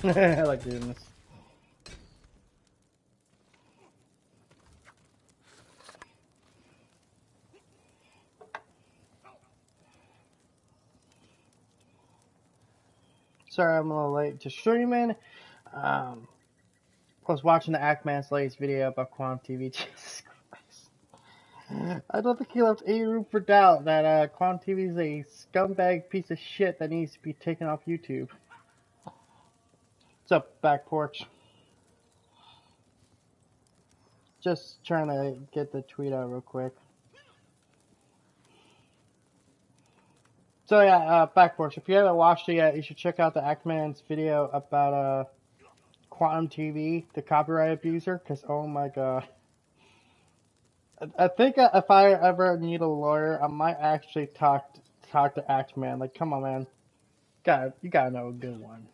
I like doing this. Sorry I'm a little late to streaming. I was watching the Ackman's latest video about Quantum TV. Jesus Christ. I don't think he left any room for doubt that Quantum TV is a scumbag piece of shit that needs to be taken off YouTube. What's up, back porch? Just trying to get the tweet out real quick. So yeah, back porch. If you haven't watched it yet, you should check out the Ackman's video about Quantum TV, the copyright abuser. Cause oh my god, I think if I ever need a lawyer, I might actually talk to Ackman. Like, come on, man, you gotta know a good one.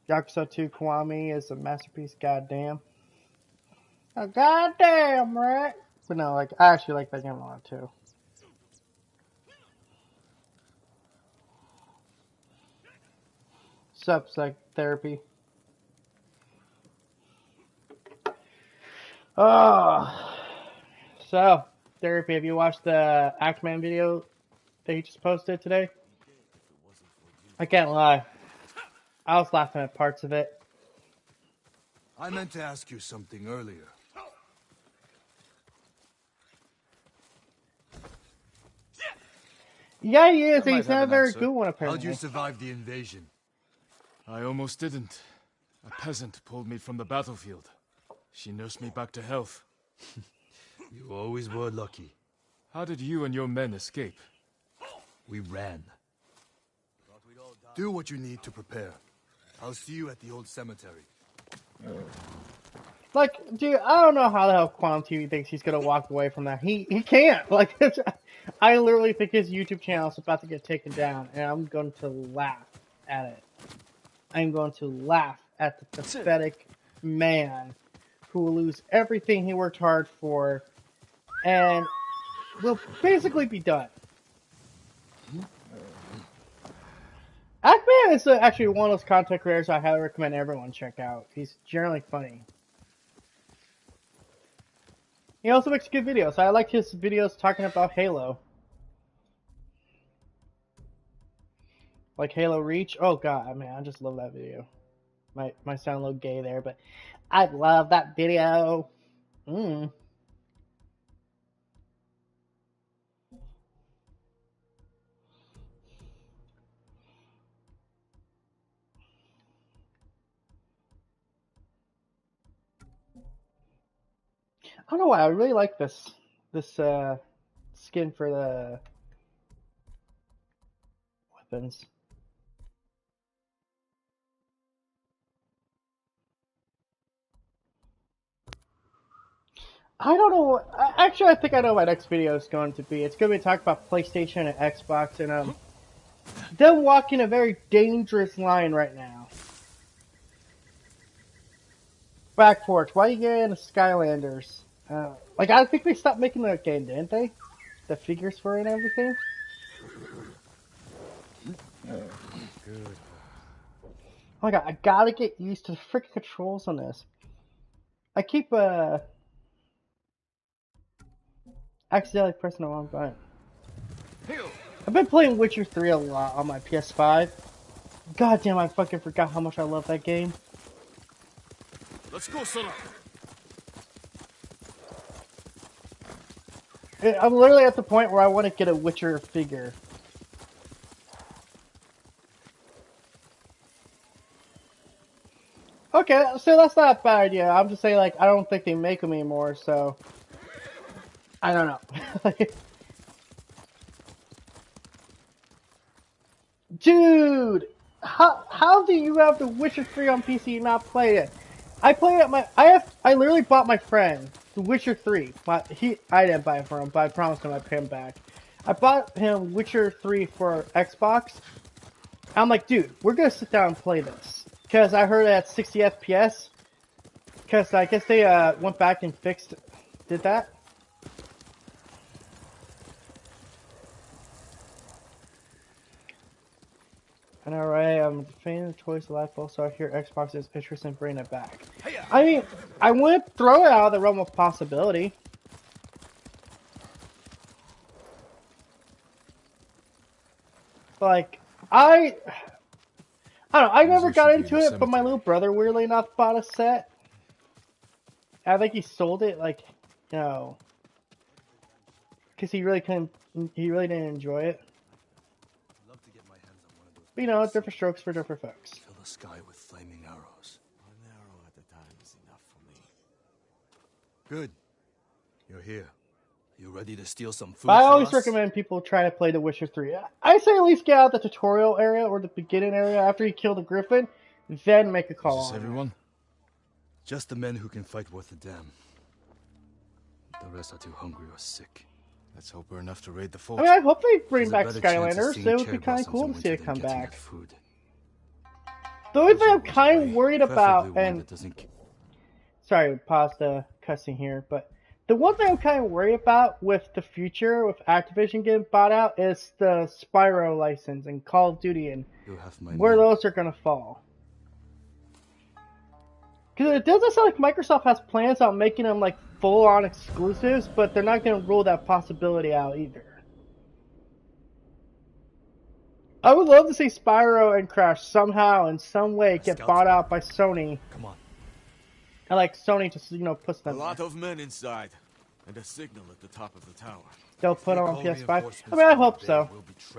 Yakuza 2 Kiwami is a masterpiece. Goddamn. Oh, goddamn, right? But no, like I actually like that game a lot too. Sup, psych therapy. Oh, so therapy. Have you watched the Ackman video that he just posted today? I can't lie, I was laughing at parts of it. I meant to ask you something earlier. Yeah, he is. He's not a very good one, apparently. How'd you survive the invasion? I almost didn't. A peasant pulled me from the battlefield. She nursed me back to health. You always were lucky. How did you and your men escape? We ran. Do what you need to prepare. I'll see you at the old cemetery. Like, dude, I don't know how the hell Quantum TV thinks he's gonna walk away from that. He can't. Like, I literally think his YouTube channel is about to get taken down, and I'm going to laugh at it. I'm going to laugh at the pathetic man who will lose everything he worked hard for and will basically be done. Ackman is actually one of those content creators I highly recommend everyone check out. He's generally funny. He also makes good videos. I like his videos talking about Halo. Like Halo Reach. Oh god, man, I just love that video. Might sound a little gay there, but I love that video. I don't know why, I really like this skin for the weapons. I don't know. Actually, I think I know what my next video is going to be. It's going to be talking about PlayStation and Xbox, and them walking a very dangerous line right now. Back porch. Why are you getting the Skylanders? Like, I think they stopped making that game, didn't they? The figures for it and everything. Good. Oh my god, I gotta get used to the freaking controls on this. I keep accidentally pressing the wrong button. I've been playing Witcher 3 a lot on my PS5. God damn, I fucking forgot how much I love that game. Let's go, Sora. I'm literally at the point where I want to get a Witcher figure. Okay, so that's not a bad idea. I'm just saying, like, I don't think they make them anymore, so I don't know. Dude, how do you have The Witcher 3 on PC and not play it? I play it I literally bought my friend The Witcher 3. I didn't buy it for him, but I promised him I'd pay him back. I bought him Witcher 3 for Xbox. I'm like, dude, we're gonna sit down and play this. Because I heard it at 60 FPS. Because I guess they went back and did that. I know, right? I'm a fan of Toys Delightful, so I hear Xbox is interested in bringing it back. I mean, I wouldn't throw it out of the realm of possibility. Like, I don't know, I never got into it, but my little brother, weirdly enough, bought a set. I think he sold it, like, you know, because he really didn't enjoy it. But, you know, different strokes for different folks. Fill the sky with flaming arrows. One arrow at a time is enough for me. Good. You're here. You ready to steal some food? But I always us? recommend people try to play The Witcher 3. I say at least get out of the tutorial area or the beginning area after you kill the griffin, then make a call. Is this everyone? Just the men who can fight worth a damn. The rest are too hungry or sick. Let's hope we're enough to raid the fort. I mean, I hope they bring There's back a better chance of Skylanders. seeing It would cherry be kind of blossoms cool in to see it winter come than getting back. that food. The only thing I'm kind of worried about, Preferably one and that doesn't... sorry, pause the cussing here, but the one thing I'm kind of worried about with the future, with Activision getting bought out, is the Spyro license and Call of Duty and where those are going to fall. Because it doesn't sound like Microsoft has plans on making them like full-on exclusives, but they're not going to rule that possibility out either. I would love to see Spyro and Crash somehow, in some way, get bought out by Sony. Come on. And like Sony just, you know, puts them A there. lot of men inside, and a signal at the top of the tower. They'll put them on PS5. I mean, I hope so.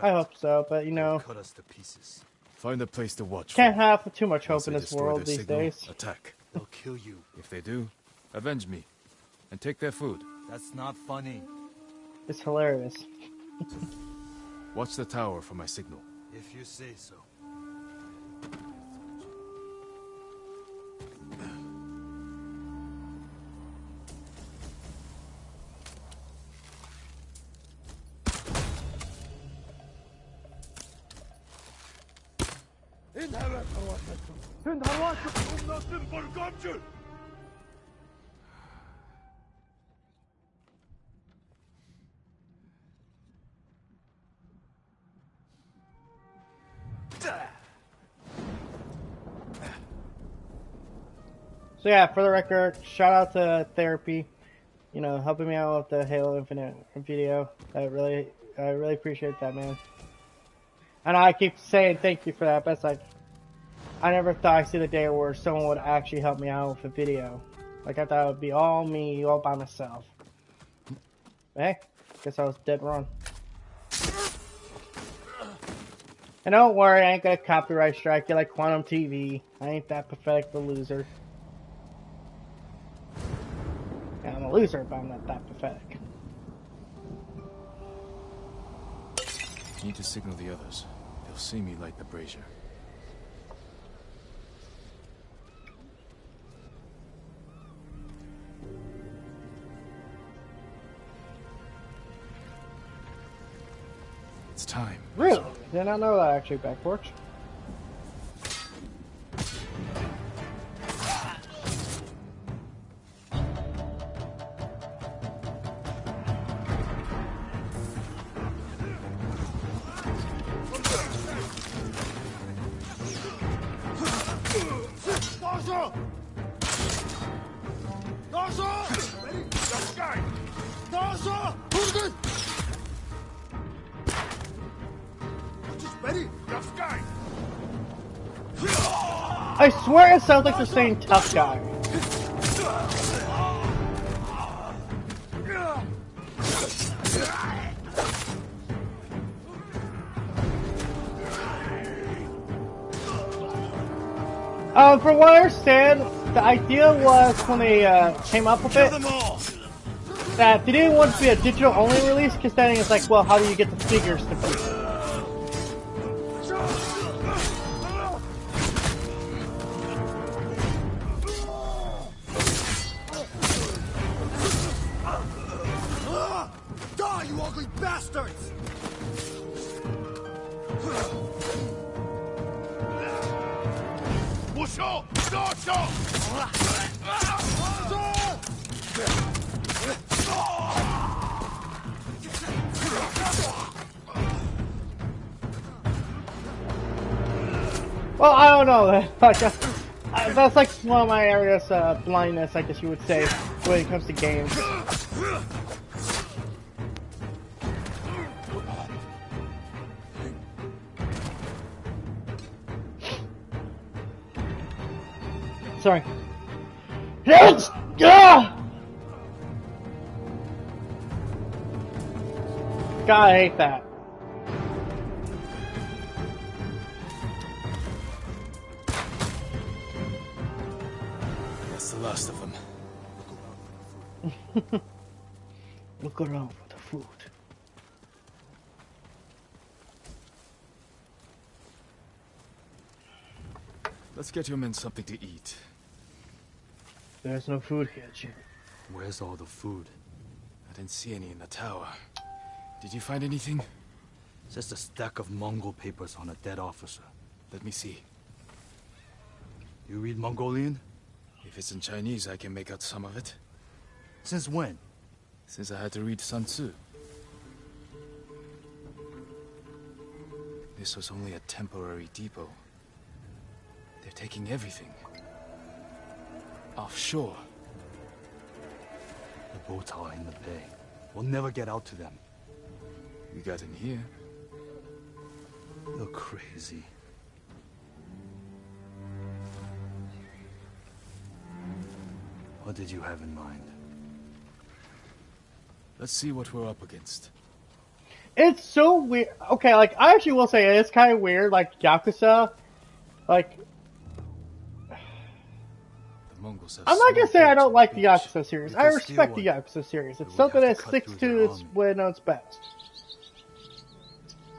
I hope so, but you know, Cut us to pieces. Find a place to watch. can't have too much Once hope in they this destroy world their these signal, days. Attack. They'll kill you. If they do, avenge me, and take their food. That's not funny. It's hilarious. Watch the tower for my signal. If you say so. So yeah, for the record, shout out to Therapy, you know, helping me out with the Halo Infinite video. I really appreciate that, man. And I keep saying thank you for that, but it's like, I never thought I'd see the day where someone would actually help me out with a video. Like, I thought it would be all me, all by myself. But hey, guess I was dead wrong. And don't worry, I ain't gonna copyright strike you like Quantum TV. I ain't that pathetic of a loser. Yeah, I'm a loser, but I'm not that pathetic. Need to signal the others. They'll see me light the brazier. It's time. Really? Did not know that actually, back porch. I swear it sounds like they're saying tough guy. From what I understand, the idea was when they came up with it, that they didn't want it to be a digital only release, because then it's like, well, how do you get the figures to people? Die, you ugly bastards! Well, I don't know. Like, that's like one of my areas of blindness, I guess you would say, when it comes to games. Sorry. Yes! God, I hate that. That's the last of them. Look around for the food. Let's get your men something to eat. There's no food here, Jim. Where's all the food? I didn't see any in the tower. Did you find anything? Just a stack of Mongol papers on a dead officer. Let me see. You read Mongolian? If it's in Chinese, I can make out some of it. Since when? Since I had to read Sun Tzu. This was only a temporary depot. They're taking everything. Offshore. The boats are in the bay. We'll never get out to them. We got in here. You're crazy. What did you have in mind? Let's see what we're up against. It's so weird. Okay, like, I actually will say it's kind of weird, like, Yakuza. Like, The Mongols have I'm not gonna small say I boats don't on like the the beach. Yakuza series. You I can respect the steal Yakuza series. It's would something have that to cut sticks through to their its army. when it's best.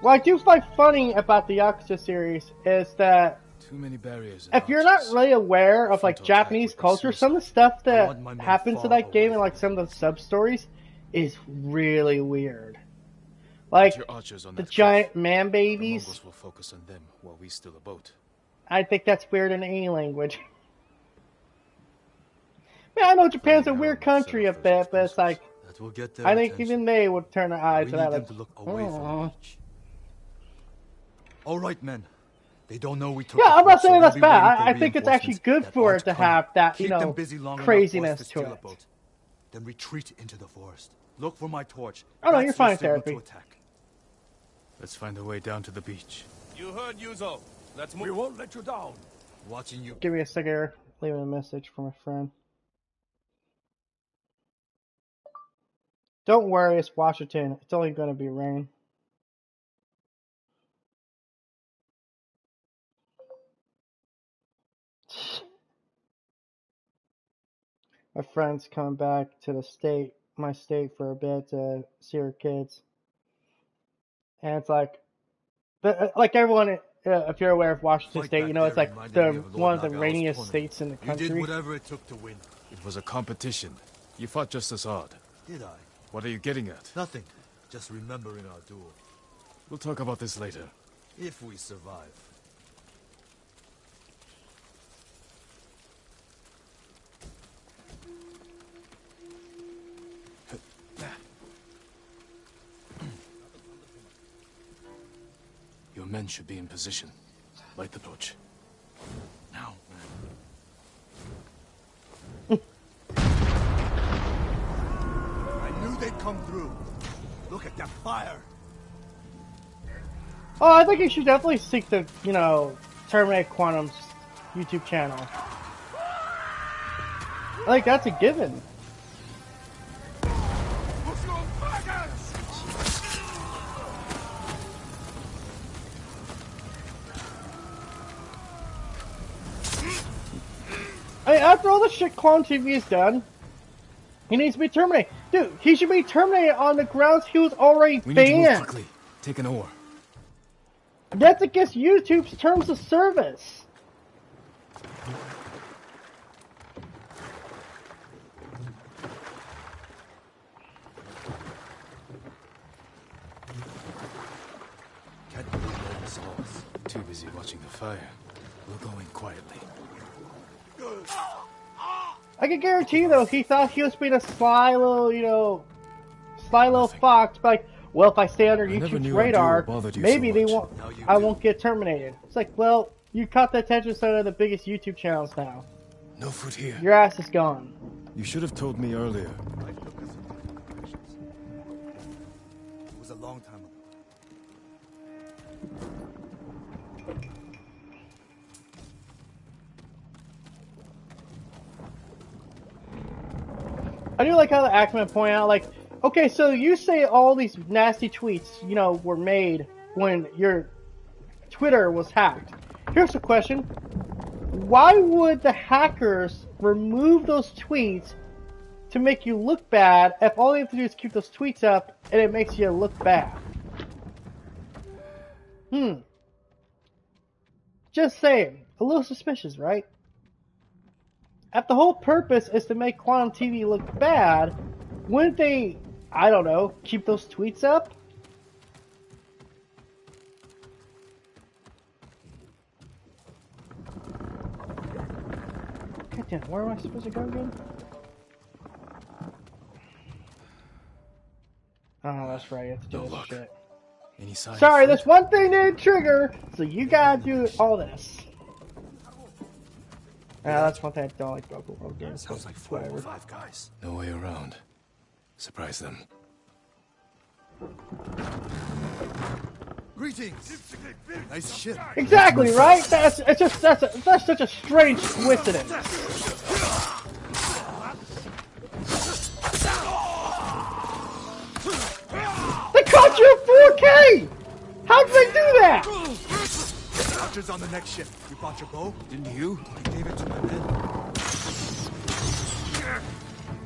What I do find funny about the Yakuza series is that Too many barriers. if you're not really aware of, like, Frontal attack Japanese would be culture, some of the suicide. stuff I that want my men happens in far that game away and, like, from some of them. the sub-stories is really weird. Put Like, your archers on the that giant cliff. man The babies, Mongols will focus on them while we steal a boat. I think that's weird in any language. Man, I know Japan's a Finding weird out will set country a off those bit, but it's like, explosives. That will get their I think attention. even they would turn their eyes We to need that. them Like, to look away from "Aw." the beach. All right, men. They don't know we took Yeah, the I'm fort, not so saying they'll that's be bad. waiting for I think it's actually reinforcements good that for aren't it to coming. have that, Keep them busy long enough for us craziness to to steal a it. boat. Then retreat into the forest. Look for my torch. Oh, no, That's you're fine, your signal Therapy. to attack. Let's find a way down to the beach. You heard Yuzo. Let's move. We won't let you down. Watching you. Give me a second here. Leaving a message for my friend. Don't worry, it's Washington. It's only going to be rain. My friend's coming back to my state for a bit to see her kids. And it's like, like everyone, if you're aware of Washington Fight State, back you know, it's there like reminded the me of Lord one of the Nagao's rainiest tournament. states in the You did country. whatever it took to win. It was a competition. You fought just as hard. Did I? What are you getting at? Nothing. Just remembering our duel. We'll talk about this later. If we survive. Your men should be in position. Light the torch. Now. I knew they'd come through. Look at that fire. Oh, I think you should definitely seek the, Terminate Quantum's YouTube channel. I think that's a given. I mean, after all the shit Clone TV has done, he needs to be terminated. Dude, he should be terminated on the grounds he was already We need to move banned. quickly. Take an oar. That's against YouTube's terms of service. us. Too busy watching the fire. We'll go in quietly. I can guarantee, though, he thought he was being a sly little, sly little fox. Like, well, if I stay under YouTube's radar, maybe they won't. I won't get terminated. It's like, well, you caught the attention of some of the biggest YouTube channels now. No food here. Your ass is gone. You should have told me earlier. It was a long time ago. I do like how the Ackerman point out, like, okay, so you say all these nasty tweets, were made when your Twitter was hacked. Here's a question. Why would the hackers remove those tweets to make you look bad if all they have to do is keep those tweets up and it makes you look bad? Just saying. A little suspicious, right? If the whole purpose is to make Quantum TV look bad, wouldn't they, I don't know, keep those tweets up? God damn, where am I supposed to go again? Oh, that's right, you have to do this shit. Any sign Sorry, of food? this one thing didn't trigger, so you gotta do all this. That's one thing I don't like about Google games. Sounds like 4 or 5 guys. No way around. Surprise them. Greetings. Nice ship. Exactly, right? That's such a strange coincidence. They caught you in 4K! How did they do that? Archers on the next ship. You bought your bow? Didn't you? I gave it to my men.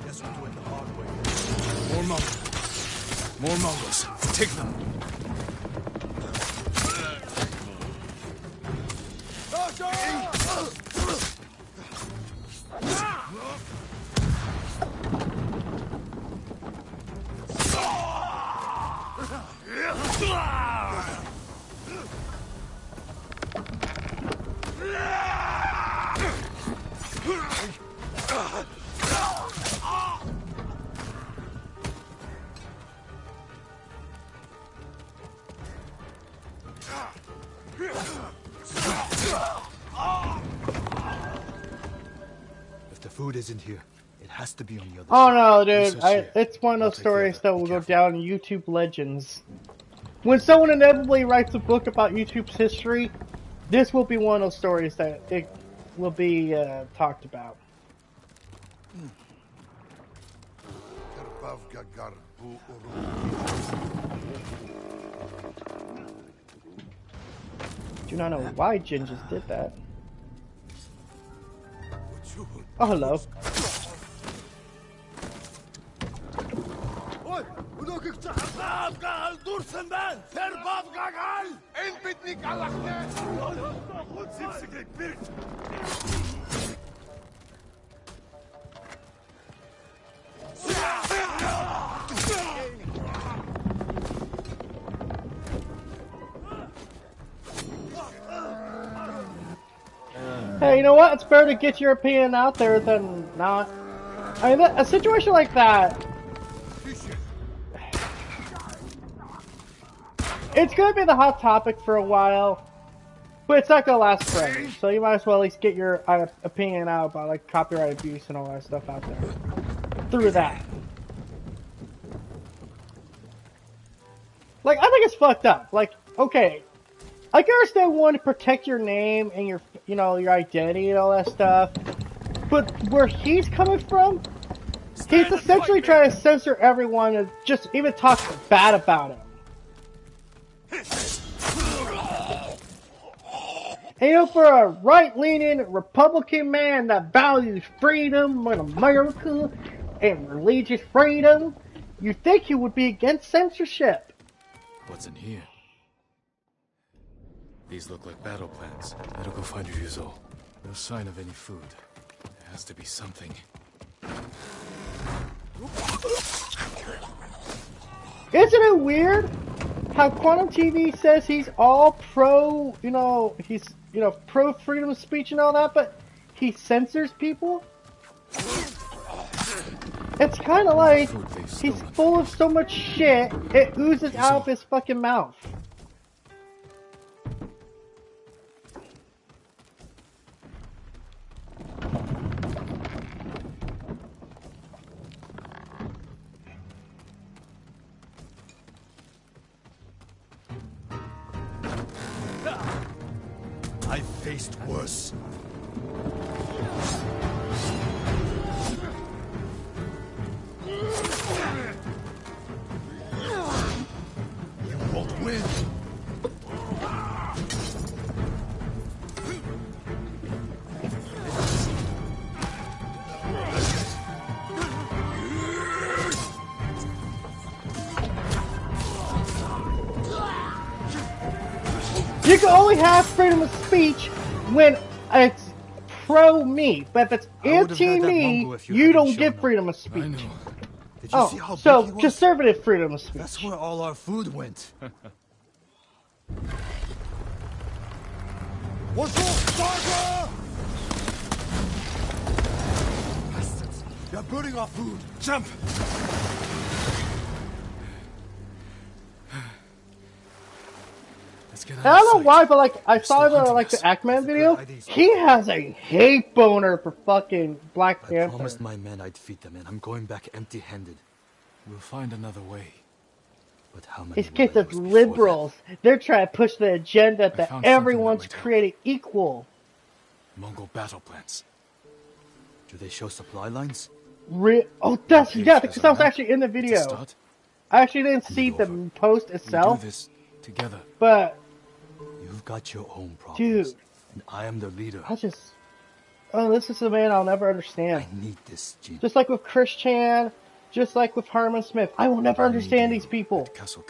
Guess we're doing the hard way. More Mongols. More Mongols. Take them. If the food isn't here, it has to be on the other Oh side. no, dude. It's one of those stories that will go down in YouTube legends. When someone inevitably writes a book about YouTube's history, this will be one of those stories that it will be talked about. Do not know why Gingers did that. Oh, hello. Hey, you know what? It's better to get your opinion out there than not. I mean, a situation like that, it's gonna be the hot topic for a while, but it's not gonna last forever. So you might as well at least get your opinion out about like copyright abuse and all that stuff out there through that. Like, I think it's fucked up. Like, okay, I can understand wanting to protect your name and your, your identity and all that stuff, but where he's coming from, he's essentially trying to censor everyone and just even talk bad about him. And for a right-leaning Republican man that values freedom in America and religious freedom, you'd think he would be against censorship. What's in here? These look like battle plans. Better go find your Yuzo. No sign of any food. There has to be something. Isn't it weird how Quantum TV says he's all pro, he's, pro freedom of speech and all that, but he censors people? It's kind of like he's full of so much shit, it oozes out of his fucking mouth. I faced worse. You won't win. You can only have freedom of speech when it's pro me, but if it's anti me, you don't get freedom of speech. Did you see how big so he was? conservative freedom of speech. That's where all our food went. What's up, Barbara? Bastards. They're burning our food. Jump! I don't know why, but like I saw the Ackman video. He has a hate boner for fucking Black Panther. I promised my men I'd feed them, and I'm going back empty-handed. We'll find another way. But how many? These kids are liberals. They're trying to push the agenda that everyone's created equal. Mongol battle plans. Do they show supply lines? Oh, that's because that was actually in the video. I actually didn't see the post itself. We do this together. But you've got your own problems, dude, and I am the leader. This is a man I'll never understand. I need this, Jin. Just like with Chris Chan, just like with Herman Smith, I will never understand these people.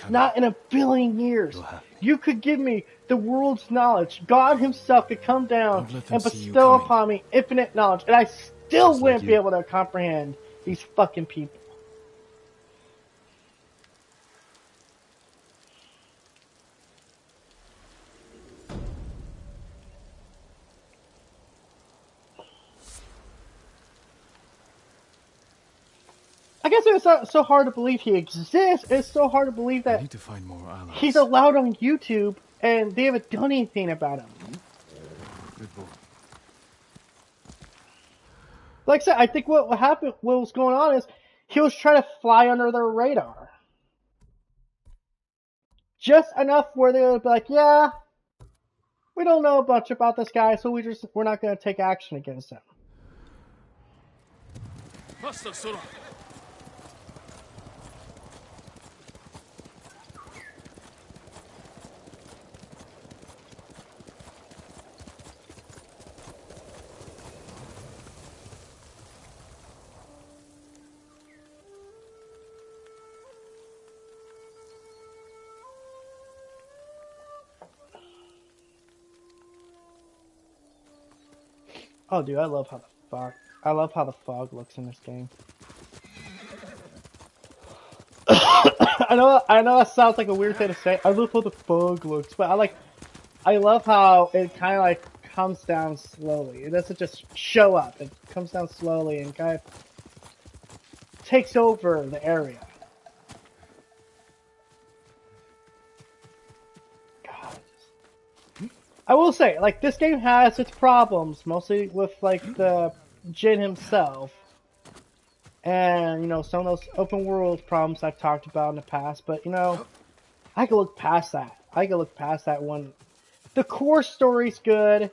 Not in a billion years. You could give me the world's knowledge. God himself could come down and bestow upon me infinite knowledge, and I still wouldn't be able to comprehend these fucking people. I guess it's so hard to believe he exists. It's so hard to believe that I need to find more allies. He's allowed on YouTube and they haven't done anything about him. Good boy. Like I said, I think what happened, what was going on is he was trying to fly under their radar. Just enough where they would be like, yeah, we don't know much about this guy, so we're not going to take action against him. Oh, dude, I love how the fog looks in this game. I know that sounds like a weird thing to say. I love how the fog looks, but I love how it kind of like comes down slowly. It doesn't just show up. It comes down slowly and kind of takes over the area. I will say, like, this game has its problems, mostly with, like, the Jin himself. And, you know, some of those open world problems I've talked about in the past. But, you know, I can look past that. I can look past that when the core story's good.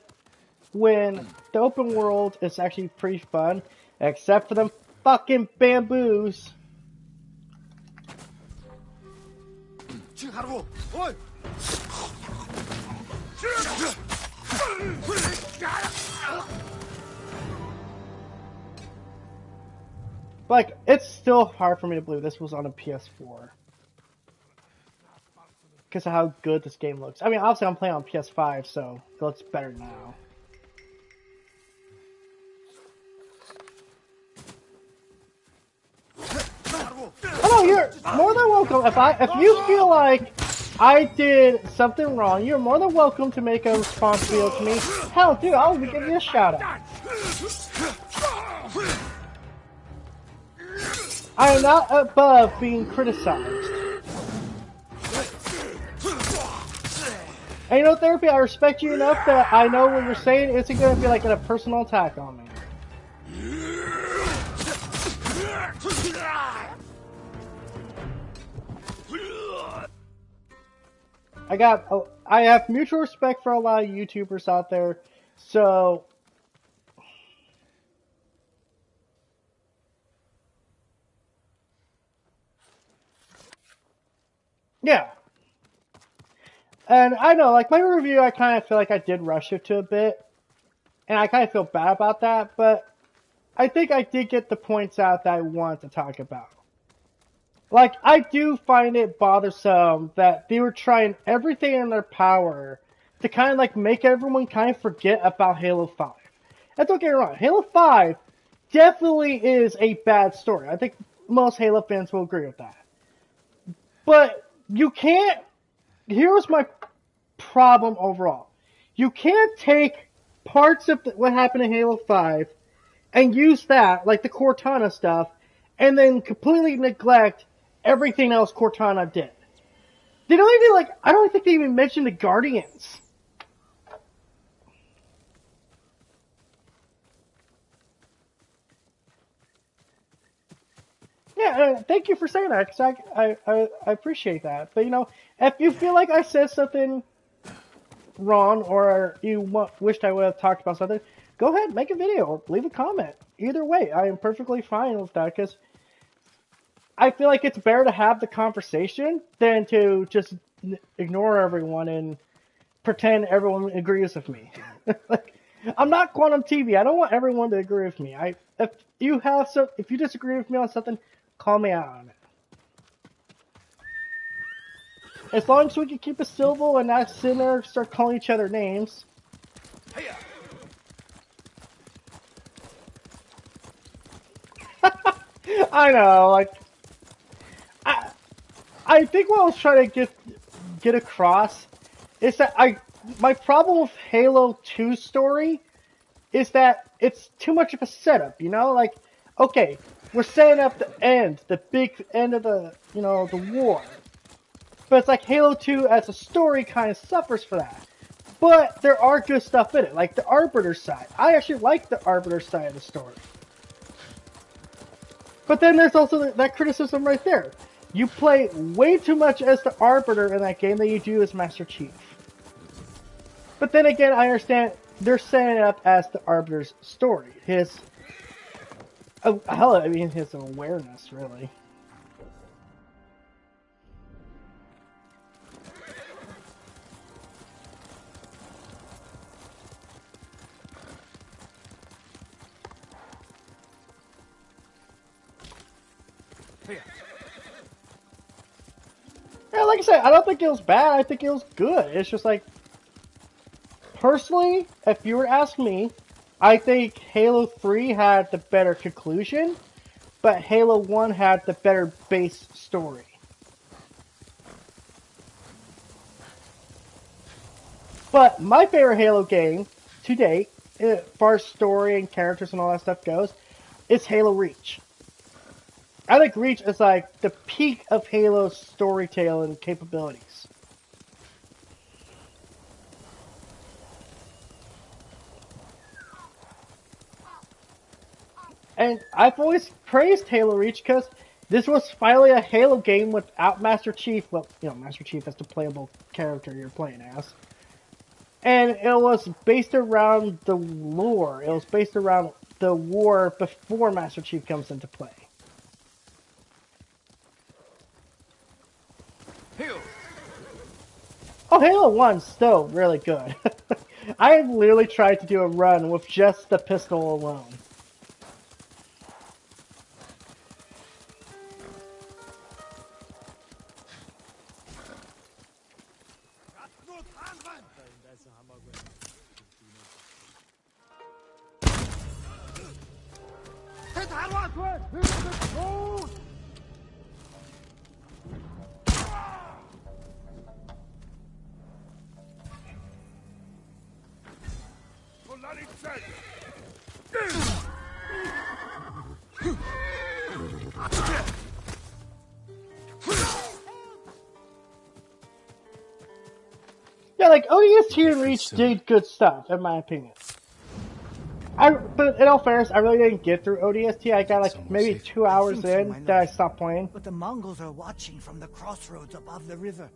When the open world is actually pretty fun. Except for them fucking bamboos. Like, it's still hard for me to believe this was on a PS4. Because of how good this game looks. I mean, obviously I'm playing on PS5, so it looks better now. Oh no, you're more than welcome. If you feel like I did something wrong, you're more than welcome to make a response video to me. Hell, dude, I'll even give you a shout out. I am not above being criticized. And you know, Therapy, I respect you enough that I know what you're saying isn't going to be like a personal attack on me. I have mutual respect for a lot of YouTubers out there, so yeah. And I know, like, my review, I kind of feel like I did rush it to a bit, and I kind of feel bad about that, but I think I did get the points out that I wanted to talk about. Like, I do find it bothersome that they were trying everything in their power to kind of, like, make everyone kind of forget about Halo 5. And don't get me wrong, Halo 5 definitely is a bad story. I think most Halo fans will agree with that. But you can't... Here's my problem overall. You can't take parts of what happened in Halo 5 and use that, like the Cortana stuff, and then completely neglect everything else Cortana did. They don't even, like, I don't think they even mentioned the Guardians. Yeah, thank you for saying that, because I appreciate that. But, you know, if you feel like I said something wrong, or you wished I would have talked about something, go ahead, make a video, or leave a comment. Either way, I am perfectly fine with that, because I feel like it's better to have the conversation than to just ignore everyone and pretend everyone agrees with me. Like, I'm not Quantum TV. I don't want everyone to agree with me. If you disagree with me on something, call me out on it. As long as we can keep it civil and not sit there and start calling each other names. I know, like, I think what I was trying to get across is that my problem with Halo 2 story is that it's too much of a setup, you know? Like, okay, we're setting up the big end of the war. But it's like Halo 2 as a story kind of suffers for that. But there are good stuff in it, like the Arbiter side. I actually like the Arbiter side of the story. But then there's also that criticism right there. You play way too much as the Arbiter in that game than you do as Master Chief. But then again, I understand they're setting it up as the Arbiter's story. His awareness, really. Yeah, like I said, I don't think it was bad. I think it was good. It's just like, personally, if you were to ask me, I think Halo 3 had the better conclusion, but Halo 1 had the better base story. But my favorite Halo game to date, as far as story and characters and all that stuff goes, is Halo Reach. I think Reach is like the peak of Halo's storytelling capabilities. And I've always praised Halo Reach because this was finally a Halo game without Master Chief. Well, you know, Master Chief is the playable character you're playing as. And it was based around the lore. It was based around the war before Master Chief comes into play. Oh, Halo 1's still really good. I literally tried to do a run with just the pistol alone. said. Yeah, like ODST and Reach did good stuff, in my opinion. But in all fairness, I really didn't get through ODST. I got like maybe 2 hours in that I stopped playing. But the Mongols are watching from the crossroads above the river.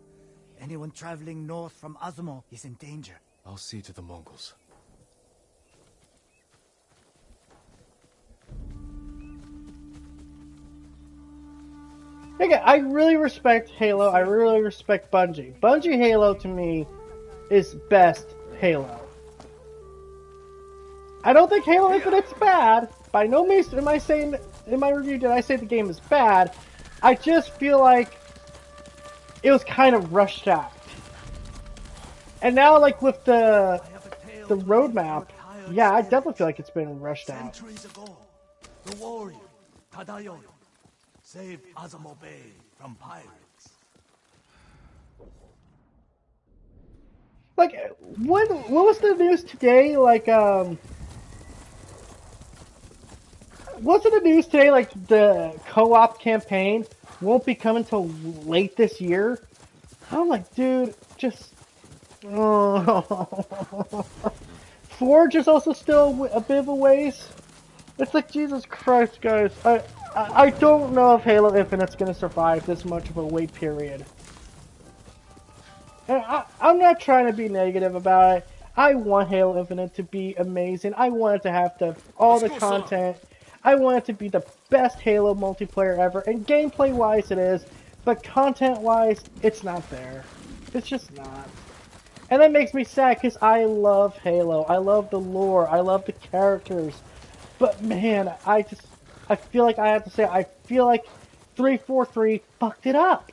Anyone traveling north from Azamo is in danger. I'll see to the Mongols. Again, I really respect Halo. I really respect Bungie. Bungie Halo to me is best Halo. I don't think Halo Infinite's bad. By no means am I saying in my review did I say the game is bad. I just feel like it was kind of rushed out. And now, like with the roadmap, yeah, I definitely feel like it's been rushed out. Centuries ago, the warrior Tadayo saved Azamo Bay from pirates. Like, what was the news today? Like, wasn't the news today like the co-op campaign won't be coming until late this year? I'm like, dude, just. Forge is also still a bit of a ways. It's like, Jesus Christ, guys. I don't know if Halo Infinite's going to survive this much of a wait period. And I'm not trying to be negative about it. I want Halo Infinite to be amazing. I want it to have all the content. I want it to be the best Halo multiplayer ever. And gameplay-wise it is. But content-wise, it's not there. It's just not. And that makes me sad because I love Halo. I love the lore. I love the characters. But man, I feel like I have to say, I feel like 343 fucked it up.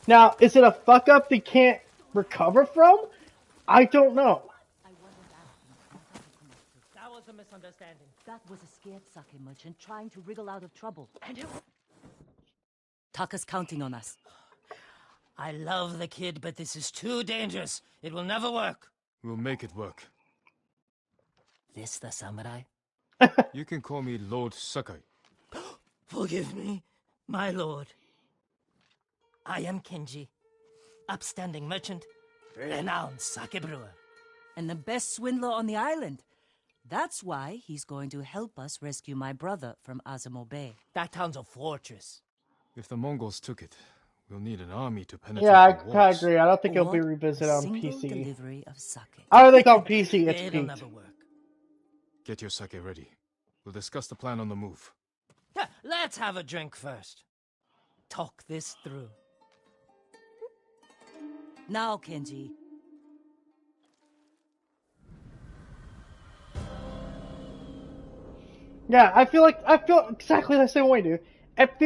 Now, is it a fuck up they can't recover from? I don't know. That was a misunderstanding. That was a scared sake merchant trying to wriggle out of trouble. And who? Taka's counting on us. I love the kid, but this is too dangerous. It will never work. We'll make it work. This the samurai? You can call me Lord Sakai. Forgive me, my lord. I am Kenji, upstanding merchant, renowned sake brewer. And the best swindler on the island. That's why he's going to help us rescue my brother from Azamo Bay. That town's a fortress. If the Mongols took it, we'll need an army to penetrate Yeah, I the walls. kind of agree. I don't think it'll be Or revisited a on single PC. delivery of sake. I don't think on PC it's It'll peaked. never work. Get your sake ready. We'll discuss the plan on the move. Let's have a drink first. Talk this through. Now, Kenji. Yeah, I feel exactly the same way, dude. If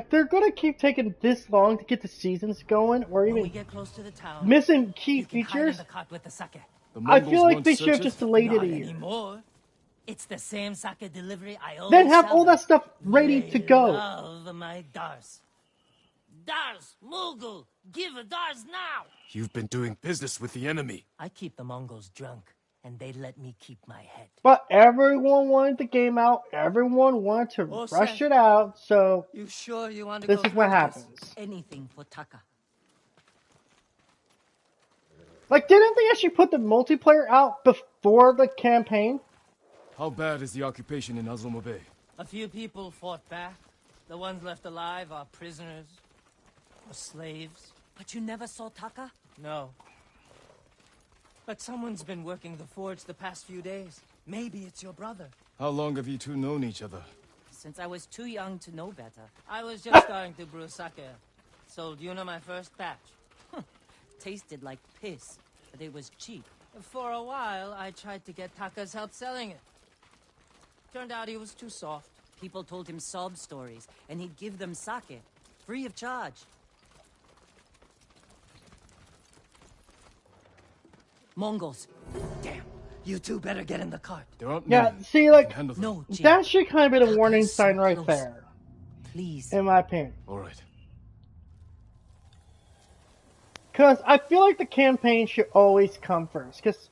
they're gonna keep taking this long to get the seasons going, or When we even get close to the town, missing key you can hide in features, the cart with the sake. The I Mongols feel like won't they should have search just it? delayed it Not a year. anymore. It's the same sake delivery I always Then have sell all that them. stuff ready They to go. love my Dars. Dars, Mughal, give a Dars now! You've been doing business with the enemy. I keep the Mongols drunk, and they let me keep my head. But everyone wanted the game out. Everyone wanted to Oh, rush Seth. it out. So You sure you want to this go is what through this? happens. Anything for Taka. Like, didn't they actually put the multiplayer out before the campaign? How bad is the occupation in Azamo Bay? A few people fought back. The ones left alive are prisoners or slaves. But you never saw Taka? No. But someone's been working the forge the past few days. Maybe it's your brother. How long have you two known each other? Since I was too young to know better. I was just starting to brew sake. Sold Yuna my first batch. Tasted like piss, but it was cheap. For a while, I tried to get Taka's help selling it. Turned out he was too soft. People told him sob stories, and he'd give them sake, free of charge. Mongols. Damn, you two better get in the cart. There aren't Yeah, many. see, We like, can handle them. No, Jin. that should kind of be a warning Taka's so sign right close. there, Please. in my opinion. All right. Because I feel like the campaign should always come first. Because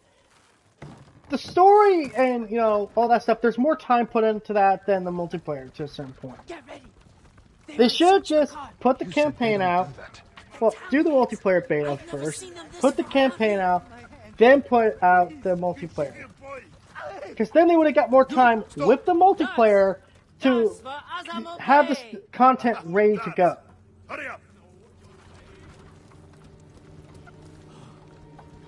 the story and, you know, all that stuff, there's more time put into that than the multiplayer to a certain point. Get ready. They should just put the You said they campaign don't out. do that. Well, do the multiplayer beta first. seen them this Put the far. campaign out. Then put out the multiplayer. Because then they would have got more time with the multiplayer to have this content ready to go. Hurry up!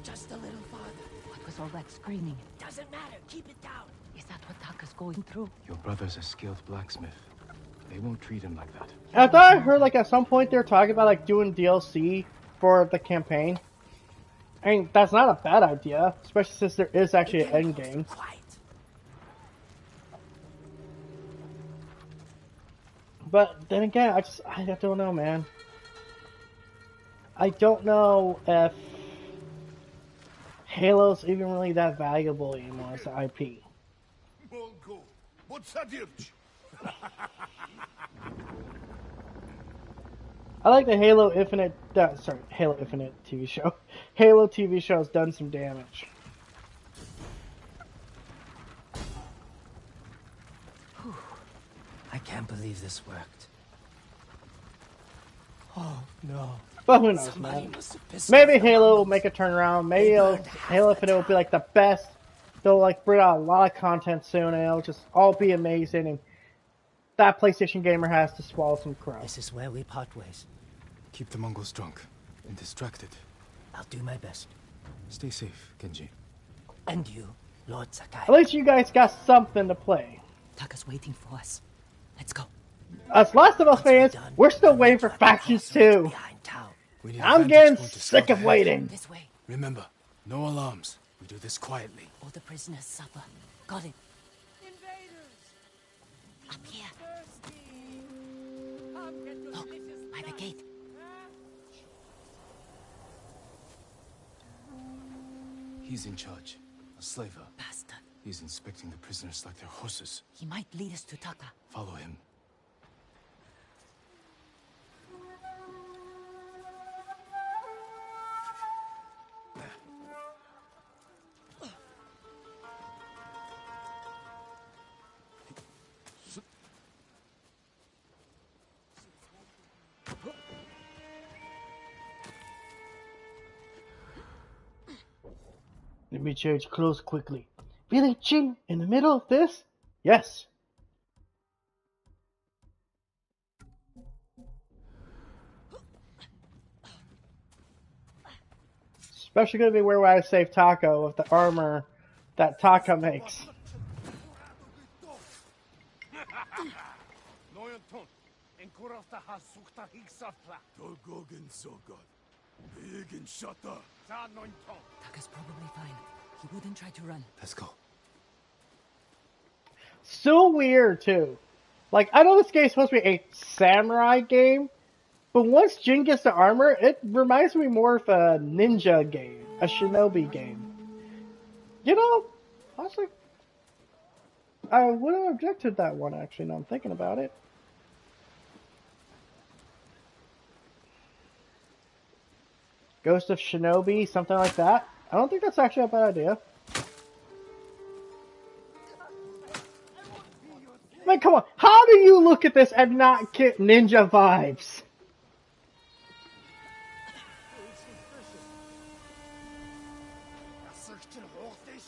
Just a little farther. What was all that screaming? Doesn't matter. Keep it down. Is that what Taka's going through? Your brother's a skilled blacksmith. They won't treat him like that. I thought I heard like at some point they were talking about like doing DLC for the campaign. I mean, that's not a bad idea, especially since there is actually an end game. Quiet. But then again, I don't know, man. I don't know if Halo's even really that valuable anymore as an IP. Mongo, what's that? I like the Halo Infinite TV show. Halo TV show has done some damage. I can't believe this worked. Oh, no. But who knows, Somebody man. must have pissed Maybe off the Halo will Mongols. make a turnaround. Maybe They burned half Halo the Infinite will be town. like the best. They'll like bring out a lot of content soon, and it'll just all be amazing. And that PlayStation gamer has to swallow some crow. This is where we part ways. Keep the Mongols drunk and distracted. I'll do my best. Stay safe, Genji. And you, Lord Sakai. At least you guys got something to play. Taka's waiting for us. Let's go. Us Last of Us Once we're fans, done, we're still we'll waiting for try the factions crossroads too. behind town. We need a I'm vantage getting point to sick scout of ahead. waiting. This way. Remember, no alarms. We do this quietly. All the prisoners suffer. Got it. Up here. Look, by the gate. He's in charge. A slaver. Bastard. He's inspecting the prisoners like they're horses. He might lead us to Taka. Follow him. Let me change clothes quickly. Really, Chin, in the middle of this? Yes. Especially going to be where I save Taco with the armor that Taka makes. Dolgogen Sogod. Big and shut up. Taka's probably fine. He wouldn't try to run. Let's go. So weird, too. Like, I know this game's supposed to be a samurai game, but once Jin gets the armor, it reminds me more of a ninja game, a shinobi game. You know, honestly, I wouldn't object to that one, actually, now I'm thinking about it. Ghost of Shinobi, something like that. I don't think that's actually a bad idea. I mean, come on. How do you look at this and not get ninja vibes?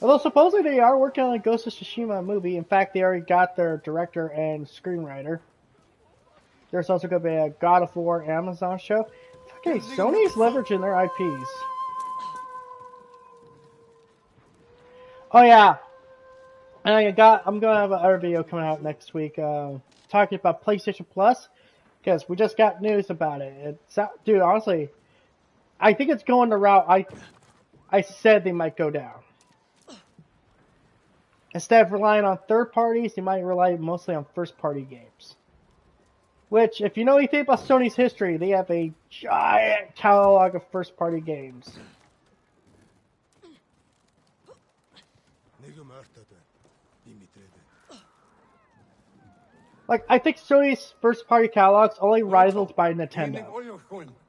Although supposedly they are working on a Ghost of Tsushima movie. In fact, they already got their director and screenwriter. There's also going to be a God of War Amazon show. Okay, Sony's leveraging their IPs. Oh yeah, and I'm gonna have another video coming out next week, talking about PlayStation Plus, because we just got news about it. Dude, honestly, I think it's going the route I said they might go down. Instead of relying on third parties, they might rely mostly on first party games. Which, if you know anything about Sony's history, they have a giant catalog of first party games. Like, I think Sony's first party catalog's only rivaled by Nintendo.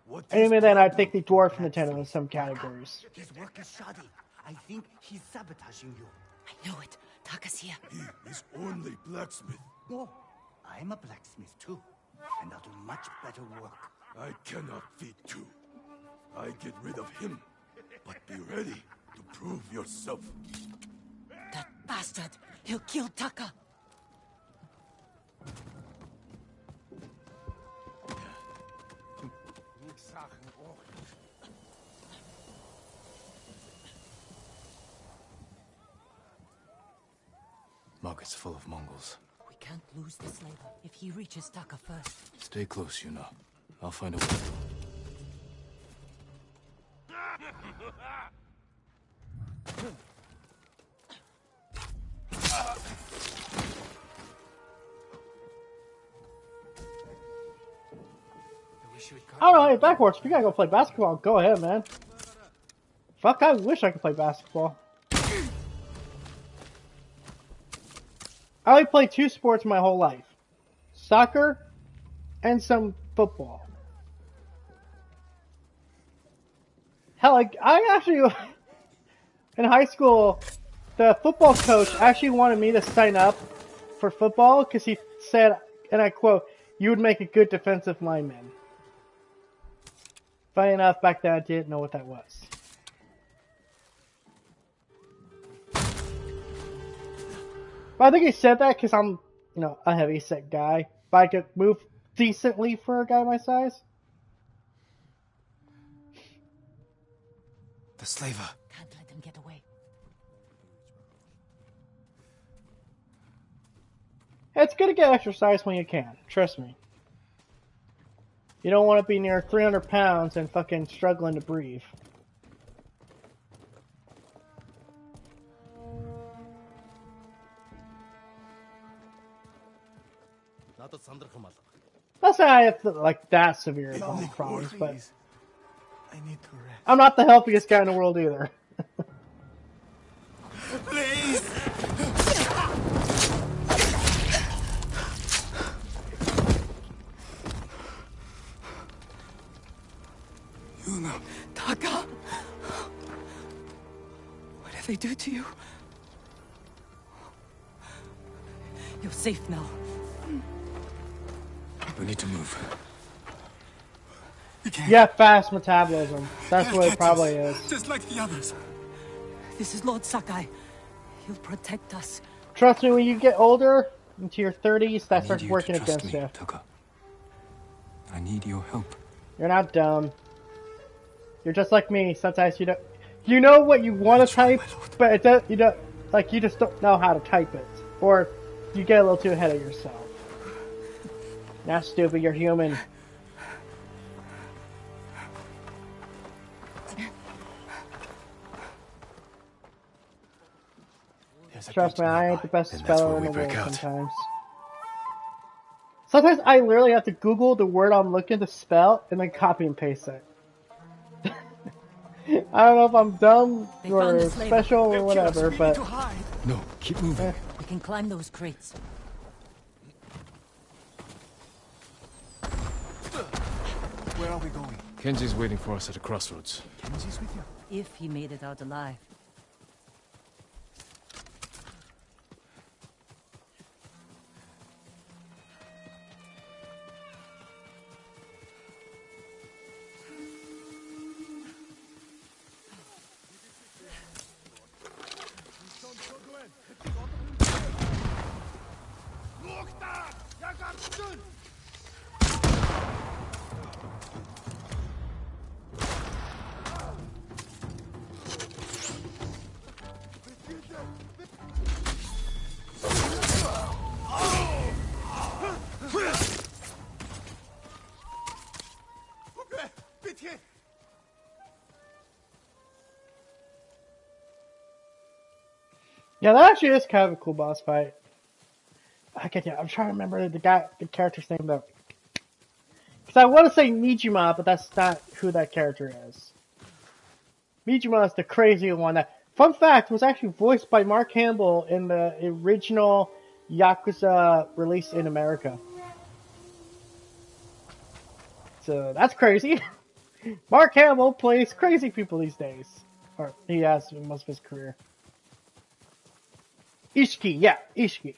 What And is even then, I'd think problem? they dwarf Nintendo in some categories. His work is shoddy. I think he's sabotaging you. I know it. Taka's here. He is only blacksmith. No, I'm a blacksmith too, and I'll do much better work. I cannot feed two. I get rid of him. But be ready to prove yourself. That bastard! He'll kill Taka! Market's full of Mongols. We can't lose this labor if he reaches Taka first. Stay close, Yuna. I'll find a way. I don't know, hey, backwards, if you gotta go play basketball, go ahead, man. Fuck, I wish I could play basketball. I only played 2 sports my whole life. Soccer and some football. Hell, I actually, in high school, the football coach actually wanted me to sign up for football because he said, and I quote, "You would make a good defensive lineman." Funny enough, back then I didn't know what that was. But I think he said that because I'm, a heavy-set guy. But I could move decently for a guy my size. The slaver. Can't let him get away. It's good to get exercise when you can. Trust me. You don't want to be near 300 pounds and fucking struggling to breathe. Not saying I have like that severe body problems, but I need to rest. I'm not the healthiest guy in the world either. Please! Yuna. Taka! What did they do to you? You're safe now. We need to move. Yeah, fast metabolism. That's what it probably is. Just like the others. This is Lord Sakai. He'll protect us. Trust me, when you get older, into your 30s, that I starts need working you to trust against me, you. Taka. I need your help. You're not dumb. You're just like me. Sometimes you don't. You know what you want to type, but it does, you don't. Like you just don't know how to type it, or you get a little too ahead of yourself. Not stupid. You're human. Trust me, I ain't the best speller in the world sometimes. Sometimes I literally have to Google the word I'm looking to spell and then copy and paste it. I don't know if I'm dumb or special or whatever, but... No, keep moving. We can climb those crates. Where are we going? Kenji's waiting for us at the crossroads. Kenji's with you? If he made it out alive. Yeah, that actually is kind of a cool boss fight. I'm trying to remember the character's name though. Because I want to say Nijima, but that's not who that character is. Nijima is the crazy one that, fun fact, was actually voiced by Mark Hamill in the original Yakuza released in America. So that's crazy. Mark Hamill plays crazy people these days. Or he has most of his career. Ishiki, yeah, Ishiki.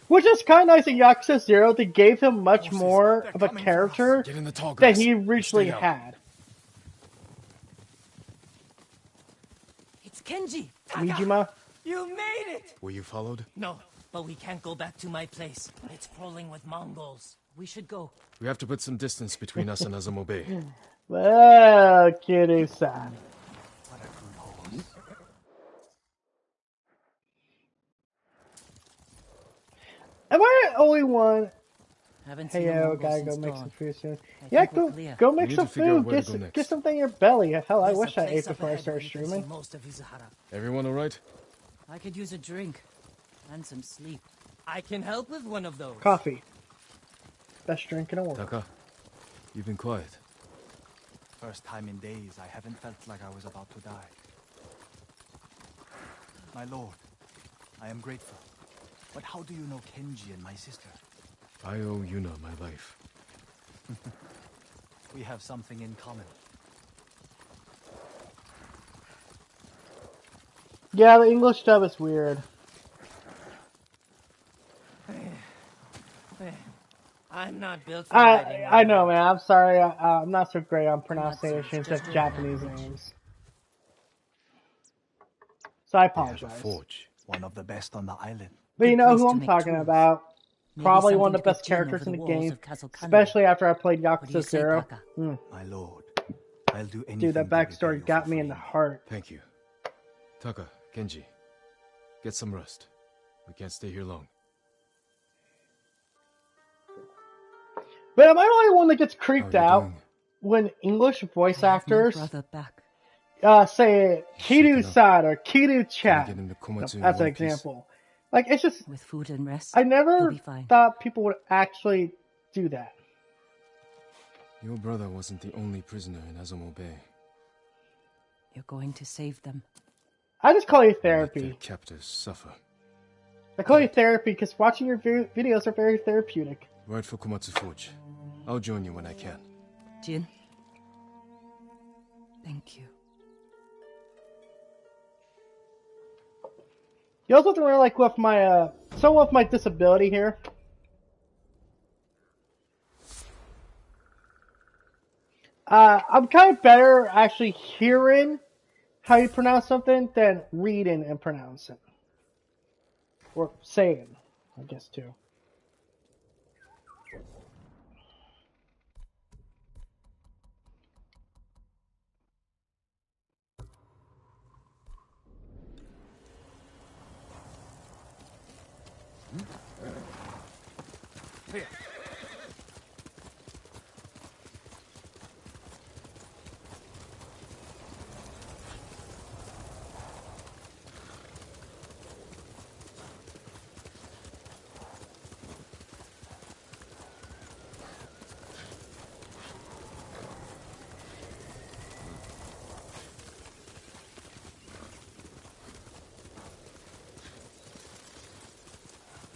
Which is kind of nice in Yakuza 0. They gave him much more of a character Get in the tall that grass. he You originally stay out. had. It's Kenji! Mijima? You made it! Were you followed? No, but we can't go back to my place. It's crawling with Mongols. We should go. We have to put some distance between us and Azamo Bay. Well, Kiryu-san. Am I the only one? Haven't Hey seen a yo, Mongol gotta since go make dawn. some food soon. I Yeah, think we're clear. go We make need some to figure out food. where to go Get next. something in your belly. Hell, I There's a wish I place ate up before I ahead where started you can see streaming. most of Izuhara. Everyone alright? I could use a drink. And some sleep. I can help with one of those. Coffee. Best drink in the world. Taka, you've been quiet. First time in days I haven't felt like I was about to die. My lord, I am grateful. But how do you know Kenji and my sister? I owe Yuna my life. We have something in common. Yeah, the English dub is weird. I'm not built for writing I know, like man. I'm sorry. I'm not so great on Not pronunciations serious, of just Japanese language. names. So I They have a apologize. forge. One of the best on the island. But you Good know place who to I'm make talking tools. about. Maybe Probably one something of the to best put gin characters over in the the walls game. of Castle Kanri. Especially after I played What do you Yakuza say, 0. Taka? My lord, I'll do anything. Dude, that to repay backstory you got for me in the freeing heart. Thank you. Taka, Kenji, get some rest. We can't stay here long. But am I the only one that gets How creeped are you out doing? when English voice I have my actors brother back. say Kiru-san or Can we Kiru-chan? get into Komatsu in As an one piece? example. Like, it's just, With food and rest, I he'll never be fine. thought people would actually do that. Your brother wasn't the only prisoner in Azamo Bay. You're going to save them. I just call you Make their therapy. captors suffer. I call you therapy because watching your videos are very therapeutic. Right for Komatsu Forge. I'll join you when I can. Jin? Thank you. You also have to really like with my, someone with my disability here. I'm kind of better actually hearing how you pronounce something than reading and pronouncing. Or saying, I guess, too.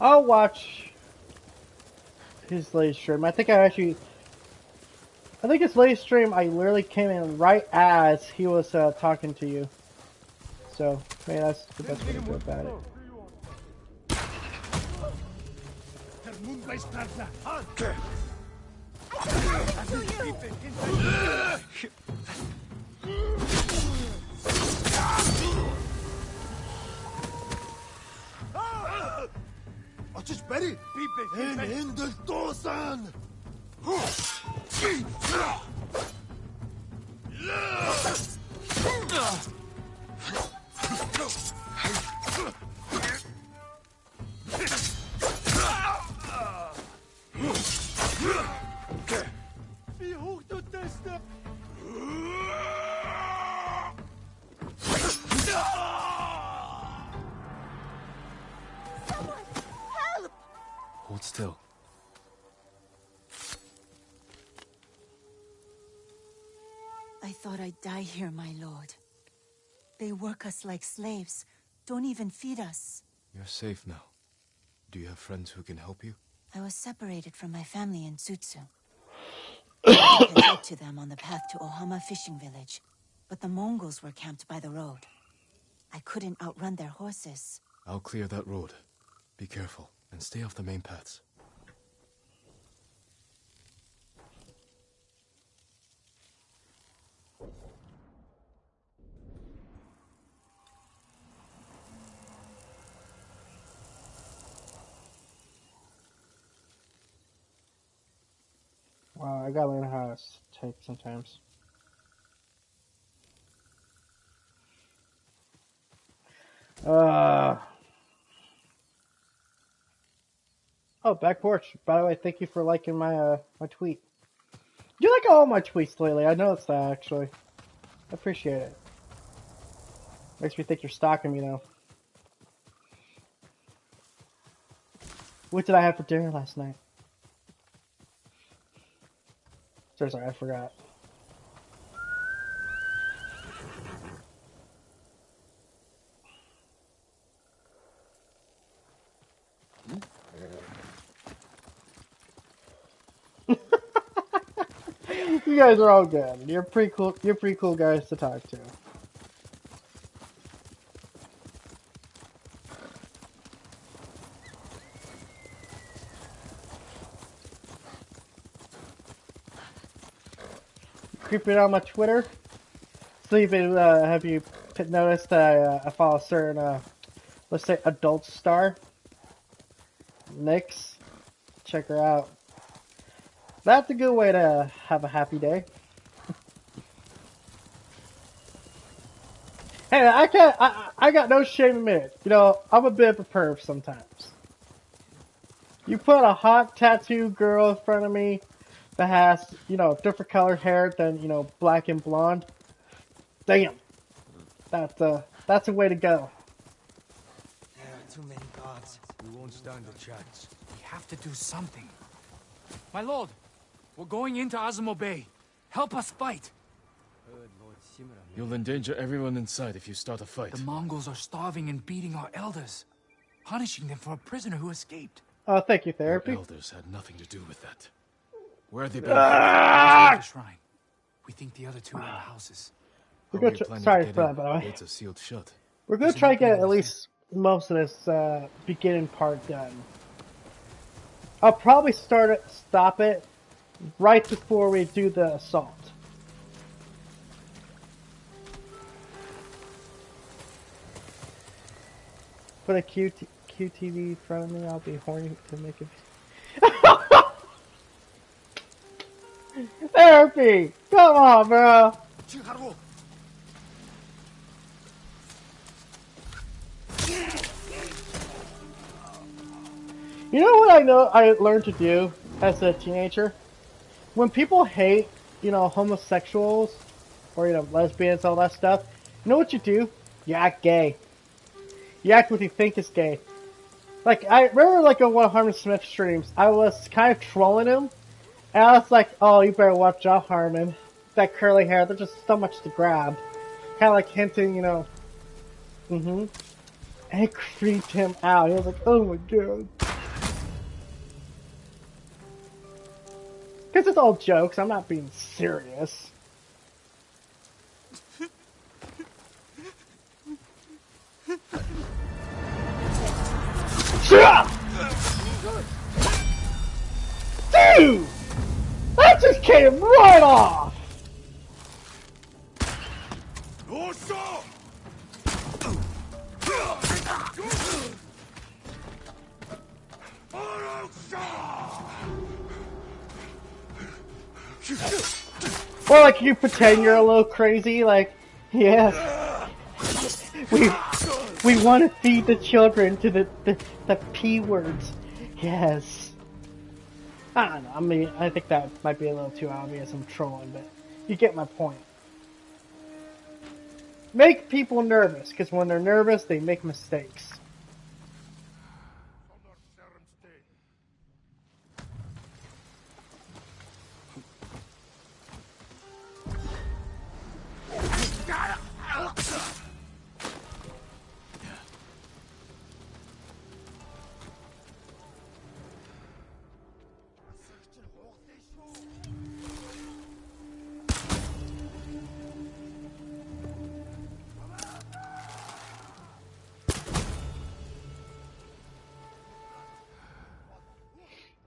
I'll watch his latest stream. I think his latest stream, I literally came in right as he was talking to you. So, maybe that's the best way to go about it. Hold still. I thought I'd die here, my lord. They work us like slaves. Don't even feed us. You're safe now. Do you have friends who can help you? I was separated from my family in Tsutsu. I tried to catch up to them on the path to Ohama fishing village, but the Mongols were camped by the road. I couldn't outrun their horses. I'll clear that road. Be careful, and stay off the main paths. Wow, I gotta learn how to type sometimes. Oh, back porch. By the way, thank you for liking my my tweet. You like all my tweets lately. I noticed that actually. I appreciate it. Makes me think you're stalking me now. What did I have for dinner last night? Sorry, I forgot. You guys are all good. You're pretty cool. You're pretty cool guys to talk to. Creeping on my Twitter. So have you noticed that I follow a certain, let's say, adult star? Nyx. Check her out. That's a good way to have a happy day. Hey, I got no shame in it. You know, I'm a bit of a perv sometimes. You put a hot tattoo girl in front of me that has, you know, different colored hair than, you know, black and blonde. Damn. That's a way to go. There are too many gods. We won't stand a chance. We have to do something. My lord, we're going into Azamo Bay. Help us fight. You'll endanger everyone inside if you start a fight. The Mongols are starving and beating our elders, punishing them for a prisoner who escaped. Oh, thank you, therapy. Your elders had nothing to do with that. Where have they been? The shrine. We think the other two are in houses. We're gonna sorry for that, by the way. Gates are sealed shut. We're gonna try to get at least most of this beginning part done. I'll probably stop it right before we do the assault. Put a QTV in front of me, I'll be horny to make it. Therapy! Come on, bro! You know what I learned to do as a teenager? When people hate, you know, homosexuals, or, you know, lesbians, all that stuff, you know what you do? You act gay. You act what you think is gay. Like, I remember, like, on one of Harmon Smith's streams, I was kind of trolling him, and I was like, oh, you better watch out, Harmon. That curly hair, there's just so much to grab. Kind of like hinting, you know, and it creeped him out. He was like, oh my god. Because it's all jokes, I'm not being serious. Dude! That just came right off! Or like you pretend you're a little crazy, like, yes, we want to feed the children to the P words, yes. I don't know, I mean, I think that might be a little too obvious, I'm trolling, but you get my point. Make people nervous, because when they're nervous, they make mistakes.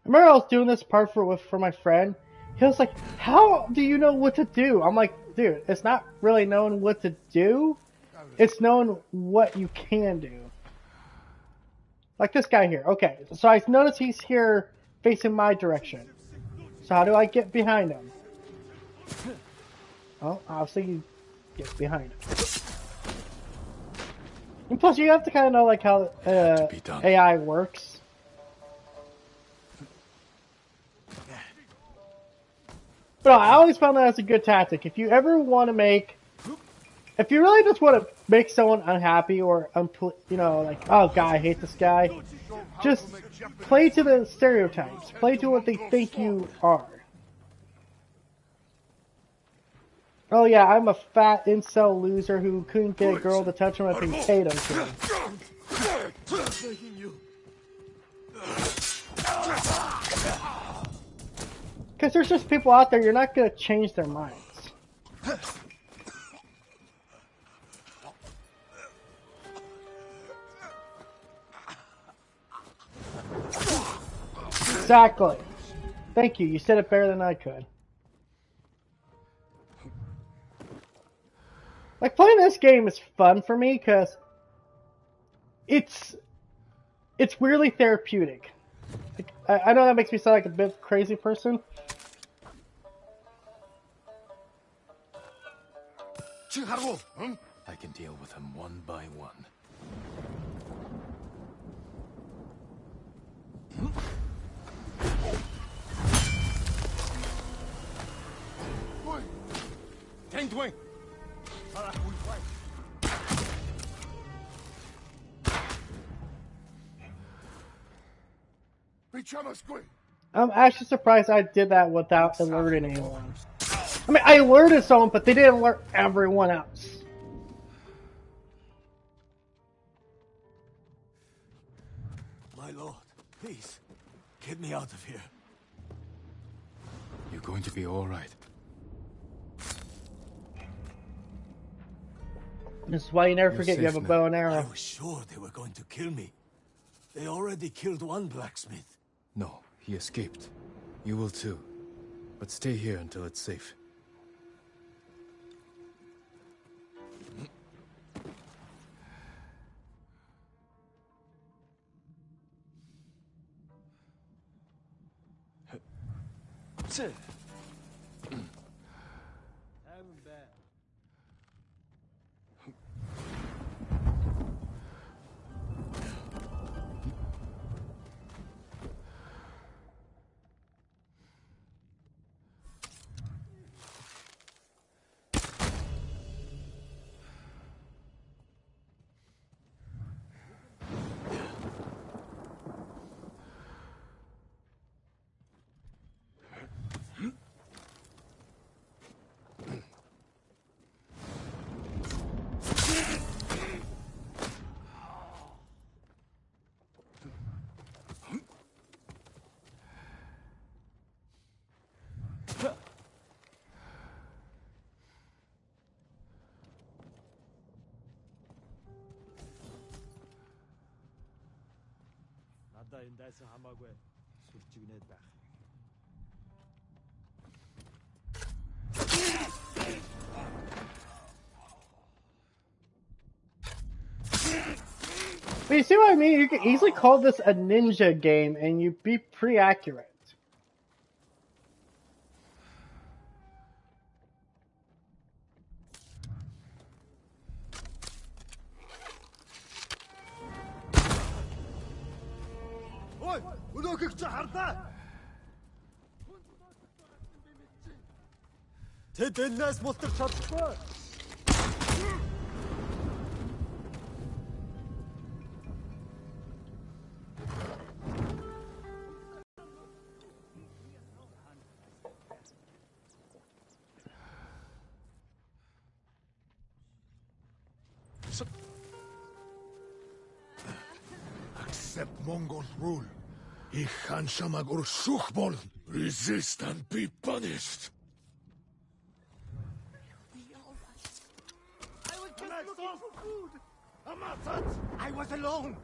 remember I was doing this part for my friend. He was like, "How do you know what to do?" I'm like, "Dude, it's not really knowing what to do. It's knowing what you can do." Like this guy here. Okay, so I notice he's here facing my direction. So how do I get behind him? Well, obviously you get behind him. And plus, you have to kind of know like how AI works. But I always found that as a good tactic. If you ever want to if you really just want to make someone unhappy or you know, like, oh god, I hate this guy, just play to the stereotypes. Play to what they think you are. Oh yeah, I'm a fat incel loser who couldn't get a girl to touch him if he paid him to. Because there's just people out there, you're not going to change their minds. Exactly. Thank you, you said it better than I could. Like, playing this game is fun for me because it's weirdly therapeutic. Like, I know that makes me sound like a bit crazy person. I can deal with them one by one. I'm actually surprised I did that without alerting anyone. I mean, I alerted someone, but they didn't alert everyone else. My lord, please, get me out of here. You're going to be all right. This is why you never forget you have a bow and I arrow. was sure they were going to kill me. They already killed one blacksmith. No, he escaped. You will too. But stay here until it's safe. But you see what I mean? You can easily call this a ninja game and you'd be pretty accurate. Accept Mongol rule. Ich kann Shamagur Shuchbol. Resist and be punished. I was alone.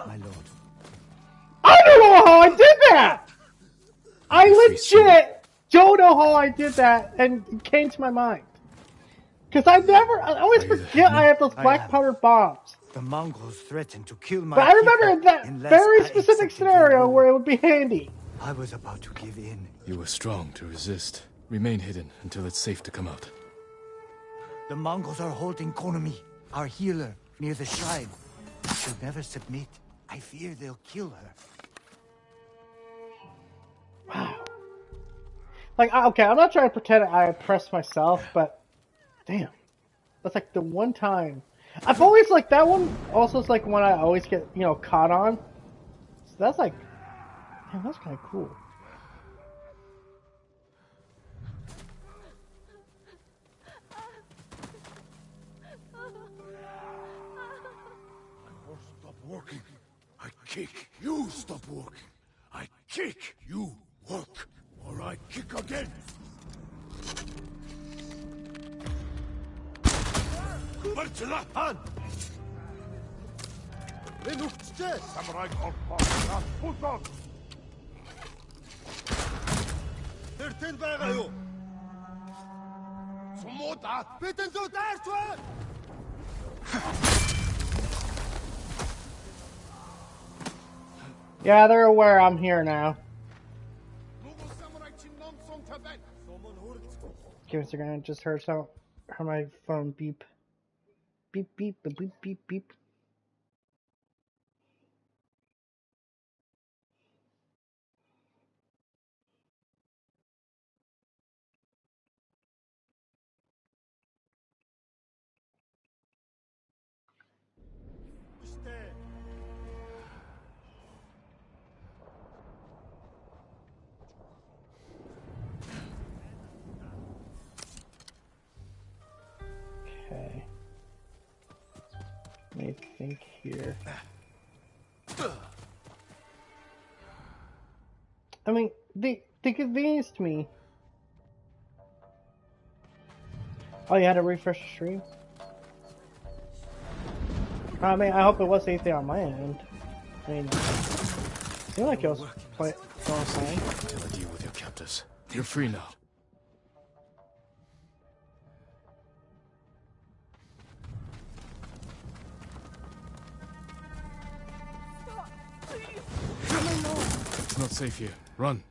my lord. I don't know how I did that! I legit don't know how I did that, and it came to my mind. Because I always forget I have those black powder bombs. The Mongols threatened to kill my But I remember that very specific scenario where it would be handy. I was about to give in. You were strong to resist. Remain hidden until it's safe to come out. The Mongols are holding Konomi, our healer, near the shrine. She'll never submit. I fear they'll kill her. Wow. Like, okay, I'm not trying to pretend I impressed myself, but damn. That's like the one time. I've always, like, that one also is like one I always get, you know, caught on. So that's like, man, that's kind of cool. Stop working. I kick. You stop working. I kick. You work. Or I kick again. Martilahan! Samurai Puton! Тэртэн байгаа юу? Сумуудаа бидэн зүү даарч байна! Yeah, they're aware I'm here now. Give us a second, I just heard my phone beep. Beep, beep, beep, beep, beep, beep. Okay. Let me think here. I mean, they convinced me. Oh, you had to refresh the stream? I mean, I hope it wasn't anything on my end. I mean, it seemed like it was quite going fine. Till I deal with your captors. You're free now. It's not safe here. Run.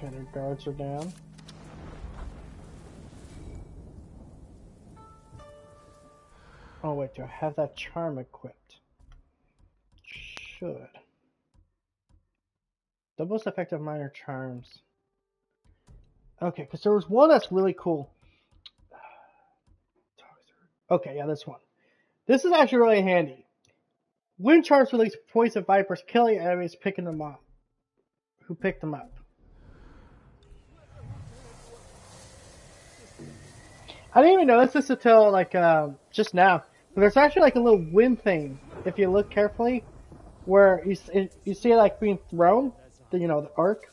Okay, their guards are down. Oh wait, do I have that charm equipped? Should. The most effective minor charms. Okay, because there was one that's really cool. Okay, yeah, this one. This is actually really handy. Wind charms release poison vipers, killing enemies, picking them up. Who picked them up? I didn't even notice this until like just now. But there's actually like a little wind thing, if you look carefully, where you see it like being thrown, the arc.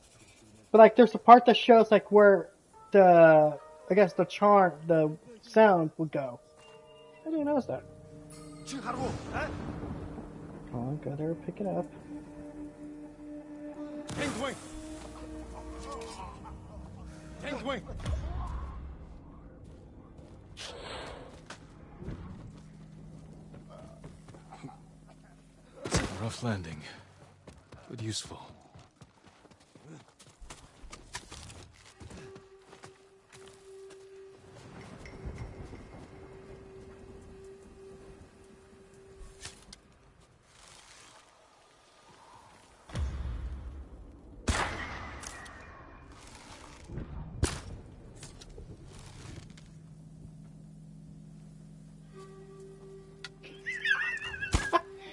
But like there's a part that shows like where the sound would go. I didn't notice that. Come on, go there, pick it up. Rough landing, but useful.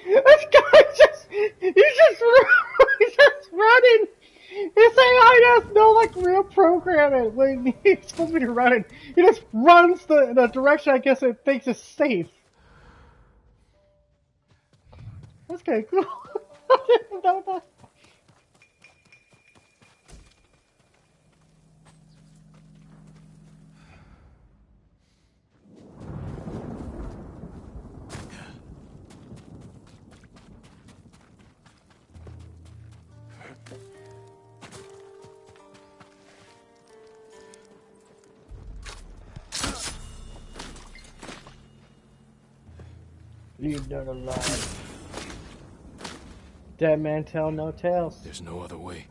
This guy he's just running. His AI has no like real programming when he's supposed to be running. He just runs the direction I guess it thinks is safe. That's kind of cool. I didn't know that. Leave none alive. Dead man tell no tales. There's no other way.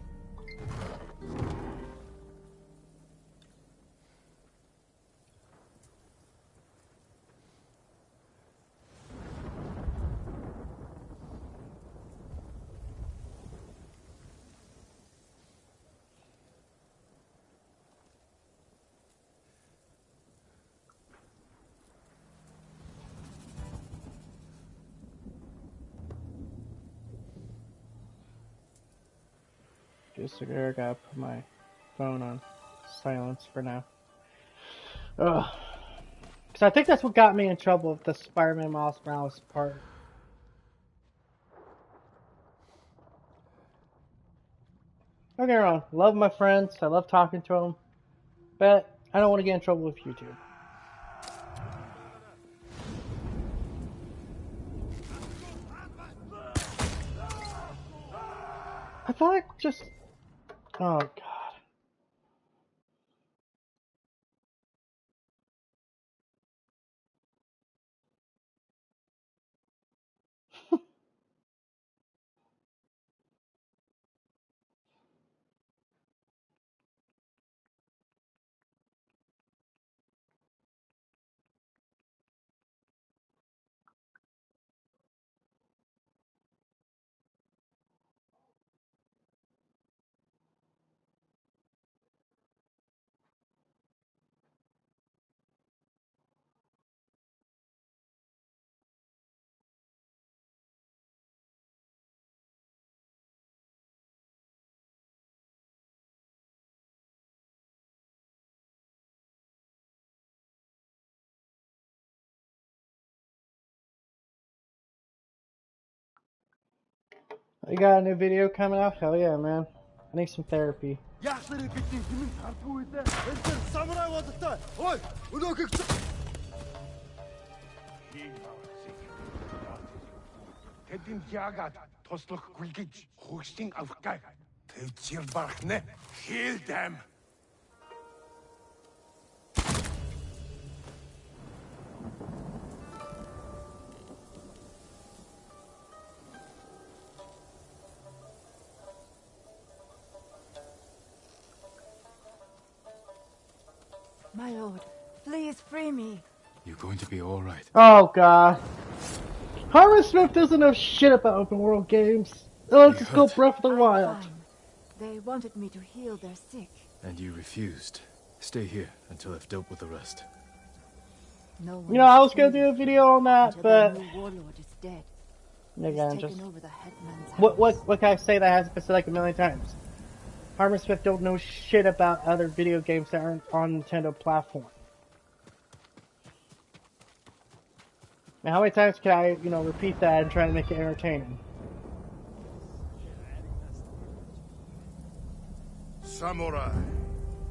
Just I gotta put my phone on silence for now. Ugh. Cause I think that's what got me in trouble with the Spider-Man Miles Morales part. Don't get me wrong, love my friends, I love talking to them, but I don't want to get in trouble with YouTube. I thought I just... Oh, God. You got a new video coming out? Hell yeah, man. I need some therapy. Kill them! My lord, please free me. You're going to be all right. Oh, God. Harvard Smith doesn't know shit about open world games. Let's just go Breath of the Wild. I'm fine. They wanted me to heal their sick. And you refused. Stay here until I've dealt with the rest. No one You know, I was gonna do a video on that, until but... the new warlord is dead. Again, He's just... taken over the headman's What can I say that hasn't been said like a million times? Harvard Smith don't know shit about other video games that aren't on Nintendo platform. Now, how many times can I, repeat that and try to make it entertaining? Samurai.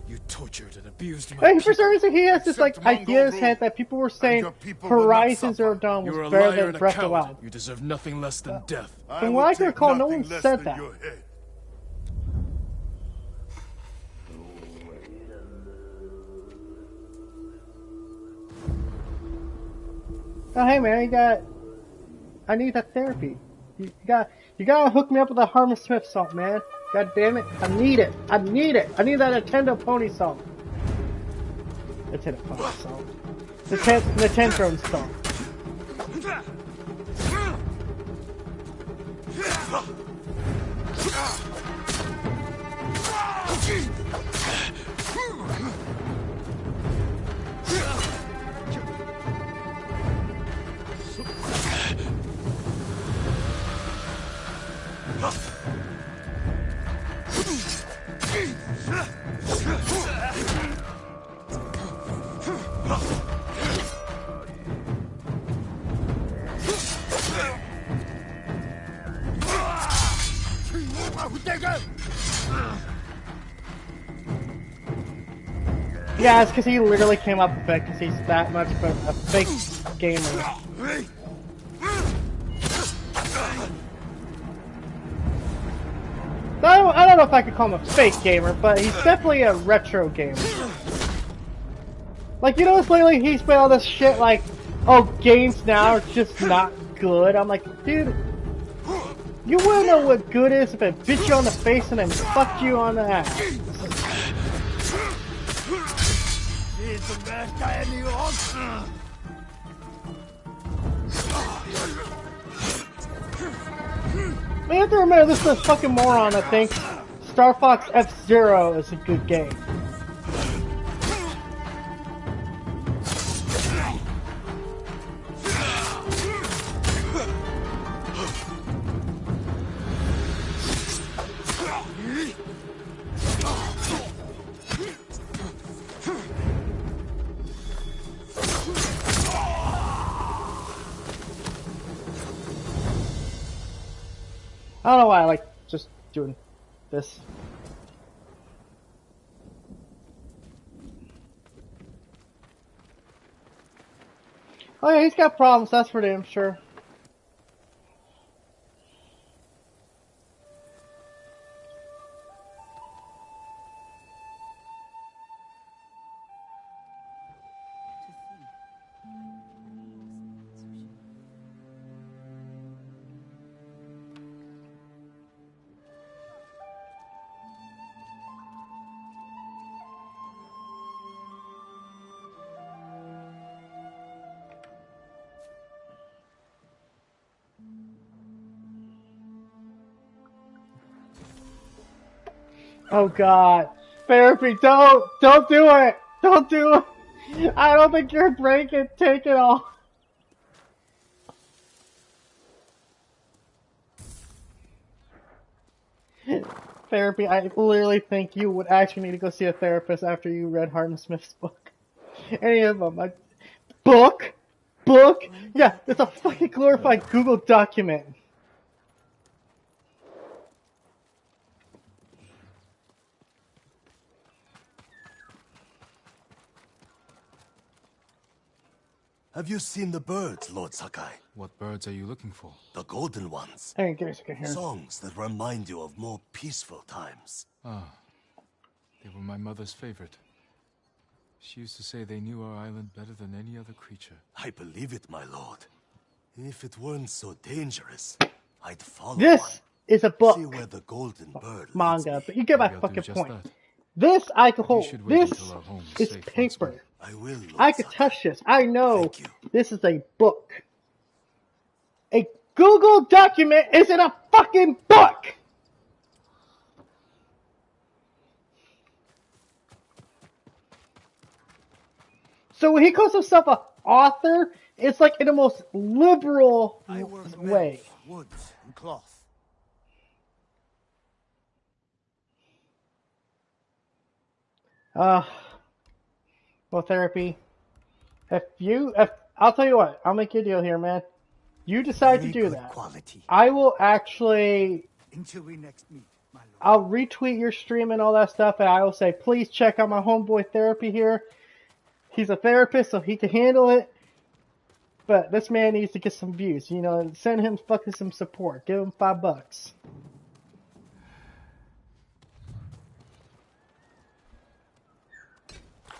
You tortured and abused my And for some reason, he has this Accept idea in his Mongol head that people were saying your people will not Horizon suffer. Zero Dawn was You're a better liar than and a Breath of the coward. Wild. You deserve nothing less than death. From will what I can take recall, no nothing one less said than that. your head. Oh, hey man, I need that therapy. You gotta hook me up with a Harmon Smith song, man. God damn it, I need it. I need that Nintendo Pony song. Nintendo Pony song. Nintendo song. Yeah, it's because he literally came up with it because he's that much of a fake gamer. I don't know if I could call him a fake gamer, but he's definitely a retro gamer. Like, you know, lately he's been all this shit like, oh, games now are just not good. I'm like, dude, you wouldn't know what good is if it bit you on the face and then fucked you on the ass. Man, you have to remember, this is a fucking moron that thinks Star Fox F-Zero is a good game. I don't know why I like just doing this. Oh yeah, he's got problems, that's for damn sure. Oh god. Therapy, don't do it! Don't do it! I don't think your brain can take it all. Therapy, I literally think you would actually need to go see a therapist after you read Hardin Smith's book. Any of them. Book? Book? Yeah, it's a fucking glorified Google document. Have you seen the birds, Lord Sakai? What birds are you looking for? The golden ones. Hey, give me a second here. Songs that remind you of more peaceful times. Ah, they were my mother's favorite. She used to say they knew our island better than any other creature. I believe it, my lord. If it weren't so dangerous, I'd follow This is a book. See where the golden bird manga, but you get my Maybe I'll do fucking just point. that. This I can hold. should wait This until our home is is safe once paper. more. I will, Lord I could Sakai. touch this. I know this is a book. A Google document isn't a fucking book! So when he calls himself an author, it's like in the most liberal way. Wood and cloth. Well, therapy. If I'll tell you what, I'll make you a deal here, man. You decide to do that. Quality. I will actually. Until we next meet, my lord. I'll retweet your stream and all that stuff, and I will say, please check out my homeboy therapy here. He's a therapist, so he can handle it. But this man needs to get some views. You know, send him fucking some support. Give him $5.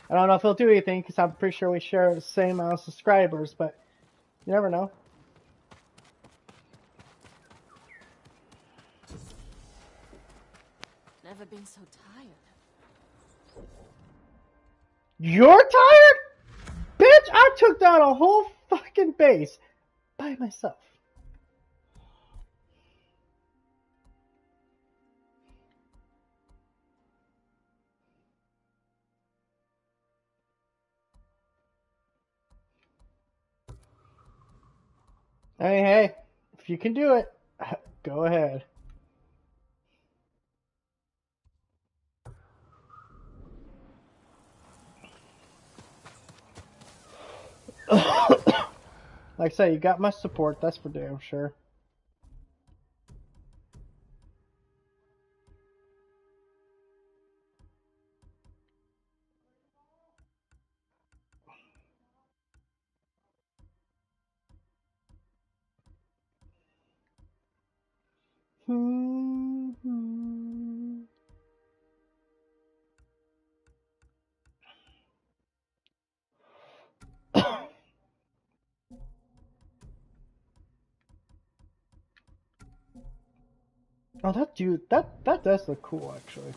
I don't know if he'll do anything because I'm pretty sure we share the same amount of subscribers, but you never know. Never been so tired. You're tired? Bitch, I took down a whole fucking base by myself. Hey, if you can do it, go ahead. Like I say, you got my support, that's for damn sure. Oh, that dude, that does look cool, actually.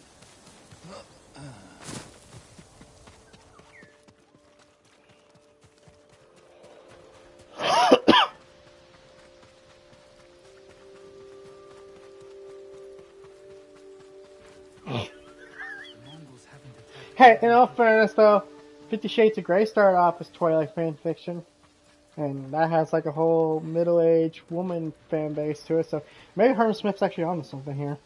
Hey, in all fairness, though, 50 Shades of Grey started off as Twilight fan fiction, and that has like a whole middle-aged woman fan base to it. So maybe Herman Smith's actually onto something here.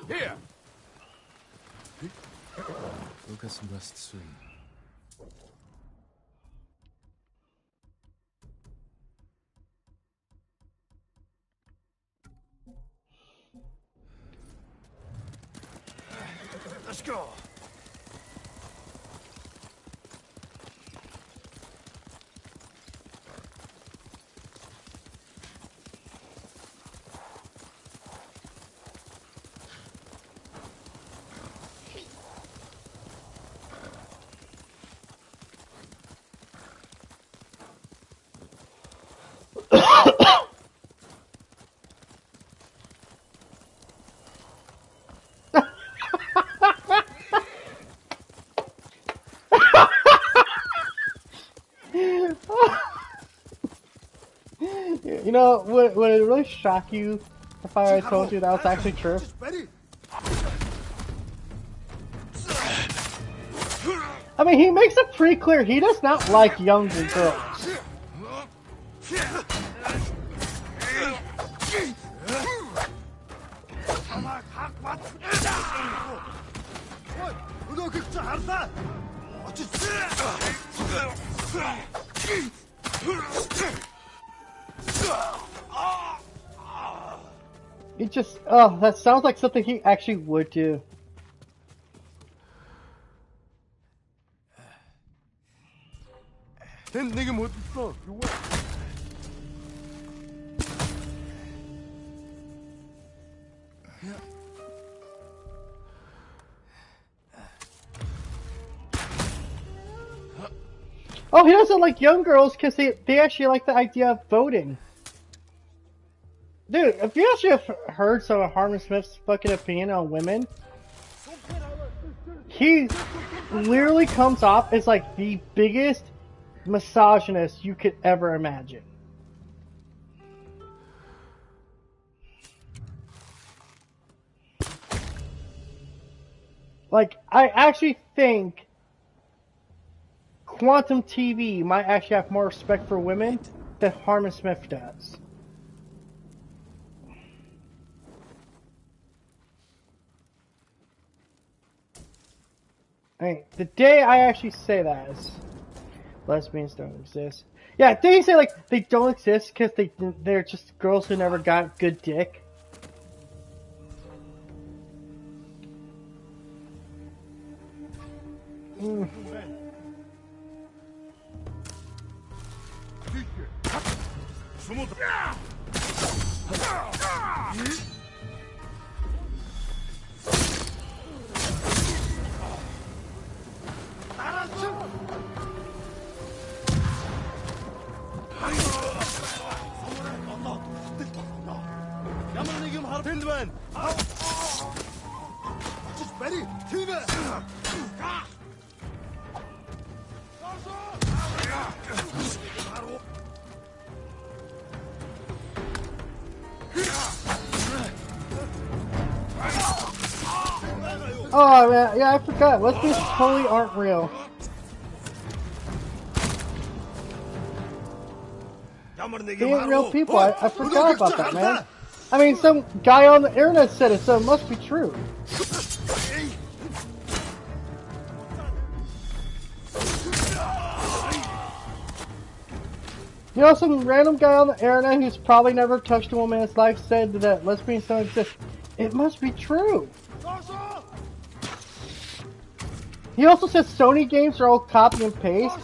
Here. We'll get some rest soon. Let's go. You know, would it really shock you if I told you that was actually true? I mean, he makes it pretty clear he does not like younger girls. It just, oh, that sounds like something he actually would do. Oh, he doesn't like young girls because they actually like the idea of voting. Dude, if you actually have heard some of Harmon Smith's fucking opinion on women, he literally comes off as like the biggest misogynist you could ever imagine. Like, I actually think Quantum TV might actually have more respect for women than Harmon Smith does. I mean, the day I actually say that is lesbians don't exist. Yeah, they say like they don't exist because they're just girls who never got good dick. Mm. Oh man, yeah, I forgot. Lesbians totally aren't real. They ain't real people. I forgot about that, man. I mean, some guy on the internet said it, so it must be true. You know, some random guy on the internet who's probably never touched a woman in his life said that lesbians don't exist. It must be true. He also says Sony games are all copy and paste.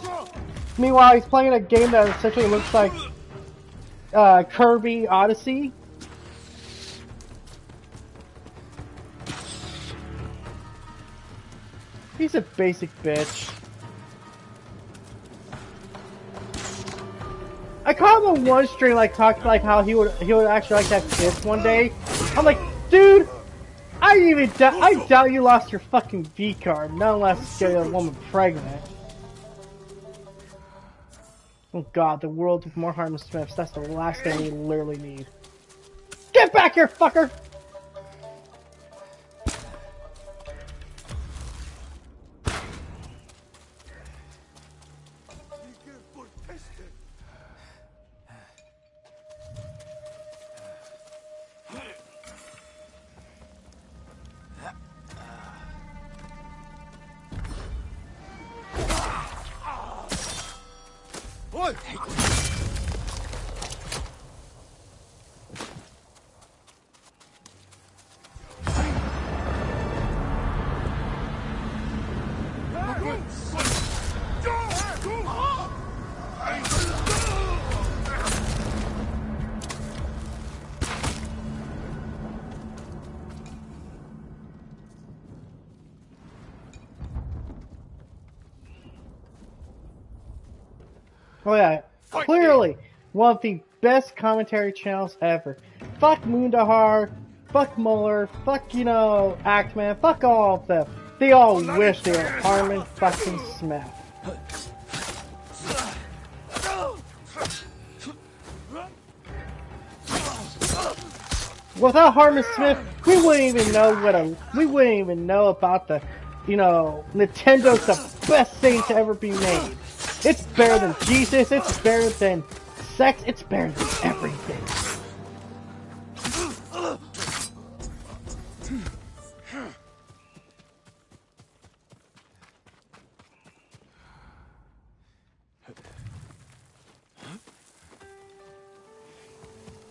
Meanwhile, he's playing a game that essentially looks like Kirby Odyssey. He's a basic bitch. I caught him on one stream, like talking like how he would actually like to have kids one day. I'm like, dude, I doubt you lost your fucking V card, not unless you get a woman pregnant. Oh god, the world with more Harmon Smiths. That's the last thing we literally need. Get back here, fucker! Oh yeah, clearly one of the best commentary channels ever. Fuck Mundahar, fuck Muller, fuck, you know, Actman, fuck all of them. They all wish they were Harmon fucking Smith. Without Harmon Smith, we wouldn't even know about the, you know, Nintendo's the best thing to ever be made. It's better than Jesus, it's better than sex, it's better than everything.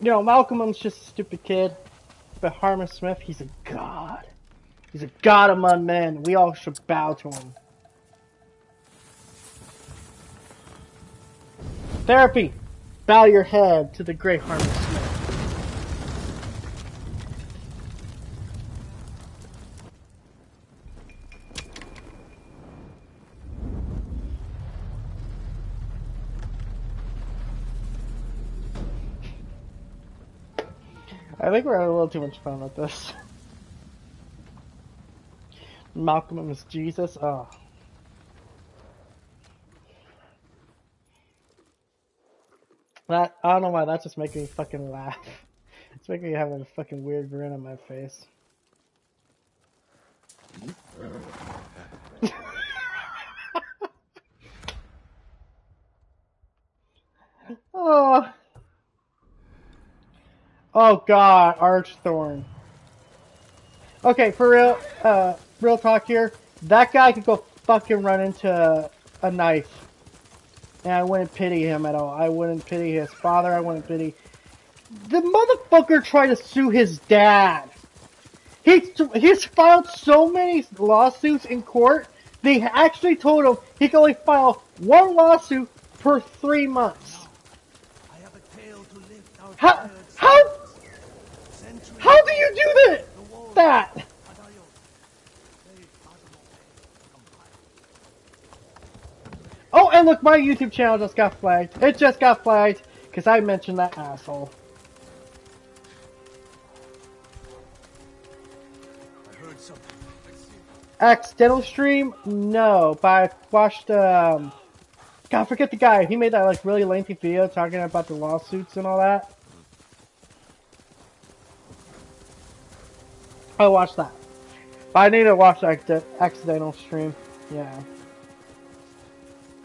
You know, Malcolm's just a stupid kid, but Harmon Smith, he's a god. He's a god among men. We all should bow to him. Therapy! Bow your head to the great Harmon Smith. I think we're having a little too much fun with this. Malcolm is Jesus. Oh. That, I don't know why, that's just making me fucking laugh. It's making me have a fucking weird grin on my face. Oh. Oh god, Archthorn. Okay, for real, real talk here. That guy could go fucking run into a knife. And I wouldn't pity him at all. I wouldn't pity his father, I wouldn't pity... The motherfucker tried to sue his dad. He's filed so many lawsuits in court, they actually told him he can only file one lawsuit per 3 months. How do you do that? Oh, and look, my YouTube channel just got flagged. It just got flagged because I mentioned that asshole. Accidental stream? No, but I watched, God, forget the guy. He made that, like, really lengthy video talking about the lawsuits and all that. I watched that. But I need to watch the accidental stream. Yeah.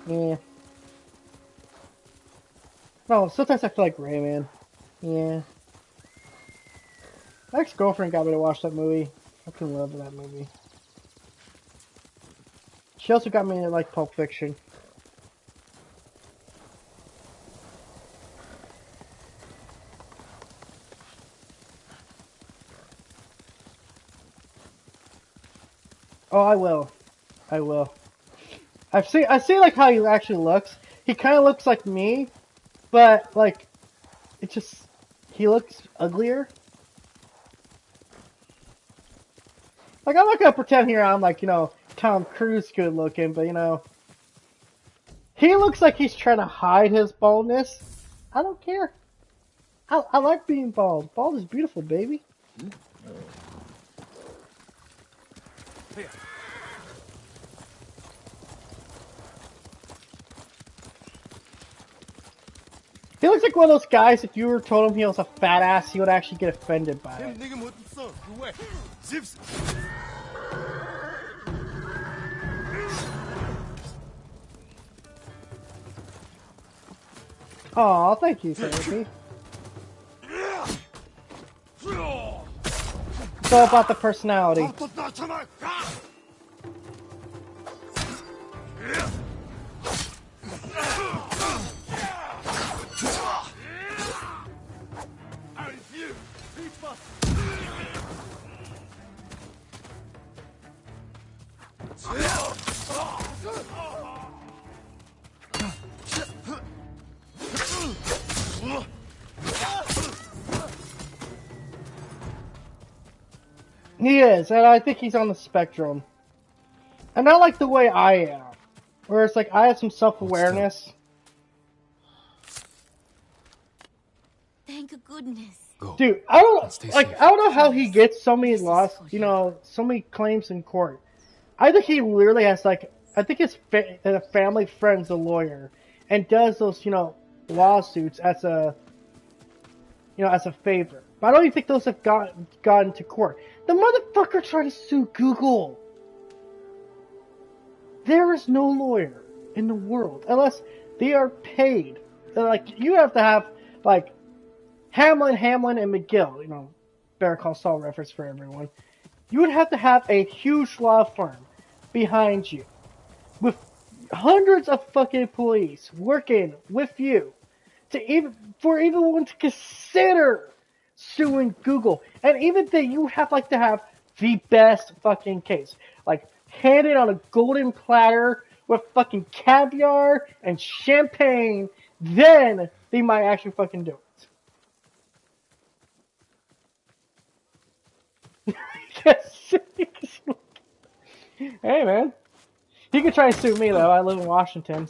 Yeah. No, sometimes I feel like Rayman. Yeah. My ex-girlfriend got me to watch that movie. I fucking love that movie. She also got me into, like, Pulp Fiction. Oh, I will. I will. I see like how he actually looks. He kind of looks like me, but like It's just he looks uglier. Like I'm not gonna pretend here I'm like Tom Cruise good looking, but he looks like he's trying to hide his baldness. I don't care. I like being bald. Bald is beautiful, baby. Here. He looks like one of those guys, if you were told him he was a fat ass, he would actually get offended by it. Aw, thank you, Therapy. It's all about the personality. He is, and I think he's on the spectrum. And not like the way I am. Where it's like I have some self-awareness. Thank goodness. Go. Dude, I don't Stay like safe. I don't know how he gets so many lost, so many claims in court. I think he literally has I think his family friend's a lawyer and does those, lawsuits as a favor. But I don't even think those have gotten to court. The motherfucker tried to sue Google. There is no lawyer in the world unless they are paid. You have to have Hamlin, and McGill. Better Call Saul reference for everyone. You would have to have a huge law firm behind you with hundreds of fucking employees working with you for even one to consider suing Google. And even then, you have to have the best fucking case. Handed on a golden platter with fucking caviar and champagne, then they might actually fucking do it. Yes. Hey, man. He could try to sue me, though. I live in Washington.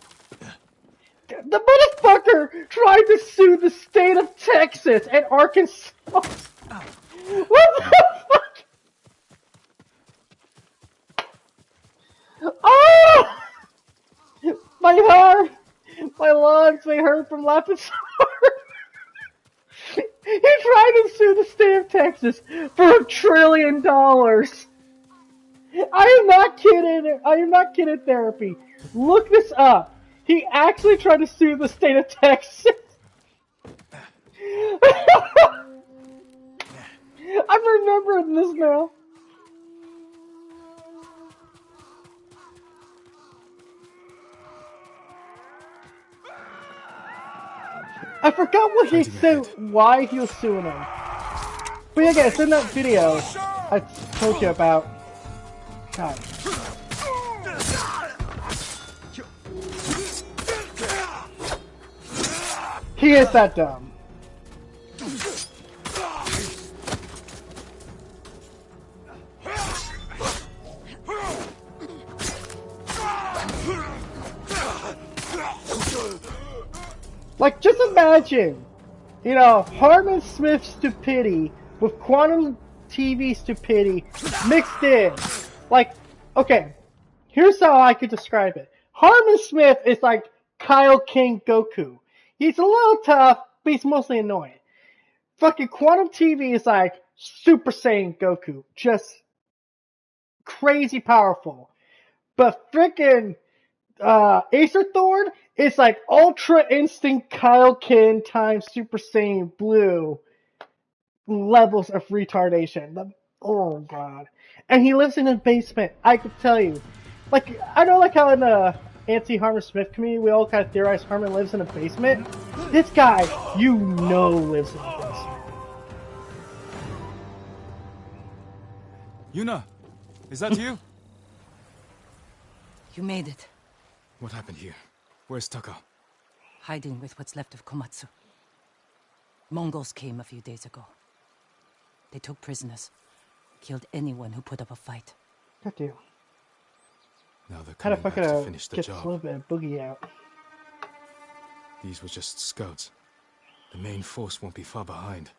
The motherfucker tried to sue the state of Texas and Arkansas. What the fuck? Oh! My arm! My lungs, they hurt from laughing so hard. He tried to sue the state of Texas for $1 trillion. I am not kidding. I am not kidding, Therapy. Look this up. He actually tried to sue the state of Texas. I'm remembering this now. I forgot what he said, why he was suing him. But yeah, guys, in that video I told you about. God. He is that dumb. Just imagine, Harmon Smith's stupidity with Quantum TV stupidity mixed in. Okay, here's how I could describe it. Harmon Smith is like Kyle King Goku. He's a little tough, but he's mostly annoying. Fucking Quantum TV is like Super Saiyan Goku. Just crazy powerful. But frickin' Acer Thorn is like Ultra Instinct Kaioken times Super Saiyan Blue levels of retardation. Oh god. And he lives in a basement, I could tell you. I know how in the anti-Harmon Smith community we all kind of theorize Harmon lives in a basement. This guy, lives in a basement. Yuna, is that you? You made it. What happened here? Where's Taka? Hiding with what's left of Komatsu. Mongols came a few days ago. They took prisoners, killed anyone who put up a fight. God damn. Now they're How the coming fuck back to finish the get this little job. bit of boogie out? These were just scouts. The main force won't be far behind.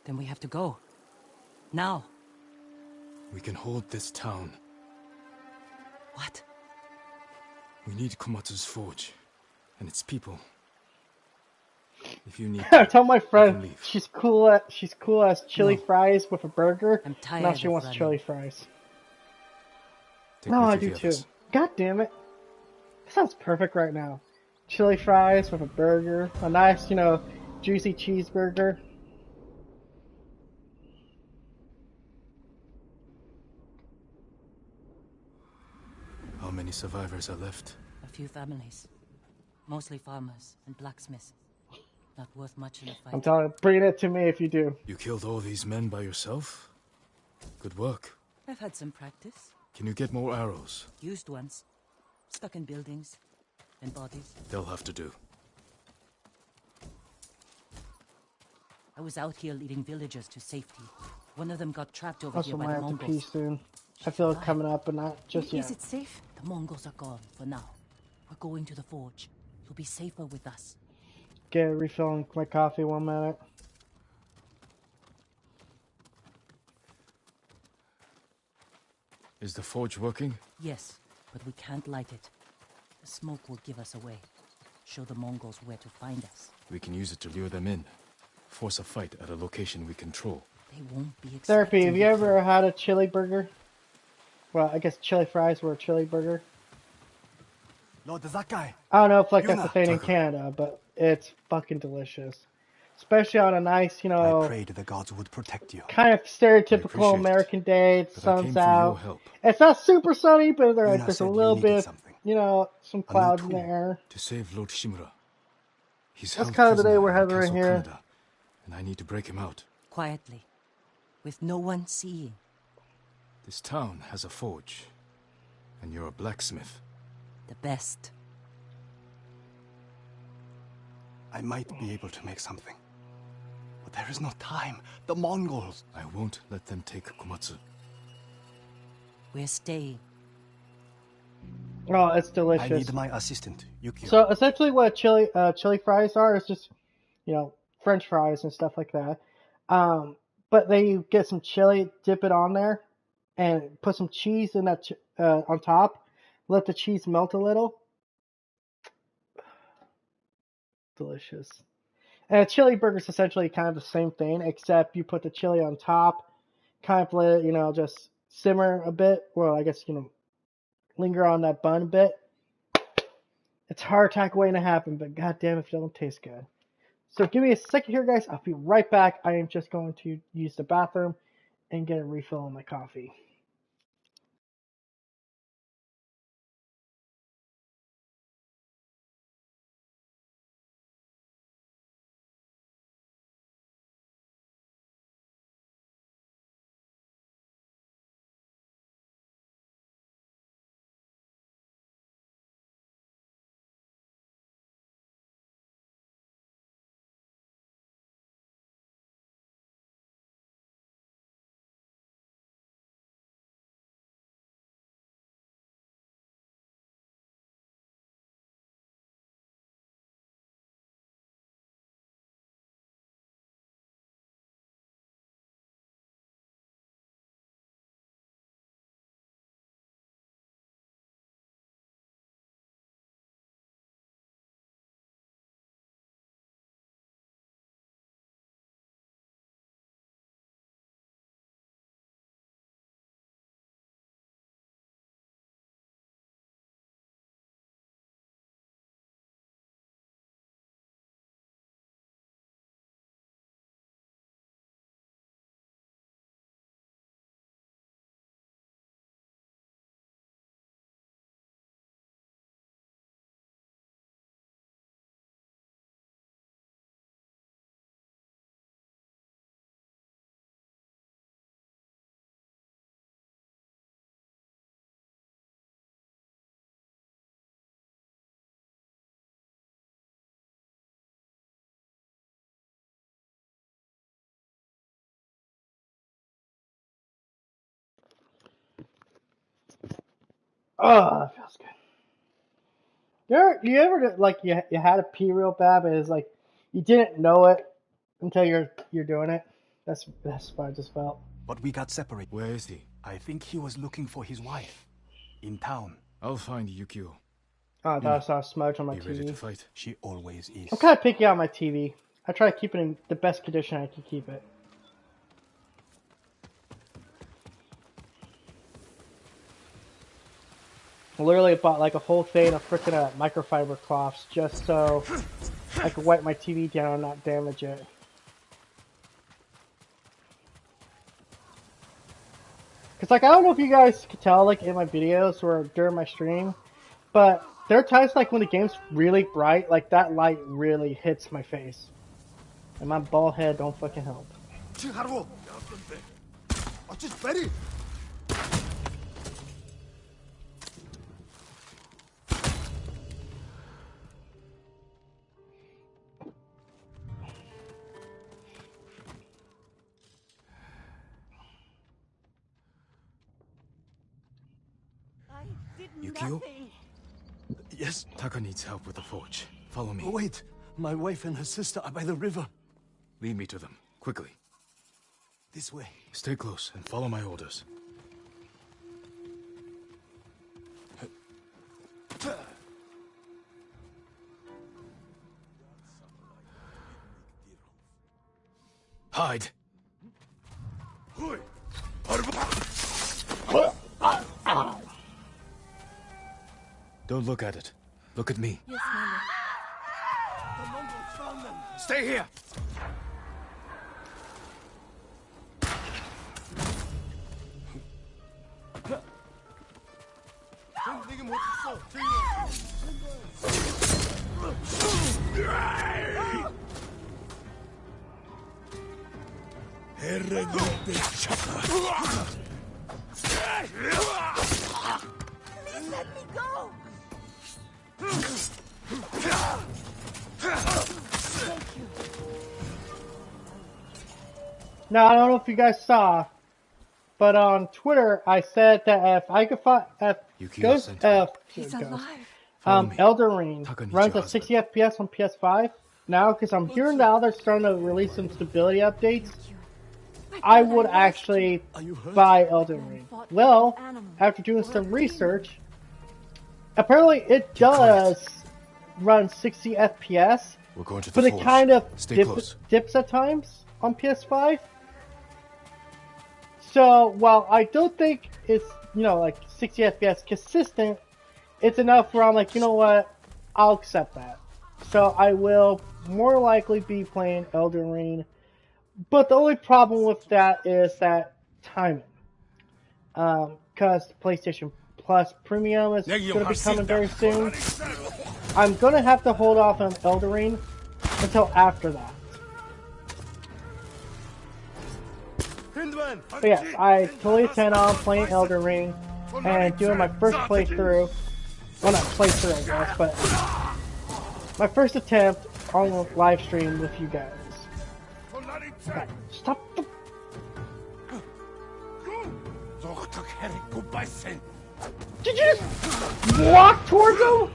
Then we have to go. Now. We can hold this town. What? We need Komatsu's forge and its people. If you need I told my you friend can leave. she's cool as chili No. fries with a burger. I'm Now tired she of wants running. chili fries. Take No, me I to do the too. others. God damn it. That sounds perfect right now. Chili fries with a burger. A nice, juicy cheeseburger. How many survivors are left? A few families. Mostly farmers and blacksmiths. Not worth much in a fight. I'm telling you, bring it to me if you do. You killed all these men by yourself? Good work. I've had some practice. Can you get more arrows? Used ones. Stuck in buildings. And bodies. They'll have to do. I was out here leading villagers to safety. One of them got trapped over Also here by might the have to pee Mongols. soon. I She's feel it alive. coming up, but not just yet. Is it safe? The Mongols are gone for now. We're going to the forge. You'll be safer with us. Get refilling my coffee 1 minute. Is the forge working? Yes, but we can't light it. The smoke will give us away. Show the Mongols where to find us. We can use it to lure them in. Force a fight at a location we control. They won't be Therapy, expecting have you it. ever had a chili burger? Well, I guess chili fries were a chili burger. Lord Zakai. I don't know if that's Yuna, the thing in Tucker. Canada, but it's fucking delicious. Especially on a nice, I prayed the gods would protect you. kind of I stereotypical appreciate it, American day. The but I sun's came for your out. help. It's not super sunny, but Yuna there's a said you little needed bit, something. some A new clouds in the tool. air. To save Lord Shimura. He's That's held kind of the day prisoner we're in having right Castle here. Kaneda, and I need to break him out. Quietly. With no one seeing. This town has a forge, and you're a blacksmith. The best. I might be able to make something. But there is no time. The Mongols. I won't let them take Komatsu. We're staying. Oh, it's I delicious. need my assistant, Yukio. So essentially, what chili fries are is just French fries and stuff like that. But then you get some chili, dip it on there, and put some cheese in that on top. Let the cheese melt a little. Delicious. And a chili burger is essentially kind of the same thing, except you put the chili on top, kind of let it, just simmer a bit. Well, I guess, linger on that bun a bit. It's a heart attack waiting to happen, but goddamn if it don't taste good. So give me a second here, guys. I'll be right back. I am just going to use the bathroom and get a refill on my coffee. Oh, that feels good. You ever like you had a pee real bad, but it's like you didn't know it until you're doing it. That's what I just felt. But we got separated. Where is he? I think he was looking for his wife. In town. I'll find Yukio. Oh, I thought I saw a smudge on my Be ready to TV. fight. She always is. I'm kind of picky on my TV. I try to keep it in the best condition I can keep it. I literally bought like a whole thing of freaking microfiber cloths just so I could wipe my TV down and not damage it. Cause like I don't know if you guys could tell like in my videos or during my stream, but there are times like when the game's really bright, like that light really hits my face. And my bald head don't fucking help. Yukio? Yes? Taka needs help with the forge. Follow me. Oh, wait. My wife and her sister are by the river. Lead me to them, quickly. This way. Stay close and follow my orders. Hide. Don't look at it. Look at me. Yes, my lord. The Mongols found them. Stay here! Please let me go! Now I don't know if you guys saw, but on Twitter I said that if I could find He's alive. Elden Ring Taka needs runs your at 60 FPS on PS5 now, because I'm hearing now they're starting to release some stability updates. I would actually buy Elden Ring. Well, after doing some research, apparently it does run 60 FPS, We're going to the but it forge. kind of Stay close. dips at times on PS5. So while I don't think it's, like 60 FPS consistent, it's enough where I'm like, you know what, I'll accept that. So I will more likely be playing Elden Ring. But the only problem with that is that timing. Because PlayStation Plus Premium is going to be coming very soon. I'm going to have to hold off on Elden Ring until after that. But yes, I totally intend on playing Elden Ring and doing my first playthrough. Well, not playthrough, I guess, but my first attempt on live stream with you guys. Okay, stop the... Did you just walk towards him?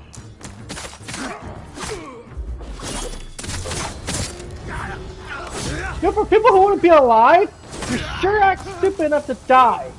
For people who want to be alive, you sure act stupid enough to die.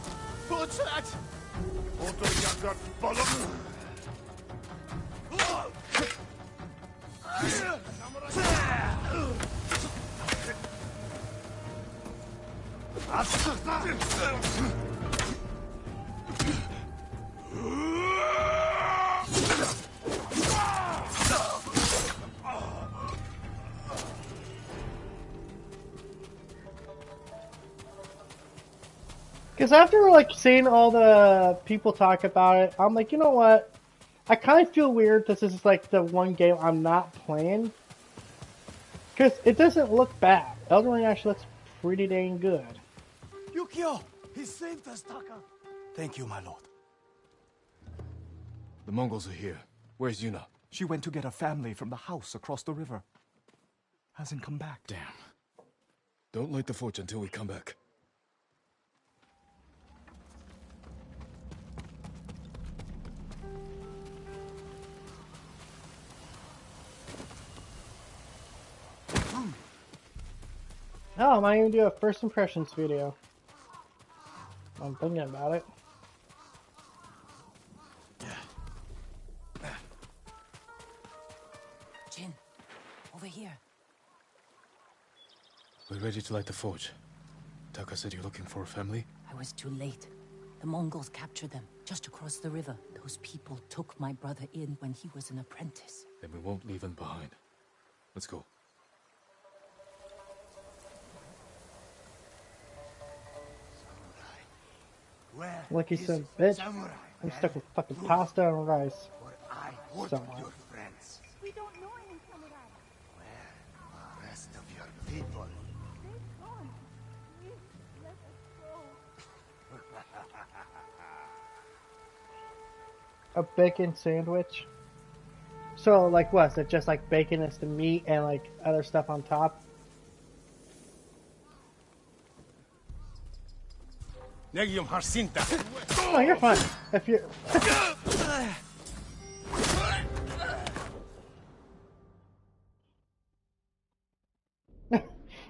Because after seeing all the people talk about it, I'm like, you know what? I kind of feel weird this is the one game I'm not playing. Because it doesn't look bad. Elden Ring actually looks pretty dang good. Yukio! He saved us, Taka! Thank you, my lord. The Mongols are here. Where's Yuna? She went to get her family from the house across the river. Hasn't come back. Damn. Don't light the forge until we come back. Oh, I might even do a first impressions video. I'm thinking about it. Jin, over here. We're ready to light the forge. Taka said you're looking for a family? I was too late. The Mongols captured them, just across the river. Those people took my brother in when he was an apprentice. Then we won't leave him behind. Let's go. Like you said, bitch. I'm stuck with fucking pasta and rice. So, We don't know any samurai. Where are the rest of your people? They've gone. Please, let us go. a bacon sandwich. So, like, what? Is it just like bacon is the meat and like other stuff on top? Oh, you're fine. If you're.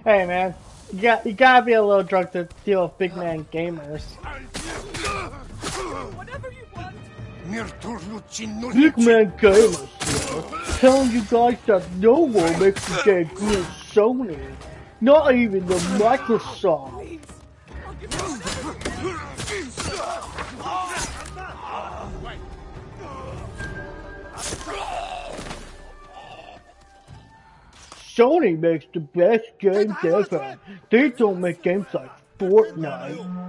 Hey, man. You gotta be a little drunk to deal with big man gamers. Whatever you want. Big man gamers, telling you guys that no one makes the game good as Sony. Not even the Microsoft. Sony makes the best games ever. They don't make games like Fortnite.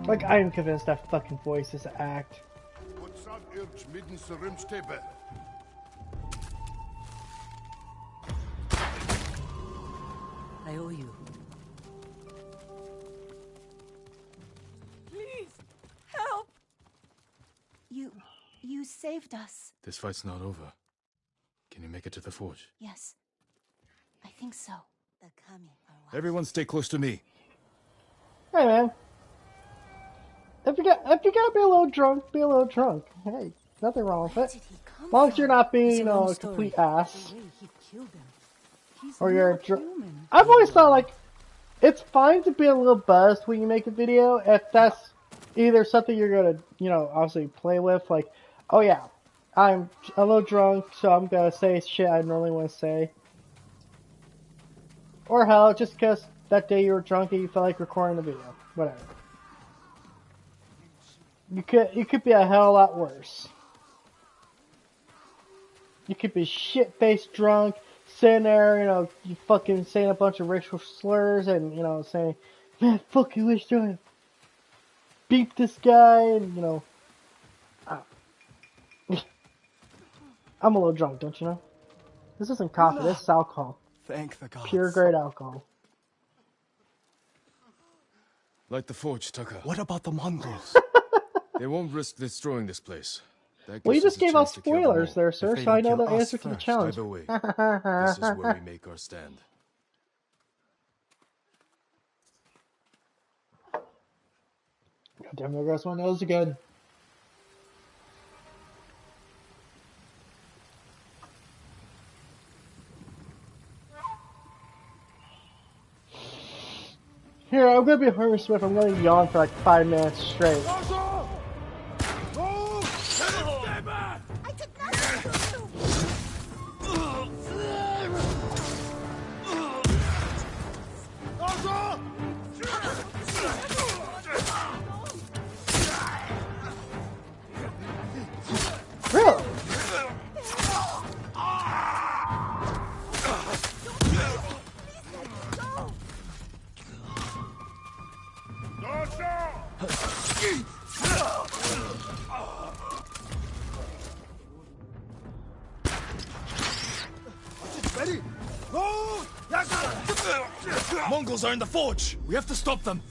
Like, I am convinced that fucking voice is an act. I owe you. Please, help! You saved us. This fight's not over. Can you make it to the forge? Yes. I think so. The kami are what? Everyone stay close to me. Hey, man. If you gotta be a little drunk, be a little drunk. Hey, nothing wrong with it. As long as you're not being, you know, a complete ass. Or you're drunk. I've always thought, like, it's fine to be a little buzzed when you make a video if that's either something you're gonna, you know, obviously play with. Like, oh yeah, I'm a little drunk, so I'm gonna say shit I normally want to say. Or hell, just because that day you were drunk and you felt like recording the video. Whatever. You could be a hell of a lot worse. You could be shit-faced drunk, sitting there, you know, you fucking saying a bunch of racial slurs and, you know, saying, man, fuck you, wish to beat this guy, and, you know. I'm a little drunk, don't you know? This isn't coffee, this is alcohol. Thank the gods. Pure grade alcohol. Light the forge, Taka. What about the Mongols? They won't risk destroying this place. That Well, you gives just us a gave us chance to kill them all. spoilers there, sir, they so I don't know the kill us answer to the first. challenge. Either way, this is where we make our stand. God damn, there goes my nose again. Here, I'm gonna be Herman Smith. I'm gonna yawn for like 5 minutes straight. Really? Mongols are in the forge! We have to stop them!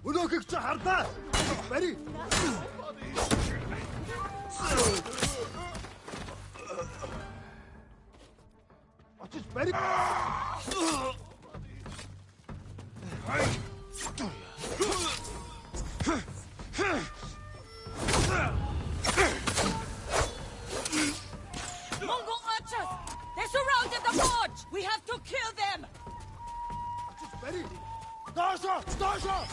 Ready? Mongol archers! They surrounded the forge! We have to kill them! Ready? Dasha! Dasha!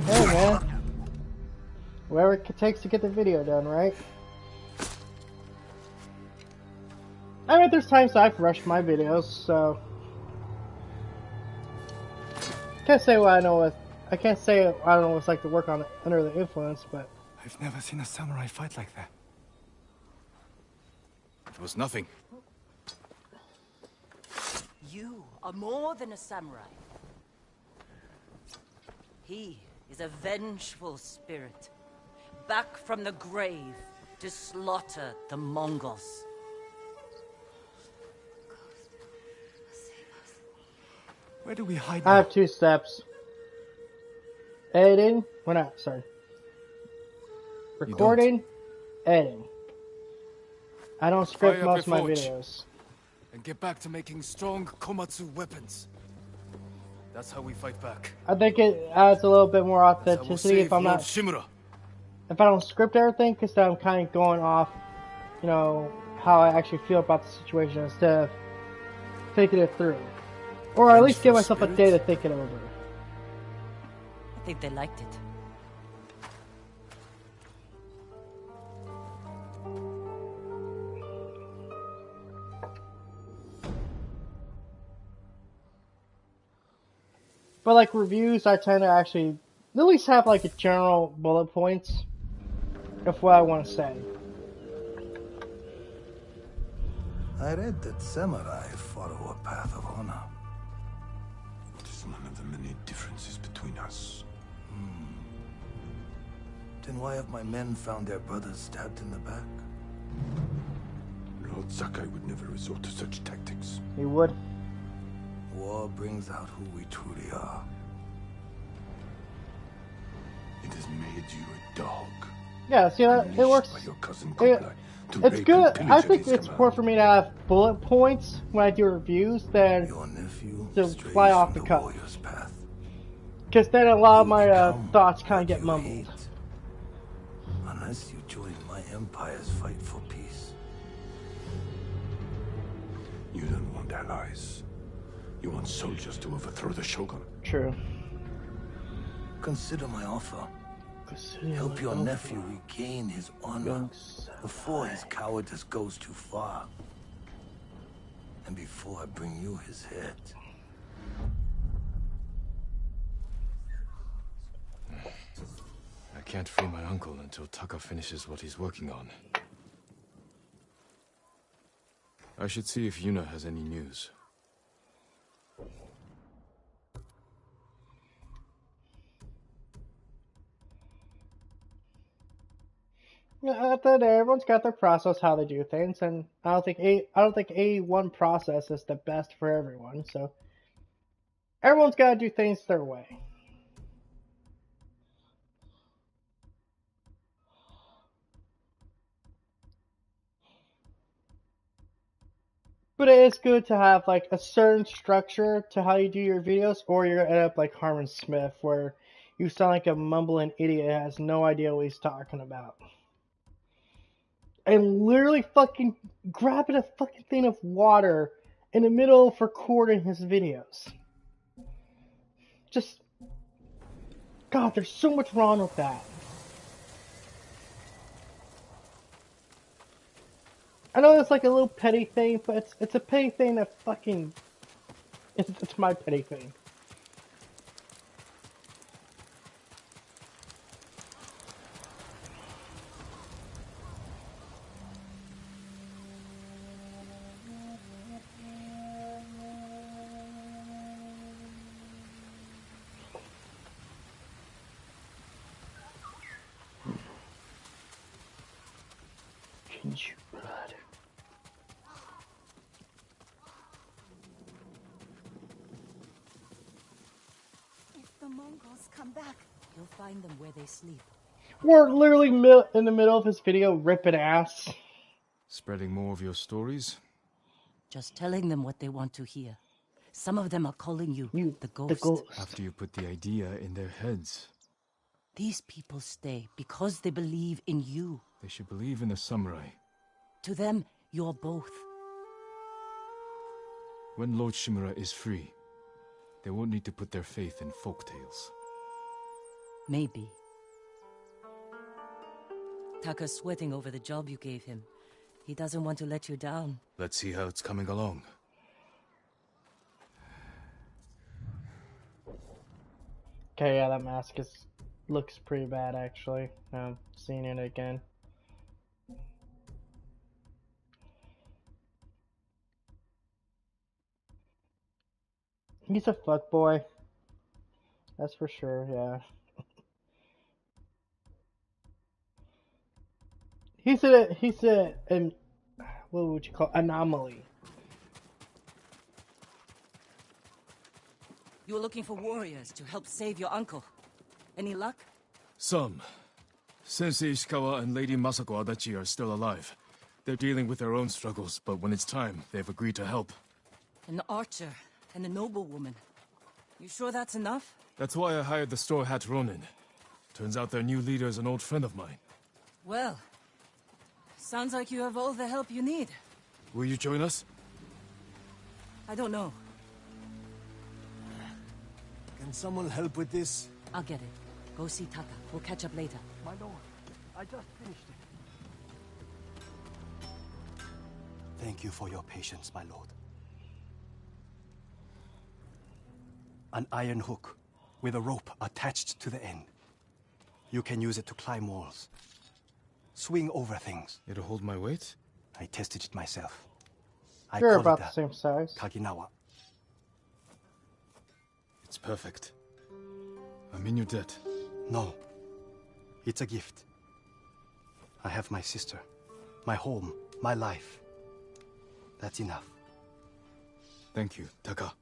Hey man, whatever it takes to get the video done, right? I mean, there's times I've rushed my videos, so can't say what I know. I can't say I don't know what it's like to work on under the influence, but I've never seen a samurai fight like that. It was nothing. You are more than a samurai. He is a vengeful spirit, back from the grave to slaughter the Mongols. Where do we hide I now? have 2 steps. Editing, well not, sorry. Recording, editing. I don't script Fire up most of my your forge. videos. And get back to making strong Komatsu weapons. That's how we fight back. I think it adds a little bit more That's how we'll authenticity save if I'm Lord not, Shimura. if I don't script everything, because then I'm kind of going off, you know, how I actually feel about the situation instead of thinking it through. Or at least give myself a day to think it over. I think they liked it. But like reviews, I tend to actually at least have like a general bullet points of what I want to say. I read that samurai follow a path of honor. It is one of the many differences between us. Then why have my men found their brothers stabbed in the back? Lord Sakai would never resort to such tactics. He would. War brings out who we truly are. It has made you a dog. Yeah, see that? It Unleashed works. by your cousin It, Kublai to it's rape good. and pillage I at think his it's command. important for me to have bullet points when I do reviews than Your nephew to strays fly off from the the cuff. warrior's path. Because then a lot of my Become thoughts kind what of get you mumbled. hate. Unless you join my empire's fight for peace. You don't want allies. You want soldiers to overthrow the Shogun. True. Consider my offer. Help your nephew regain his honor before his cowardice goes too far. And before I bring you his head. I can't free my uncle until Taka finishes what he's working on. I should see if Yuna has any news. Yeah, at the end, everyone's got their process how they do things, and I don't think a one process is the best for everyone. So everyone's got to do things their way. But it is good to have like a certain structure to how you do your videos, or you're gonna end up like Harmon Smith, where you sound like a mumbling idiot that has no idea what he's talking about. And literally fucking grabbing a fucking thing of water in the middle of recording his videos. Just, God, there's so much wrong with that. I know it's like a little petty thing, but it's a petty thing that fucking, it's my petty thing. Blood. If the Mongols come back, You'll find them where they sleep. We're literally in the middle of his video ripping ass. Spreading more of your stories? Just telling them what they want to hear. Some of them are calling you the ghost. The ghost. After you put the idea in their heads. These people stay because they believe in you. They should believe in the samurai. To them, you're both. When Lord Shimura is free, they won't need to put their faith in folktales. Maybe. Taka's sweating over the job you gave him. He doesn't want to let you down. Let's see how it's coming along. Okay, yeah, that mask looks pretty bad actually. I'm seeing it again. He's a fuckboy. That's for sure, yeah. He's an what would you call anomaly? You were looking for warriors to help save your uncle. Any luck? Some. Sensei Ishikawa and Lady Masako Adachi are still alive. They're dealing with their own struggles, but when it's time, they've agreed to help. An archer and a noblewoman. You sure that's enough? That's why I hired the Straw Hat Ronin. Turns out their new leader is an old friend of mine. Well, sounds like you have all the help you need. Will you join us? I don't know. Can someone help with this? I'll get it. Go see Taka. We'll catch up later. My lord, I just finished it. Thank you for your patience, my lord. An iron hook with a rope attached to the end. You can use it to climb walls. Swing over things. It'll hold my weight? I tested it myself. I You're call about it the same size. Kaginawa. It's perfect. I'm in your debt. No. It's a gift. I have my sister, my home, my life. That's enough. Thank you, Taka.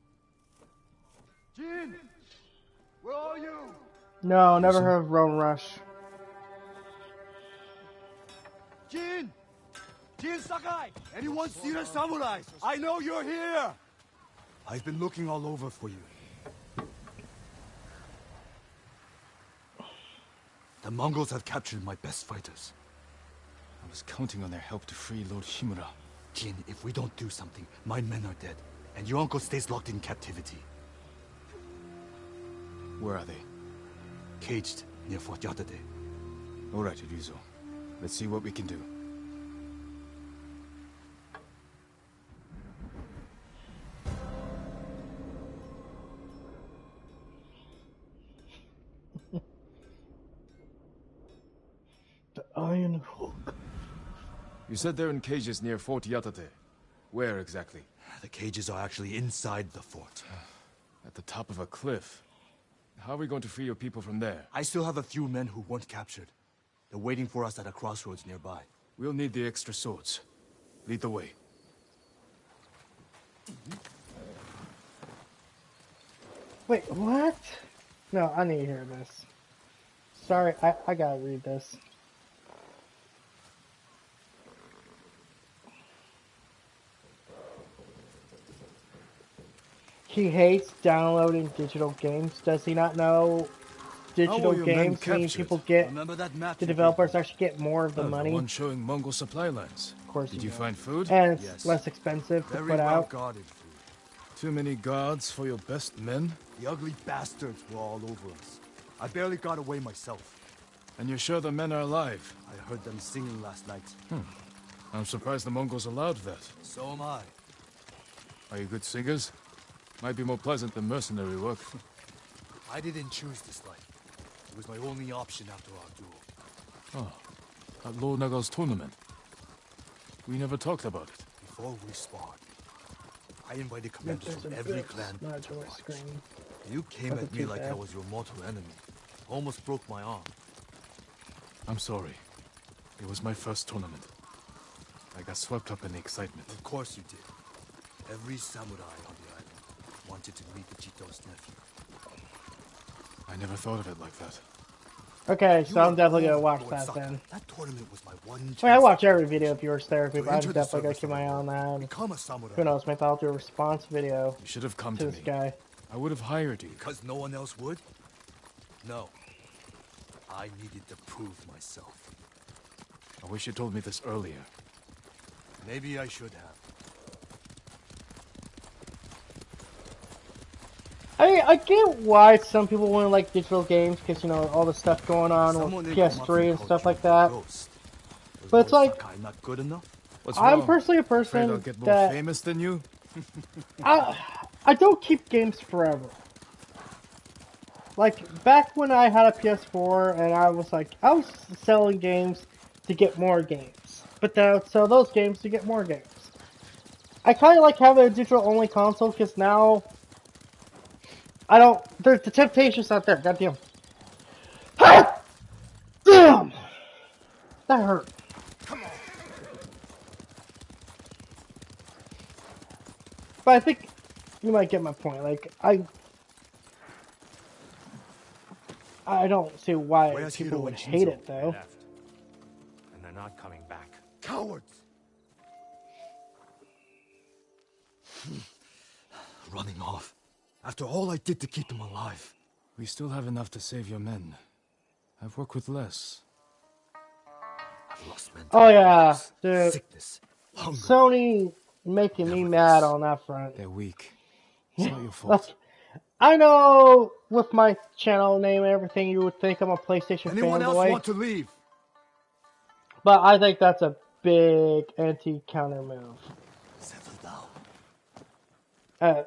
Jin! Where are you? No, never heard of Roan Rush. Jin! Jin Sakai! Anyone see the samurai? I know you're here! I've been looking all over for you. The Mongols have captured my best fighters. I was counting on their help to free Lord Shimura. Jin, if we don't do something, my men are dead, and your uncle stays locked in captivity. Where are they? Caged near Fort Yatate. All right, Ryuzo. Let's see what we can do. The iron hook. You said they're in cages near Fort Yatate. Where exactly? The cages are actually inside the fort. At the top of a cliff. How are we going to free your people from there? I still have a few men who weren't captured. They're waiting for us at a crossroads nearby. We'll need the extra swords. Lead the way. Wait, what? No, I need to hear this. Sorry, I gotta read this. He hates downloading digital games. Does he not know digital games mean people get... Remember that map the developers actually get more of the money? The one showing Mongol supply lines. Of course. Did you find food? And it's less expensive to put out. Guarded food. Too many guards for your best men? The ugly bastards were all over us. I barely got away myself. And you're sure the men are alive? I heard them singing last night. I'm surprised the Mongols allowed that. So am I. Are you good singers? Might be more pleasant than mercenary work. I didn't choose this life. It was my only option after our duel. Oh, at Lord Nagal's tournament. We never talked about it. Before we sparred, I invited commanders from every clan to watch. You came at me like I was your mortal enemy. Almost broke my arm. I'm sorry. It was my first tournament. I got swept up in the excitement. Of course you did. Every samurai on the island wanted to meet the Chito's nephew. I never thought of it like that. Okay, so I'm definitely gonna watch that then. That tournament was my one chance. I watch every video of yours therapy, but I'm definitely gonna keep my eye on that. Become a samurai. Who knows, maybe I'll do a response video. You should have come to to this me. guy. I would have hired you. Because no one else would? No. I needed to prove myself. I wish you told me this earlier. Maybe I should have. I get why some people want to like digital games, because, you know, all the stuff going on with PS3 and stuff like that. But it's like, not good enough? I'm personally a person I'll get more that famous than you? I don't keep games forever. Like, back when I had a PS4 and I was selling games to get more games. But then I would sell those games to get more games. I kind of like having a digital-only console, because now the temptation's not there. Goddamn. Damn! That hurt. Come on. But I think you might get my point. Like, I don't see why people would hate it, though. And they're not coming back. Cowards! Running off. After all I did to keep them alive. We still have enough to save your men. I've worked with less. I've lost mental Oh yeah, dude. sickness, hunger. Sony making me mad on that front. They're weak. It's not your fault. I know with my channel name and everything, you would think I'm a PlayStation Anyone else fanboy. want to leave? But I think that's a big anti-counter move. Settle down.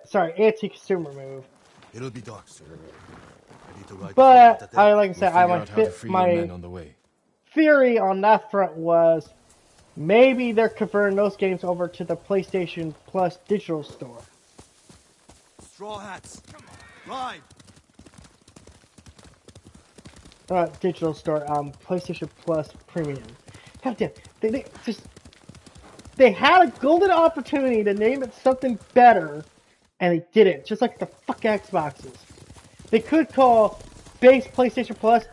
Sorry, anti-consumer move. It'll be dark soon. Ready to ride But the like I said, my theory on that front was maybe they're converting those games over to the PlayStation Plus digital store. Straw hats. Ride. Digital store. PlayStation Plus Premium. God damn, they had a golden opportunity to name it something better, and they didn't. Just like the fuck Xboxes. They could call base PlayStation Plus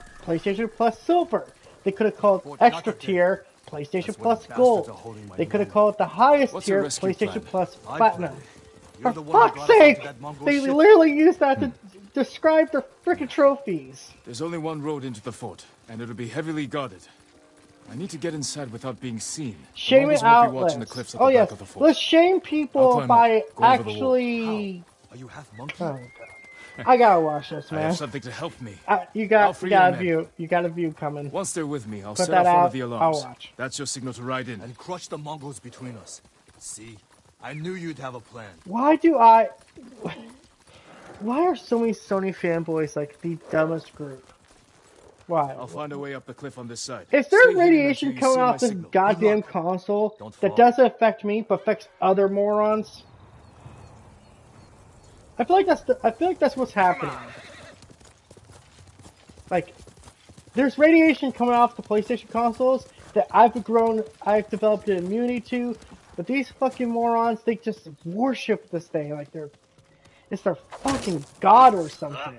Silver. They could have called extra tier PlayStation Plus Gold. They could have called the highest tier PlayStation Plus Platinum. For fuck's sake! They literally used that to describe their frickin' trophies. There's only one road into the fort, and it'll be heavily guarded. I need to get inside without being seen. Shame it out. Oh yes, let's shame people by actually. Are you half monkey? Oh god, I gotta watch this, man. I have something to help me. You got a view. You got a view coming. Once they're with me, I'll Put set that off one out, of the alarms. I'll watch. That's your signal to ride in and crush the Mongols between us. See, I knew you'd have a plan. Why are so many Sony fanboys like the dumbest group? Why? I'll find a way up the cliff on this side. Is Stay there hidden radiation until you coming see my off this signal. goddamn console Don't that fall. doesn't affect me but affects other morons? I feel like that's what's happening. Like, there's radiation coming off the PlayStation consoles that I've developed an immunity to, but these fucking morons, they just worship this thing like it's their fucking god or something.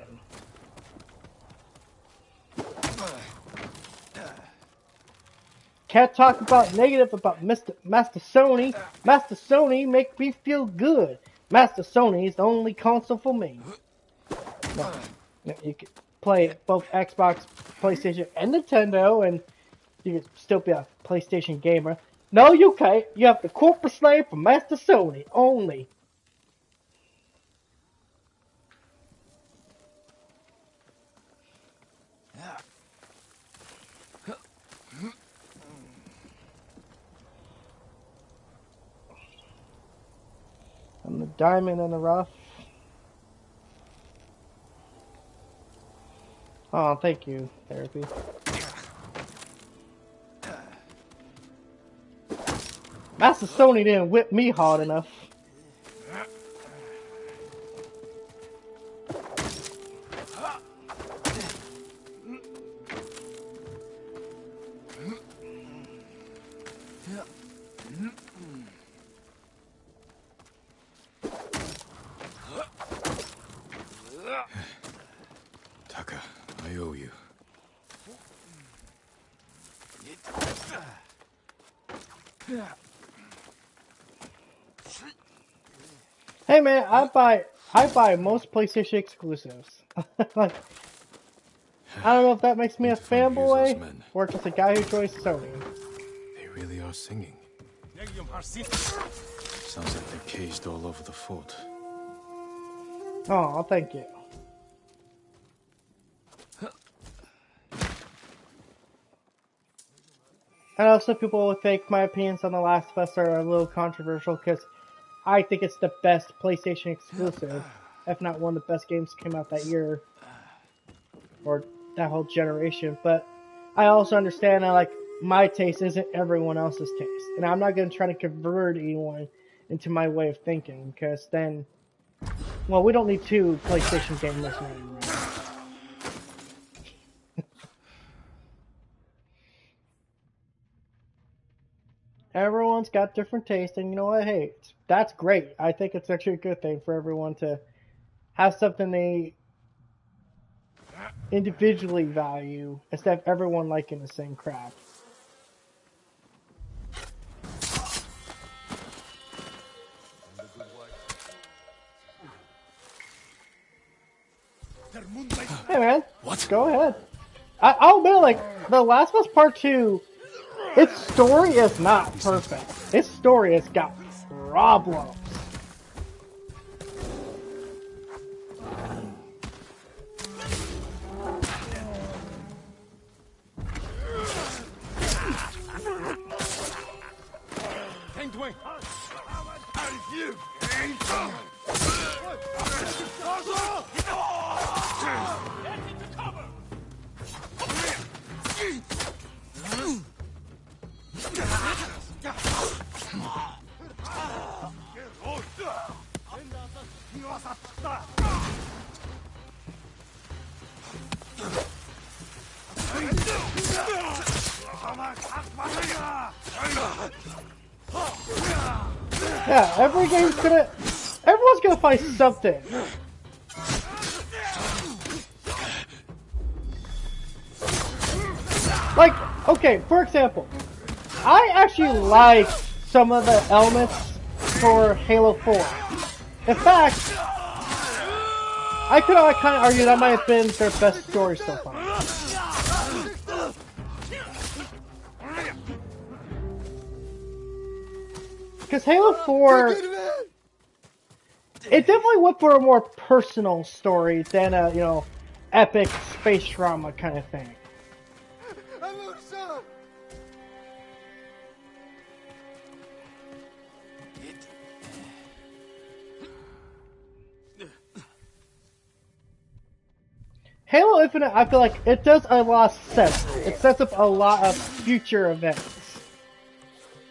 Can't talk about negative about Master Sony. Master Sony make me feel good. Master Sony is the only console for me. No, you can play both Xbox, PlayStation, and Nintendo, and you can still be a PlayStation gamer. No, you can't. You have the corporate slave for Master Sony only. I'm the diamond in the rough. Oh, thank you, therapy. Master Sony didn't whip me hard enough. Taka, I owe you. Hey man, I buy most PlayStation exclusives. Like, I don't know if that makes me a fanboy or just a guy who enjoys Sony. They really are singing. Sounds like they're caged all over the fort. Oh, thank you. I know some people would think my opinions on The Last of Us are a little controversial because I think it's the best PlayStation exclusive, if not one of the best games came out that year or that whole generation. But I also understand that like my taste isn't everyone else's taste, and I'm not going to try to convert anyone into my way of thinking because then, well, we don't need two PlayStation gamers anymore. Everyone's got different tastes, and you know what? Hey, that's great. I think it's actually a good thing for everyone to have something they individually value instead of everyone liking the same crap. Hey man, what? Go ahead. I'll admit, like, The Last of Us Part 2, its story is not perfect. Its story has got problems. Yeah, everyone's gonna find something. Like, okay, for example, I actually like some of the elements for Halo 4. In fact, I could kind of argue that might have been their best story so far. Because Halo 4, it definitely went for a more personal story than a, epic space drama kind of thing. Halo Infinite, I feel like it does a lot of sense. It sets up a lot of future events.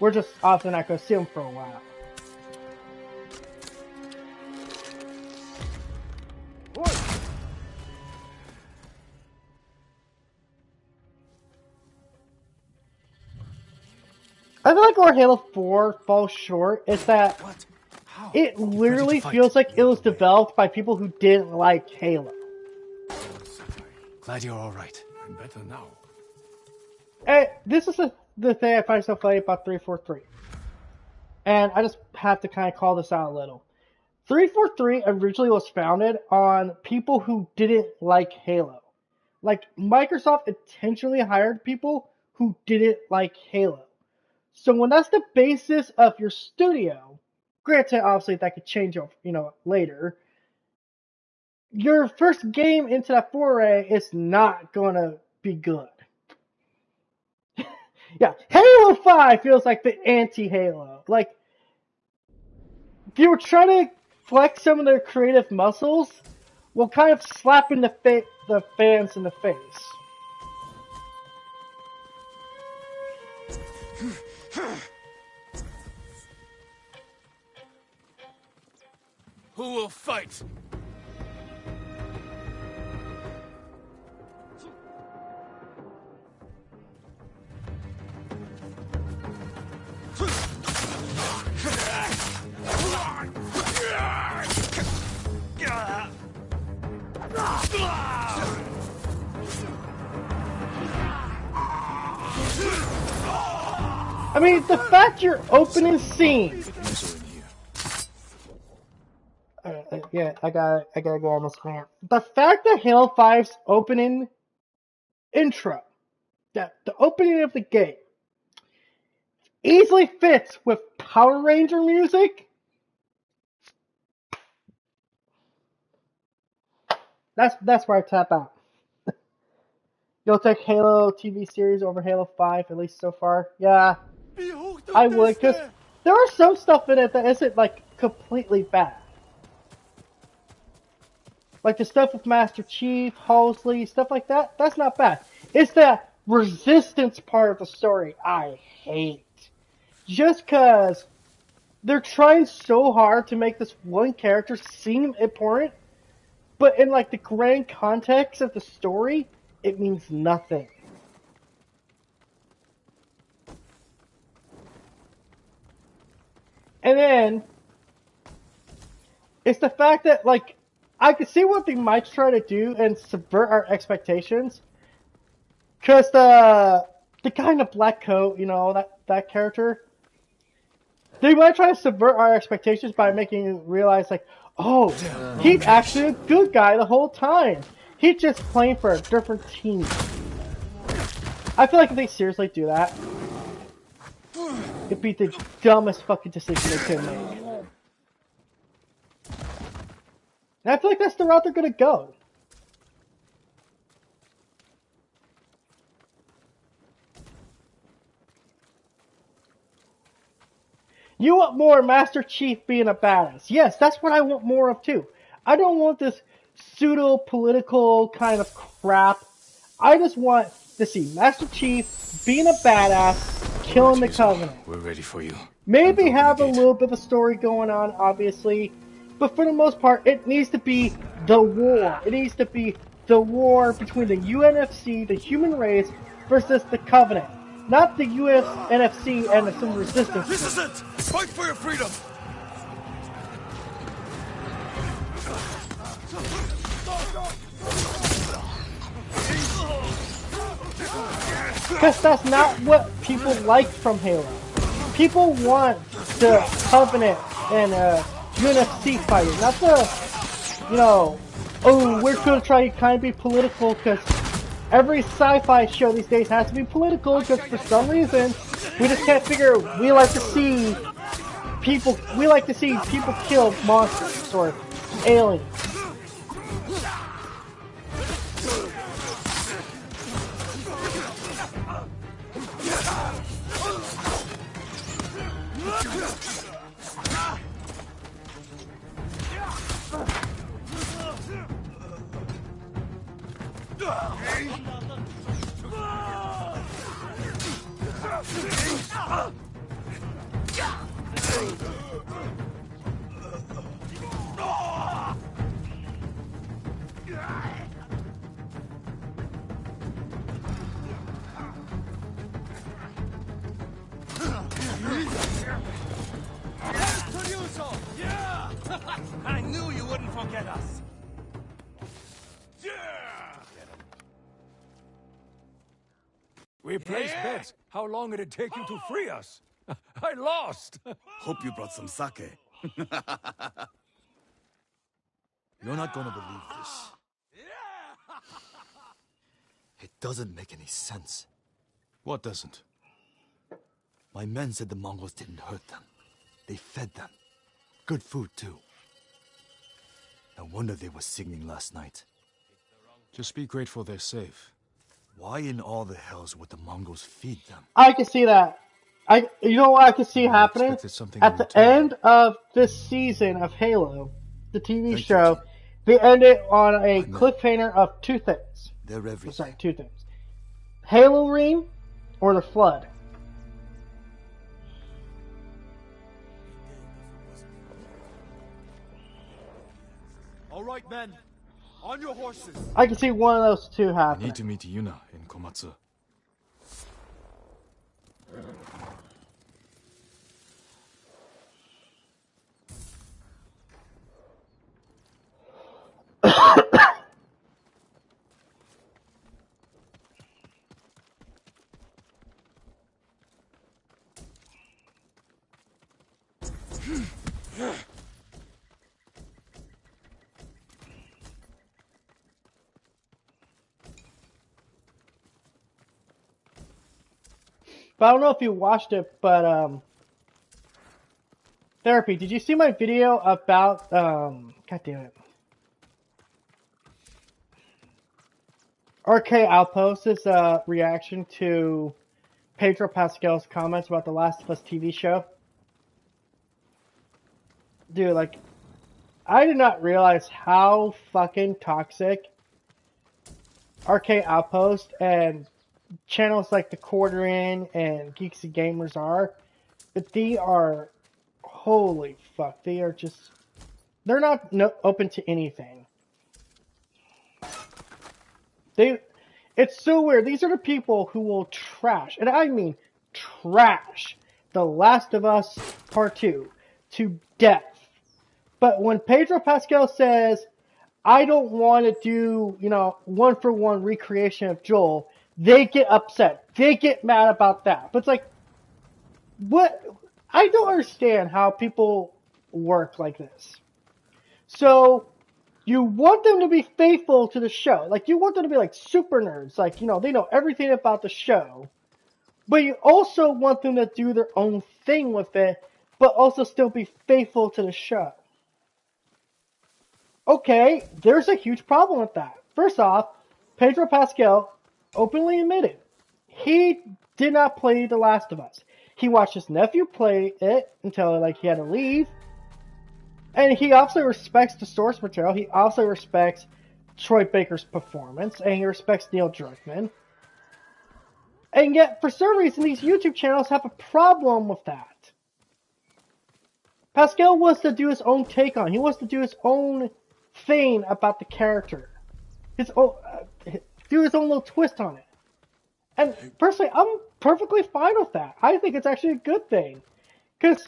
We're just often not going to see them for a while. I feel like where Halo 4 falls short is that it literally feels like it was developed by people who didn't like Halo. Glad you're all right. I'm better now. And this is the thing I find so funny about 343. And I just have to kind of call this out a little. 343 originally was founded on people who didn't like Halo. Like, Microsoft intentionally hired people who didn't like Halo. So when that's the basis of your studio, granted, obviously that could change, later. Your first game into that foray is not gonna be good. Yeah, Halo 5 feels like the anti-Halo. Like, if you were trying to flex some of their creative muscles, while kind of slapping the fans in the face. Who will fight? I mean, the fact your opening scene. Yeah, I gotta go on this rant. The fact that Halo 5's opening intro, that the opening of the game, easily fits with Power Ranger music. That's where I tap out. You'll take Halo TV series over Halo 5, at least so far. Yeah, I would, because there are some stuff in it that isn't, like, completely bad. Like the stuff with Master Chief, Halsey, stuff like that, that's not bad. It's that resistance part of the story I hate. Just because they're trying so hard to make this one character seem important, but in, like, the grand context of the story, it means nothing. And then, it's the fact that, like, I can see what they might try to do and subvert our expectations. Because the guy in the black coat, that character, they might try to subvert our expectations by making you realize, like, oh, he's actually a good guy the whole time. He's just playing for a different team. I feel like if they seriously do that, it'd be the dumbest fucking decision they could make. And I feel like that's the route they're gonna go. You want more Master Chief being a badass. Yes, that's what I want more of too. I don't want this pseudo-political kind of crap. I just want to see Master Chief being a badass, killing the Covenant. We're ready for you. Maybe have a little bit of a story going on, obviously. But for the most part, it needs to be the war. It needs to be the war between the UNFC, the human race, versus the Covenant. Not the UNFC and some resistance. This is it! Fight for your freedom! Because that's not what people like from Halo. People want the Covenant and UNFC fighting, not the, oh, we're going to try to kind of be political, because every sci-fi show these days has to be political, because for some reason, we just can't figure, we like to see people kill monsters, or aliens. I knew you wouldn't forget us. We placed bets. How long did it take you to free us? I lost. Hope you brought some sake. You're not gonna believe this. It doesn't make any sense. What doesn't? My men said the Mongols didn't hurt them. They fed them. Good food, too. No wonder they were singing last night. Just be grateful they're safe. Why in all the hells would the Mongols feed them? I can see that. You know what I can see happening? expected something At in the return. end of this season of Halo, the TV Thank you, show, Jin. they end it on a I know. cliffhanger of two things. They're I'm everything. sorry, two things. Halo Reign or the Flood. All right, men. On your horses. I can see one of those two I happening. need to meet Yuna in Komatsu. But I don't know if you watched it, but Therapy, did you see my video about God damn it. RK Outpost's reaction to Pedro Pascal's comments about the Last of Us TV show? Dude, like, I did not realize how fucking toxic RK Outpost and channels like the Quarter In and Geeks and Gamers are. But they are, holy fuck, they are just, they're not open to anything. It's so weird. These are the people who will trash, and I mean trash, The Last of Us Part 2 to death. But when Pedro Pascal says, I don't want to do, one-for-one recreation of Joel, they get upset. They get mad about that. But it's like, what? I don't understand how people work like this. So, you want them to be faithful to the show. Like, you want them to be like super nerds. Like, they know everything about the show. But you also want them to do their own thing with it, but also still be faithful to the show. Okay, there's a huge problem with that. First off, Pedro Pascal openly admitted he did not play The Last of Us. He watched his nephew play it until he had to leave. And he also respects the source material. He also respects Troy Baker's performance, and he respects Neil Druckmann. And yet, for some reason, these YouTube channels have a problem with that. Pascal wants to do his own take on it. He wants to do his own thing about the character. Do his own little twist on it. And personally, I'm perfectly fine with that. I think it's actually a good thing. Because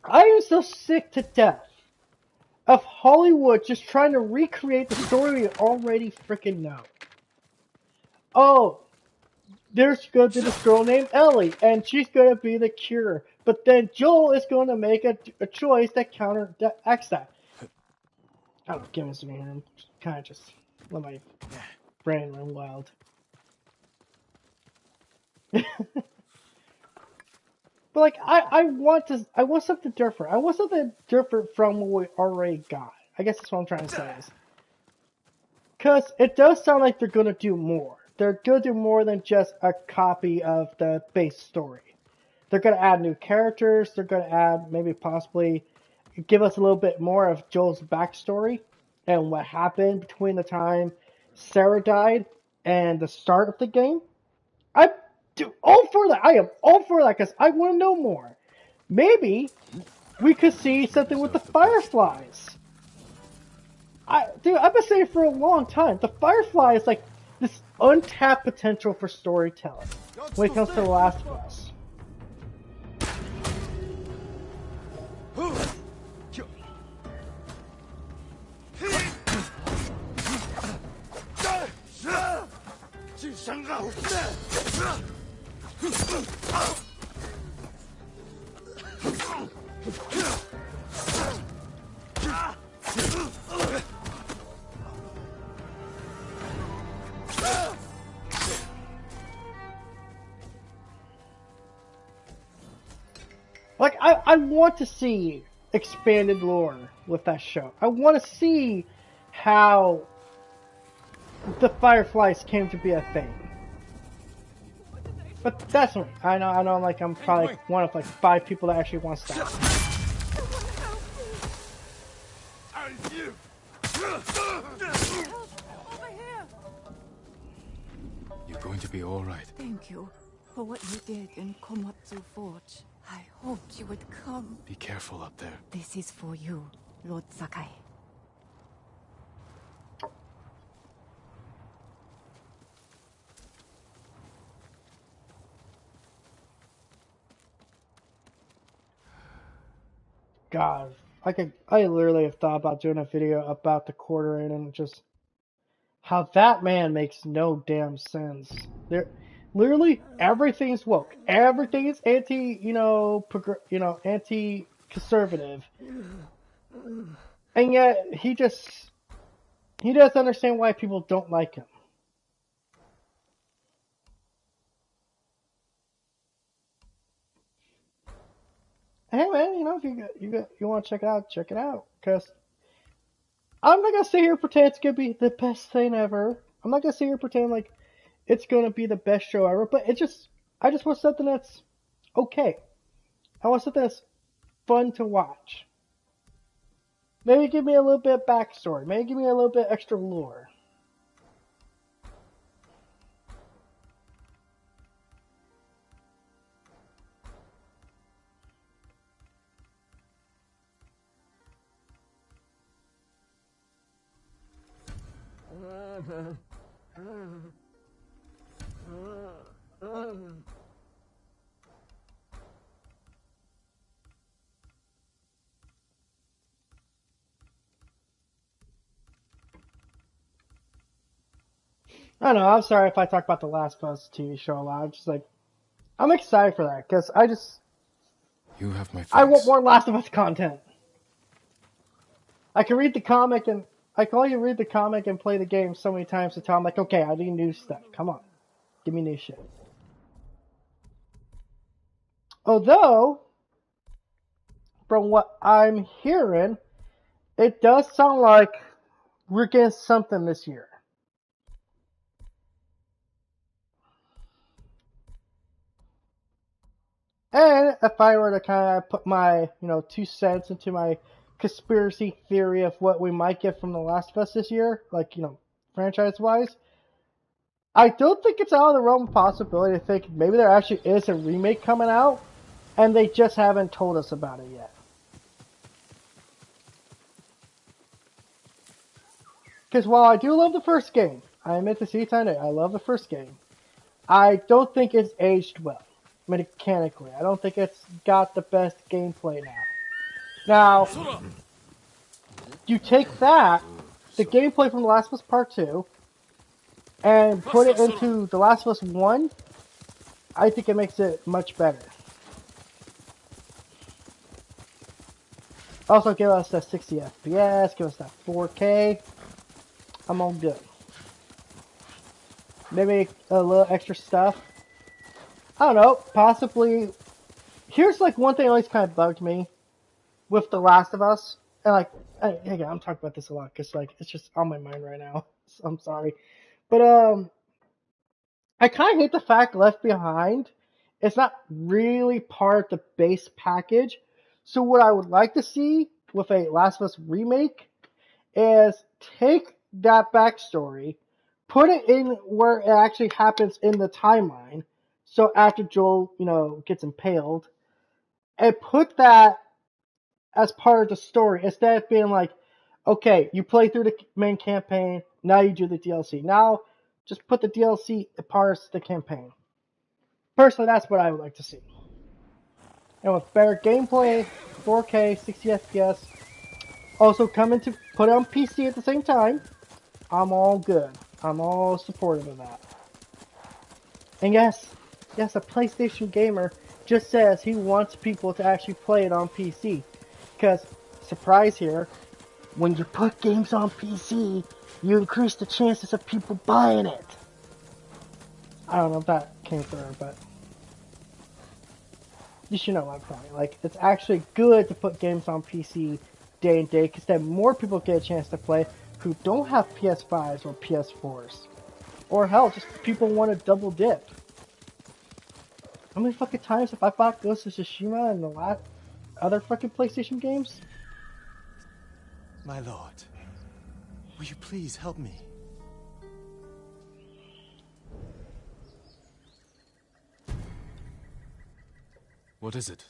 I am so sick to death of Hollywood just trying to recreate the story we already freaking know. Oh, there's going to be this girl named Ellie, and she's going to be the cure. But then Joel is going to make a choice that counteracts that. I don't know, give me some here. I'm kind of just let my brain run wild. But like, I want something different. I want something different from what we already got. I guess that's what I'm trying to say is. Because it does sound like they're going to do more. They're going to do more than just a copy of the base story. They're going to add new characters. They're going to add, maybe possibly, give us a little bit more of Joel's backstory and what happened between the time Sarah died and the start of the game. I'm all for that. I am all for that because I want to know more. Maybe we could see something with the Fireflies. I've been saying for a long time, the Firefly is like this untapped potential for storytelling when it comes to The Last of Us. Like, I want to see expanded lore with that show. I want to see how the Fireflies came to be a thing. But that's me. I know, like, I'm probably one of, like, 5 people that actually wants that. You're going to be all right. Thank you for what you did in Komatsu Forge. I hoped you would come. Be careful up there. This is for you, Lord Sakai. God, I literally have thought about doing a video about the quartering and just how that man makes no damn sense. Literally everything's woke, everything is anti-conservative, and yet he doesn't understand why people don't like him. Hey man, if you want to check it out. Cause I'm not gonna sit here and pretend it's gonna be the best thing ever. I'm not gonna sit here and pretend like it's gonna be the best show ever. But I just want something that's okay. I want something that's fun to watch. Maybe give me a little bit of backstory. Maybe give me a little bit extra lore. I don't know. I'm sorry if I talk about the Last of Us TV show a lot. I'm just like, I'm excited for that because You have my thanks. I want more Last of Us content. I can read the comic and I can only read the comic and play the game so many times until I'm like, okay, I need new stuff. Come on, give me new shit. Although, from what I'm hearing, it does sound like we're getting something this year. And if I were to kind of put my, 2 cents into my conspiracy theory of what we might get from The Last of Us this year, like, franchise-wise, I don't think it's out of the realm of possibility to think maybe there actually is a remake coming out, and they just haven't told us about it yet. Because while I do love the first game, I admit this anytime I love the first game, I don't think it's aged well. Mechanically. I don't think it's got the best gameplay now. Now, you take that, the gameplay from The Last of Us Part 2, and put it into The Last of Us 1, I think it makes it much better. Also, give us that 60 FPS, give us that 4K. I'm all good. Maybe a little extra stuff. I don't know, possibly. Here's like one thing that always kind of bugged me with The Last of Us. And like, again, I'm talking about this a lot because like it's just on my mind right now. So I'm sorry. But I kind of hate the fact Left Behind is not really part of the base package. So what I would like to see with a Last of Us remake is take that backstory, put it in where it actually happens in the timeline. So after Joel, gets impaled, and put that as part of the story instead of being like, okay, you play through the main campaign, now you do the DLC. Now, just put the DLC as part of the campaign. Personally, that's what I would like to see. And with better gameplay, 4K, 60 FPS, also coming to put it on PC at the same time, I'm all good. I'm all supportive of that. And yes, a PlayStation gamer just says he wants people to actually play it on PC. Because, surprise here, when you put games on PC, you increase the chances of people buying it. I don't know if that came through, but you should know my point. Like, it's actually good to put games on PC day and day, because then more people get a chance to play who don't have PS5s or PS4s. Or hell, just people want to double dip. How many fucking times have I bought Ghost of Tsushima and the other fucking PlayStation games? My lord, will you please help me? What is it?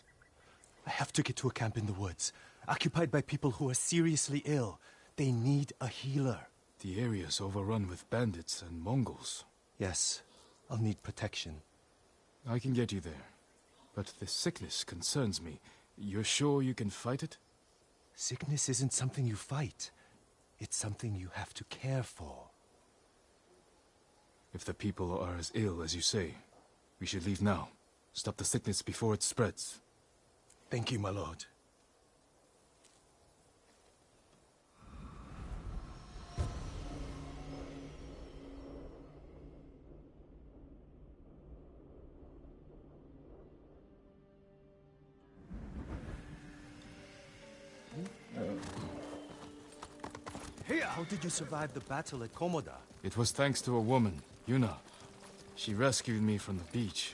I have to get to a camp in the woods, occupied by people who are seriously ill. They need a healer. The area's overrun with bandits and Mongols. Yes, I'll need protection. I can get you there. But the sickness concerns me. You're sure you can fight it? Sickness isn't something you fight. It's something you have to care for. If the people are as ill as you say, we should leave now. Stop the sickness before it spreads. Thank you, my lord. How did you survive the battle at Komoda? It was thanks to a woman, Yuna. She rescued me from the beach,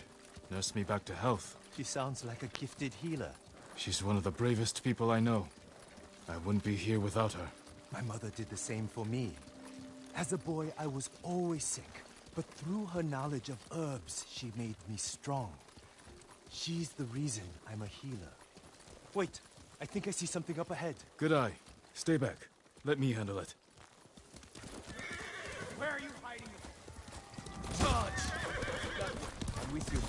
nursed me back to health. She sounds like a gifted healer. She's one of the bravest people I know. I wouldn't be here without her. My mother did the same for me. As a boy, I was always sick, but through her knowledge of herbs, she made me strong. She's the reason I'm a healer. Wait, I think I see something up ahead. Good eye. Stay back. Let me handle it. Where are you hiding? Charge! I'm with you.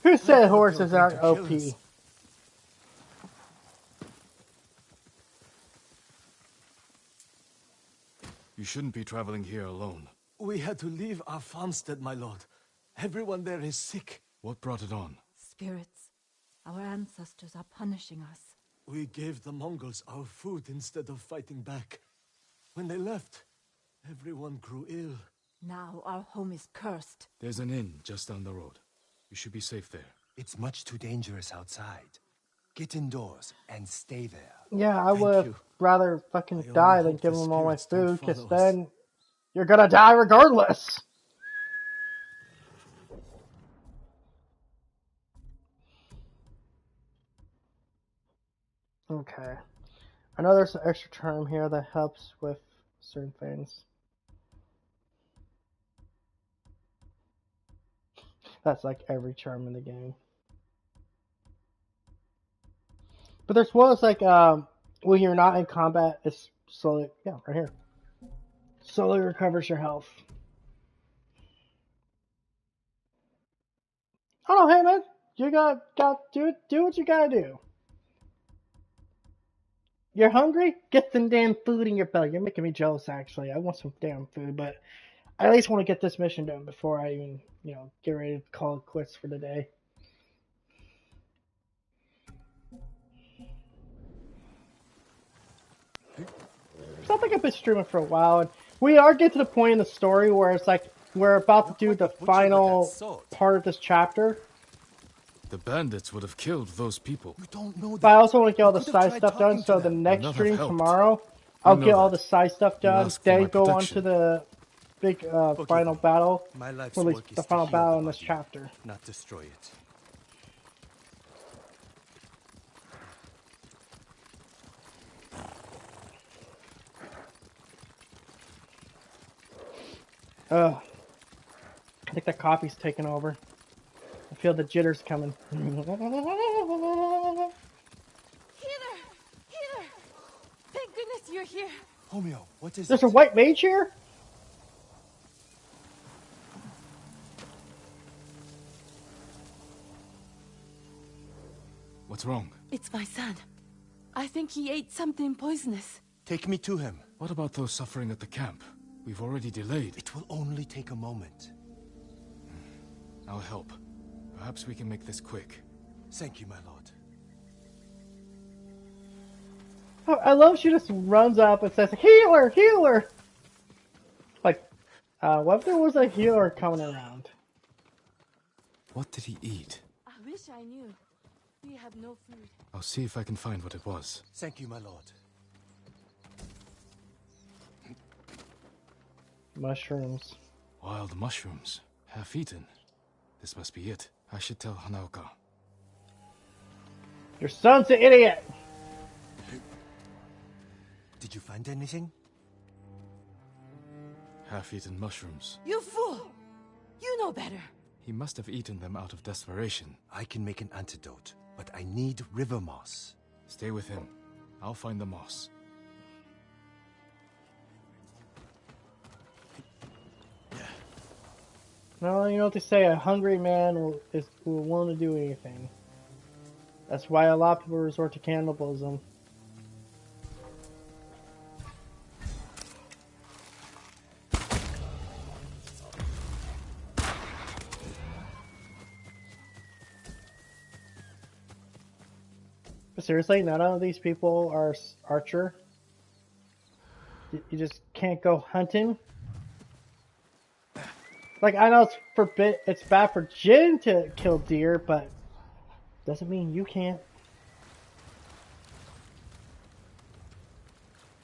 Who said horses aren't OP? You shouldn't be traveling here alone. We had to leave our farmstead, my lord. Everyone there is sick. What brought it on? Spirits. Our ancestors are punishing us. We gave the Mongols our food instead of fighting back. When they left, everyone grew ill. Now our home is cursed. There's an inn just down the road. You should be safe there. It's much too dangerous outside. Get indoors and stay there. Yeah, I would rather fucking I die only than hope give the them all my spirits don't food, because follow us. then you're gonna die regardless. Okay. I know there's an extra term here that helps with certain things. That's like every charm in the game. But there's one that's like, when you're not in combat, it's slowly, yeah, right here. Slowly recovers your health. Oh, hey man, you got do what you gotta do. You're hungry? Get some damn food in your belly. You're making me jealous, actually. I want some damn food, but I at least want to get this mission done before I even, get ready to call it quits for the day. So I think I've been streaming for a while, and we are getting to the point in the story where it's like we're about to do the final part of this chapter. The bandits would have killed those people. You don't know that. But I also want to get all the side stuff done, so the next stream tomorrow, I'll get all the side stuff done, then go on to the big final battle. My life's Or at least work is the to final heal battle the in this body, chapter. not destroy it. I think the coffee's taking over. I feel the jitters coming. Healer! Healer! Thank goodness you're here. Homeo, what is There's it? a white mage here? What's wrong? It's my son. I think he ate something poisonous. Take me to him. What about those suffering at the camp? We've already delayed. It will only take a moment. I'll help. Perhaps we can make this quick. Thank you, my lord. I love she just runs up and says, "Healer! Healer!" Like, what if there was a healer coming around? What did he eat? I wish I knew. We have no food. I'll see if I can find what it was. Thank you, my lord. Mushrooms. Wild mushrooms. Half eaten. This must be it. I should tell Hanaoka. Your son's an idiot! Did you find anything? Half-eaten mushrooms. You fool! You know better. He must have eaten them out of desperation. I can make an antidote, but I need river moss. Stay with him. I'll find the moss. No, you know what they say, a hungry man will willing to do anything. That's why a lot of people resort to cannibalism. But seriously, none of these people are archer. You just can't go hunting. Like, I know it's bad for Jin to kill deer, but doesn't mean you can't.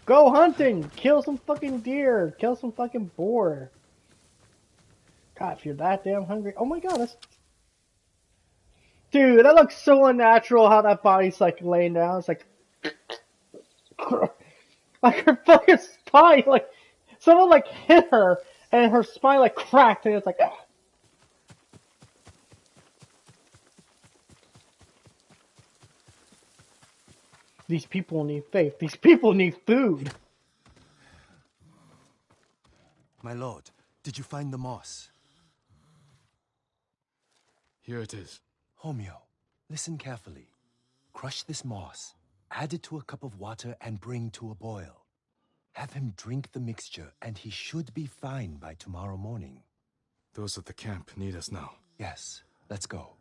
Go hunting! Kill some fucking deer! Kill some fucking boar! God, if you're that damn hungry. Oh my god, that's... Dude, that looks so unnatural how that body's like laying down. It's like... like her fucking spine, like... Someone like hit her, and her spine like cracked, and it's like... These people need faith. These people need food. My lord, did you find the moss? Here it is. Homeo, listen carefully. Crush this moss, add it to a cup of water, and bring to a boil. Have him drink the mixture, and he should be fine by tomorrow morning. Those at the camp need us now. Yes, let's go.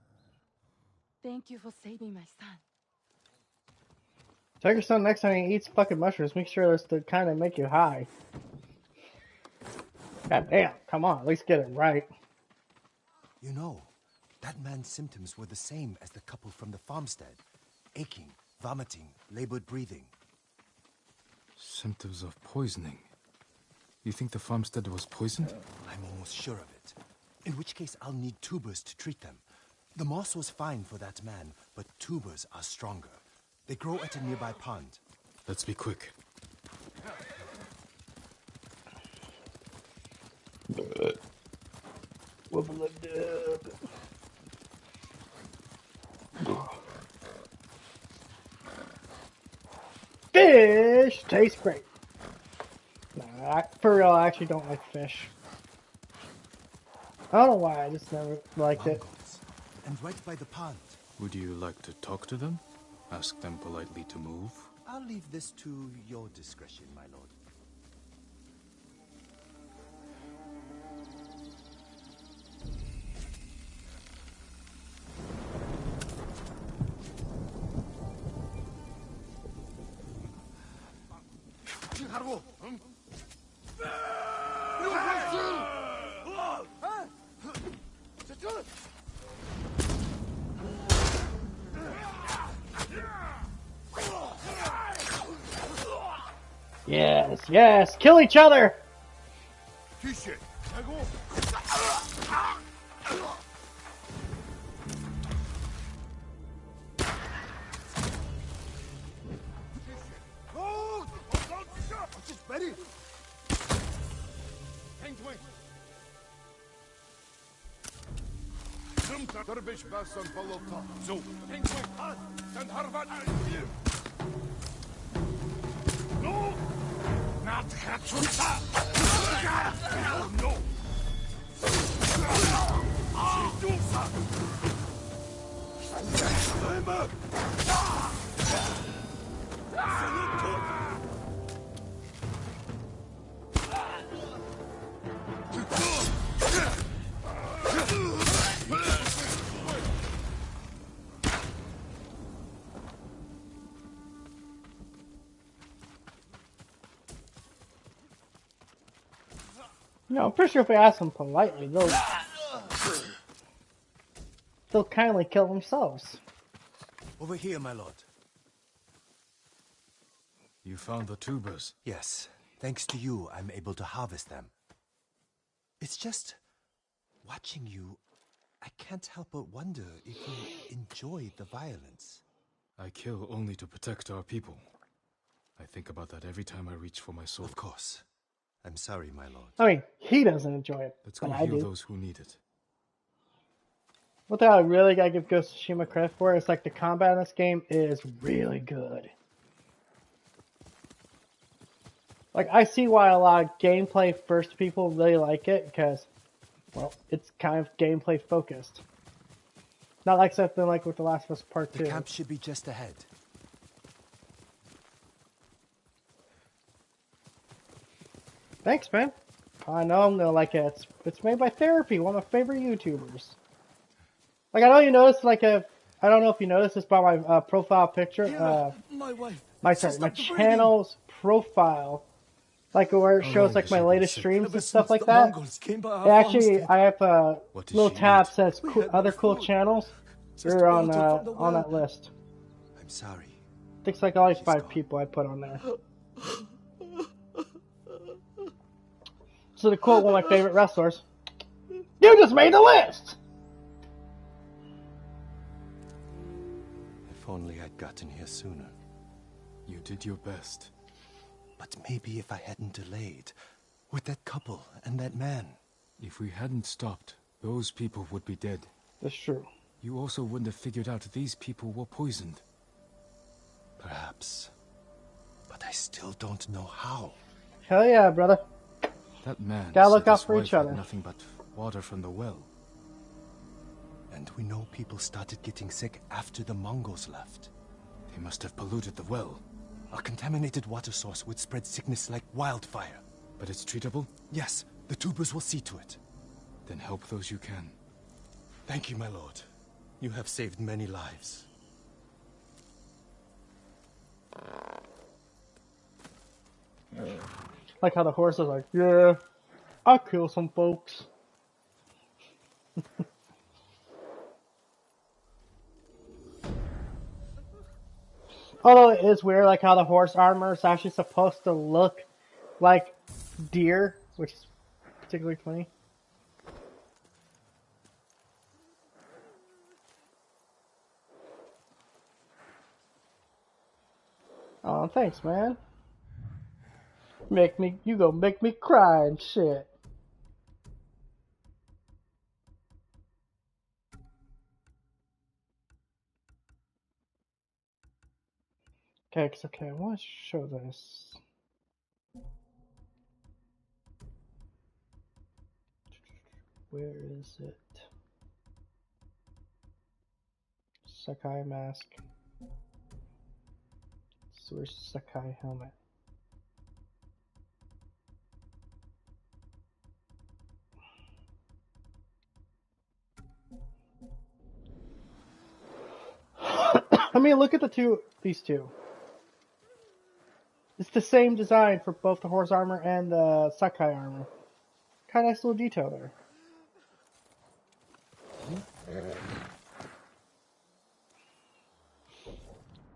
Thank you for saving my son. Tell your son next time he eats fucking mushrooms, make sure it's to kind of make you high. God damn, come on, at least get it right. You know, that man's symptoms were the same as the couple from the farmstead. Aching, vomiting, labored breathing. Symptoms of poisoning. You think the farmstead was poisoned? I'm almost sure of it. In which case, I'll need tubers to treat them. The moss was fine for that man, but tubers are stronger. They grow at a nearby pond. Let's be quick. Fish tastes great. Nah, for real, I actually don't like fish. I don't know why, I just never liked it. And right by the pond. Would you like to talk to them? Ask them politely to move? I'll leave this to your discretion, my lord. Yes, yes, kill each other! No, I'm pretty sure if we ask them politely, they'll kindly kill themselves. Over here, my lord. You found the tubers? Yes. Thanks to you, I'm able to harvest them. It's just... watching you, I can't help but wonder if you enjoy the violence. I kill only to protect our people. I think about that every time I reach for my sword. Of course. I'm sorry, my lord. I mean, he doesn't enjoy it, Let's but go I heal do. those who need it. What the hell I really gotta give Ghost of Tsushima credit for is like the combat in this game is really good. Like I see why a lot of gameplay first people really like it because, well, it's kind of gameplay focused. Not like something like with The Last of Us Part 2. The camp should be just ahead. Thanks, man. I know I'm gonna like it. It's made by Therapy, one of my favorite YouTubers. Like I know you noticed, I don't know if you noticed this by my profile picture. My wife. My channel's profile, like where it shows like my latest streams and stuff like that. Actually, I have a little tab that says other cool channels. You're on that list. I'm sorry. I think it's like only 5 people I put on there. So to quote one of my favorite wrestlers, "You just made the list!" If only I'd gotten here sooner. You did your best. But maybe if I hadn't delayed, with that couple and that man. If we hadn't stopped, those people would be dead. That's true. You also wouldn't have figured out these people were poisoned. Perhaps. But I still don't know how. Hell yeah, brother. That man gotta look said out his for wife each had other. nothing but water from the well. And we know people started getting sick after the Mongols left. They must have polluted the well. A contaminated water source would spread sickness like wildfire. But it's treatable? Yes, the tubers will see to it. Then help those you can. Thank you, my lord. You have saved many lives. Like how the horse is like, yeah, I'll kill some folks. Although it is weird, like how the horse armor is actually supposed to look like deer, which is particularly funny. Oh, thanks, man. You gonna make me cry and shit. Okay, I want to show this. Where is it? Sakai mask. So where's Sakai helmet? I mean, look at these two. It's the same design for both the horse armor and the Sakai armor. Kind of nice little detail there.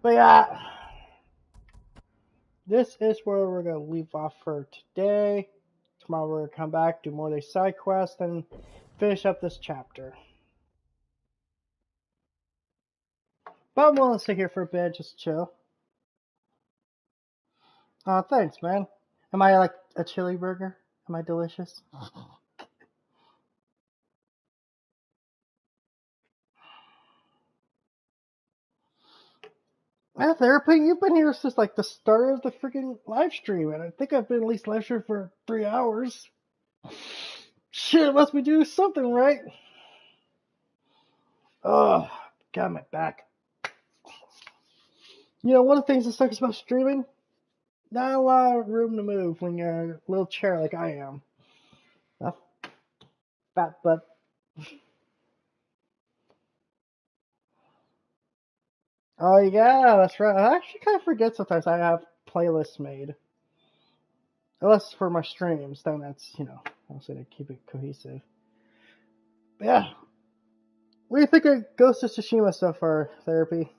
But yeah, this is where we're going to leave off for today. tomorrow we're gonna come back, do more of these side quests, and finish up this chapter. But I'm willing to sit here for a bit, just chill. Oh, thanks, man. Am I like a chili burger? Am I delicious? Yeah, Therapy, you've been here since like the start of the freaking live stream, and I think I've been at least live stream for 3 hours. Shit, must be doing something right. Oh, got my back. You know, one of the things that sucks about streaming, not a lot of room to move when you're in a little chair like I am. Fat butt. Oh yeah, that's right. I actually kind of forget sometimes I have playlists made. Unless for my streams, then that's, you know, obviously to keep it cohesive. But yeah. What do you think of Ghost of Tsushima so far, Therapy?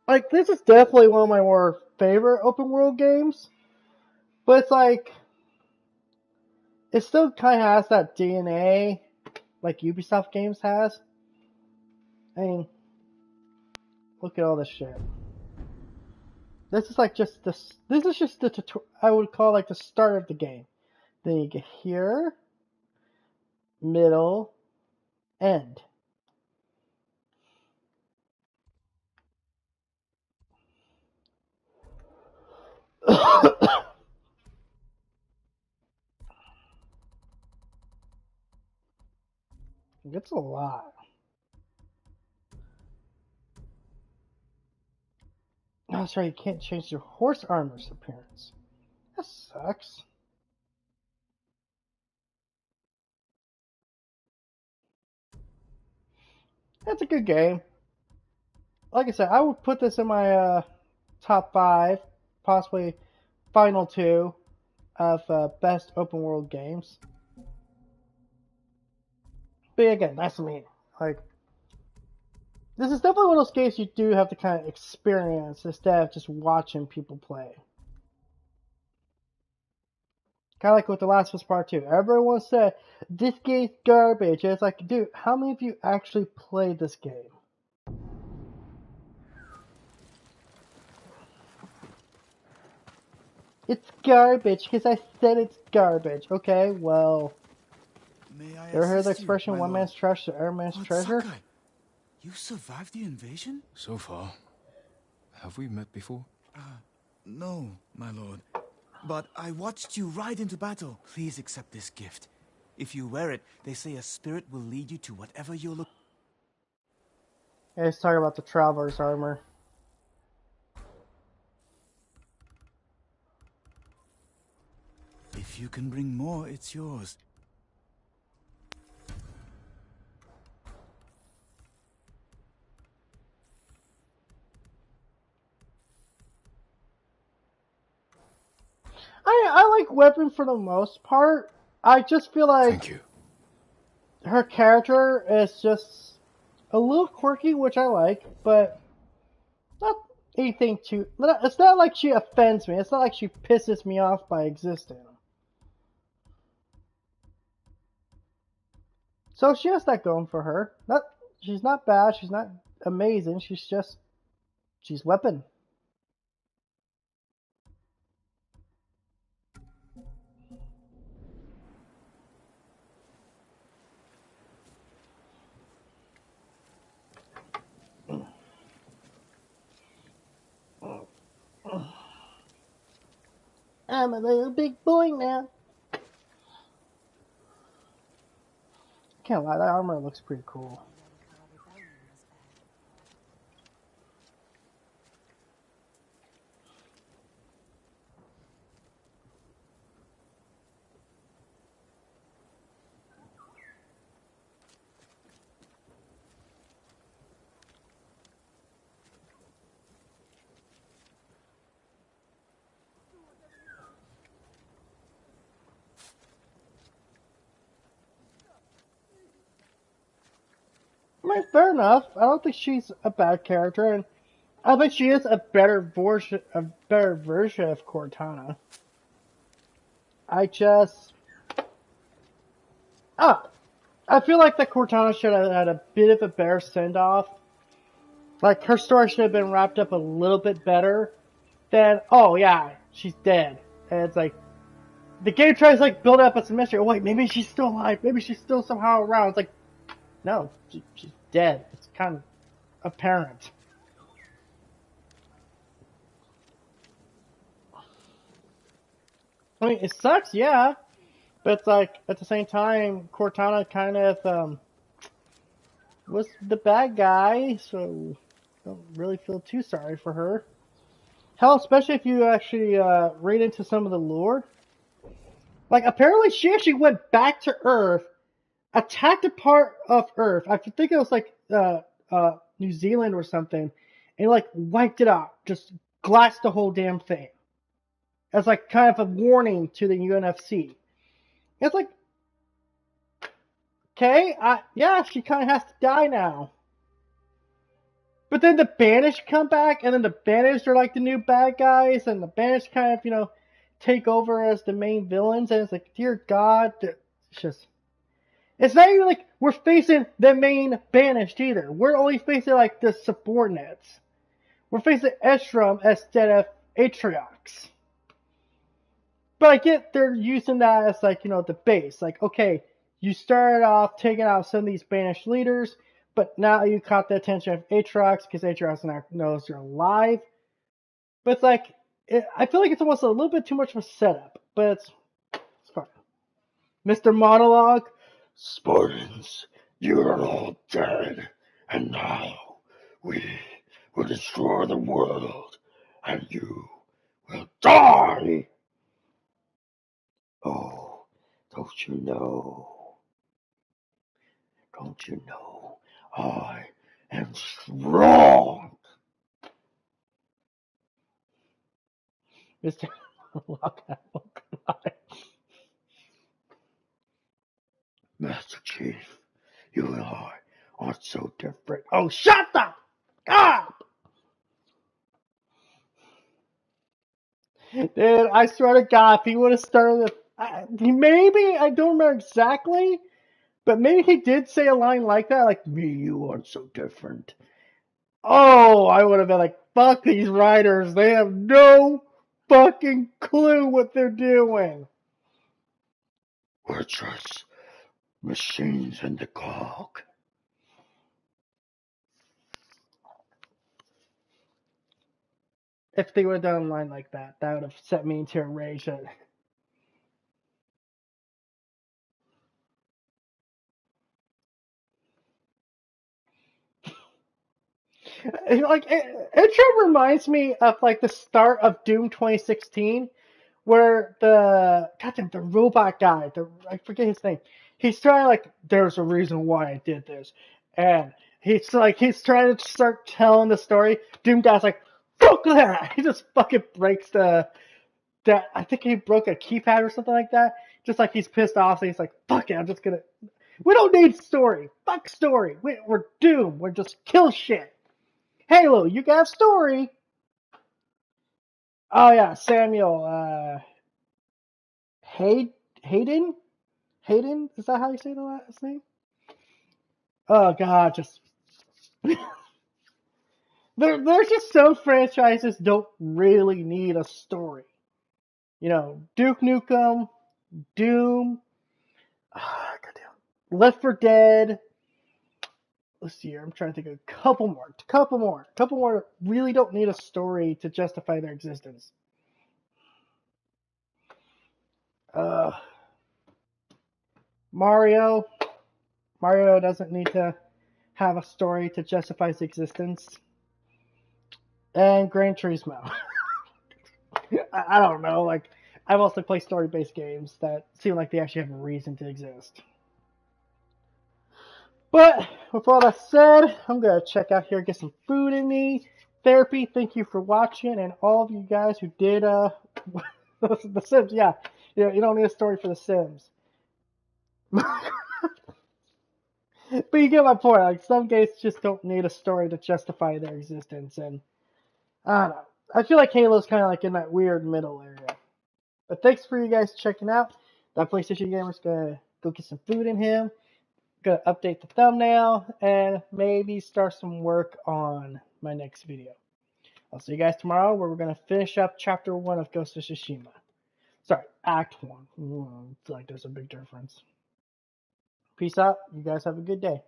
Like, this is definitely one of my more favorite open world games. But it's like, it still kind of has that DNA like Ubisoft games has. I mean, look at all this shit. This is like just this. This is just the I would call like the start of the game. Then you get here, middle, end. It's a lot. Oh, that's right. You can't change your horse armor's appearance. That sucks. That's a good game. Like I said, I would put this in my top 5, possibly final 2 of best open world games. But again, that's me. Like, this is definitely one of those games you do have to kind of experience instead of just watching people play. Kind of like with The Last of Us Part 2. Everyone said, this game's garbage. And it's like, dude, how many of you actually played this game? It's garbage because I said it's garbage. Okay, well, May I ever heard the assist you, expression my one lord? man's trash is every man's treasure? Sakai, you survived the invasion? So far. Have we met before? No, my lord. But I watched you ride into battle. Please accept this gift. If you wear it, they say a spirit will lead you to whatever you're looking. Yeah, let's talk about the Traveler's armor. If you can bring more, it's yours. I like Weapon for the most part. I just feel like Thank you. her character is just a little quirky, which I like, but not anything too. It's not like she offends me. It's not like she pisses me off by existing. So she has that going for her. She's not bad. She's not amazing. She's Weapon. I'm a little big boy now. Can't lie, that armor looks pretty cool. I mean, fair enough. I don't think she's a bad character, and I think she is a better version of Cortana. I just... I feel like that Cortana should have had a bit of a better send-off. Like, her story should have been wrapped up a little bit better than, oh yeah, she's dead. And it's like, the game tries to like build up as a mystery. Oh wait, maybe she's still alive. Maybe she's still somehow around. It's like, no, she's dead. It's kind of apparent. I mean, it sucks, yeah. But it's like, at the same time, Cortana kind of, was the bad guy, so don't really feel too sorry for her. Hell, especially if you actually read into some of the lore. Like, apparently she actually went back to Earth, attacked a part of Earth. I think it was like New Zealand or something, and like wiped it out, just glassed the whole damn thing. As like kind of a warning to the UNFC. It's like, okay, yeah, she kind of has to die now. But then the Banished come back, and then the Banished are like the new bad guys, and the Banished kind of, you know, take over as the main villains, and it's like, dear God, it's just... It's not even like we're facing the main Banished either. We're only facing like the subordinates. We're facing Estrom instead of Atriox. But I get they're using that as like, you know, the base. Like, okay, you started off taking out some of these Banished leaders, but now you caught the attention of Atriox because Atriox now knows you're alive. But it's like, I feel like it's almost a little bit too much of a setup, but it's fine. Mr. Monologue, Spartans, you are all dead, and now we will destroy the world, and you will die! Oh, don't you know? Don't you know I am strong? Mr. Monologue, Master Chief, you and I aren't so different. oh, shut up! up! Dude, I swear to God, if he would have started, maybe, I don't remember exactly, but maybe he did say a line like that, like, Me, you aren't so different. oh, I would have been like, fuck these writers, they have no fucking clue what they're doing. We're just machines in the cog. If they would have done a line like that, that would have set me into a rage. Like, Intro reminds me of like the start of Doom 2016, where the robot guy, I forget his name. He's trying like, there's a reason why I did this, and he's trying to start telling the story. Doom guy's like, fuck that! He just fucking breaks I think he broke a keypad or something like that. Just like he's pissed off, so he's like, fuck it, I'm just gonna. We don't need story. Fuck story. We're Doom. We're just kill shit. Halo, you got a story. Oh yeah, Samuel. Hayden. Hayden, is that how you say the last name? Oh god, just there's just some franchises don't really need a story. You know, Duke Nukem, Doom, Left 4 Dead. Let's see here. I'm trying to think of a couple more really don't need a story to justify their existence. Mario doesn't need to have a story to justify its existence. And Gran Turismo. I don't know, like, I mostly play story-based games that seem like they actually have a reason to exist. But, with all that said, I'm gonna check out here, get some food in me. Therapy, thank you for watching, and all of you guys who did, The Sims, yeah. You don't need a story for The Sims. But you get my point. Like, some games just don't need a story to justify their existence, and I don't know. I feel like Halo's kind of like in that weird middle area. But thanks for you guys checking out. That PlayStation Gamer's gonna go get some food in him. Gonna update the thumbnail and maybe start some work on my next video. I'll see you guys tomorrow where we're gonna finish up Chapter 1 of Ghost of Tsushima. Sorry, Act 1. It's like there's a big difference. Peace out. You guys have a good day.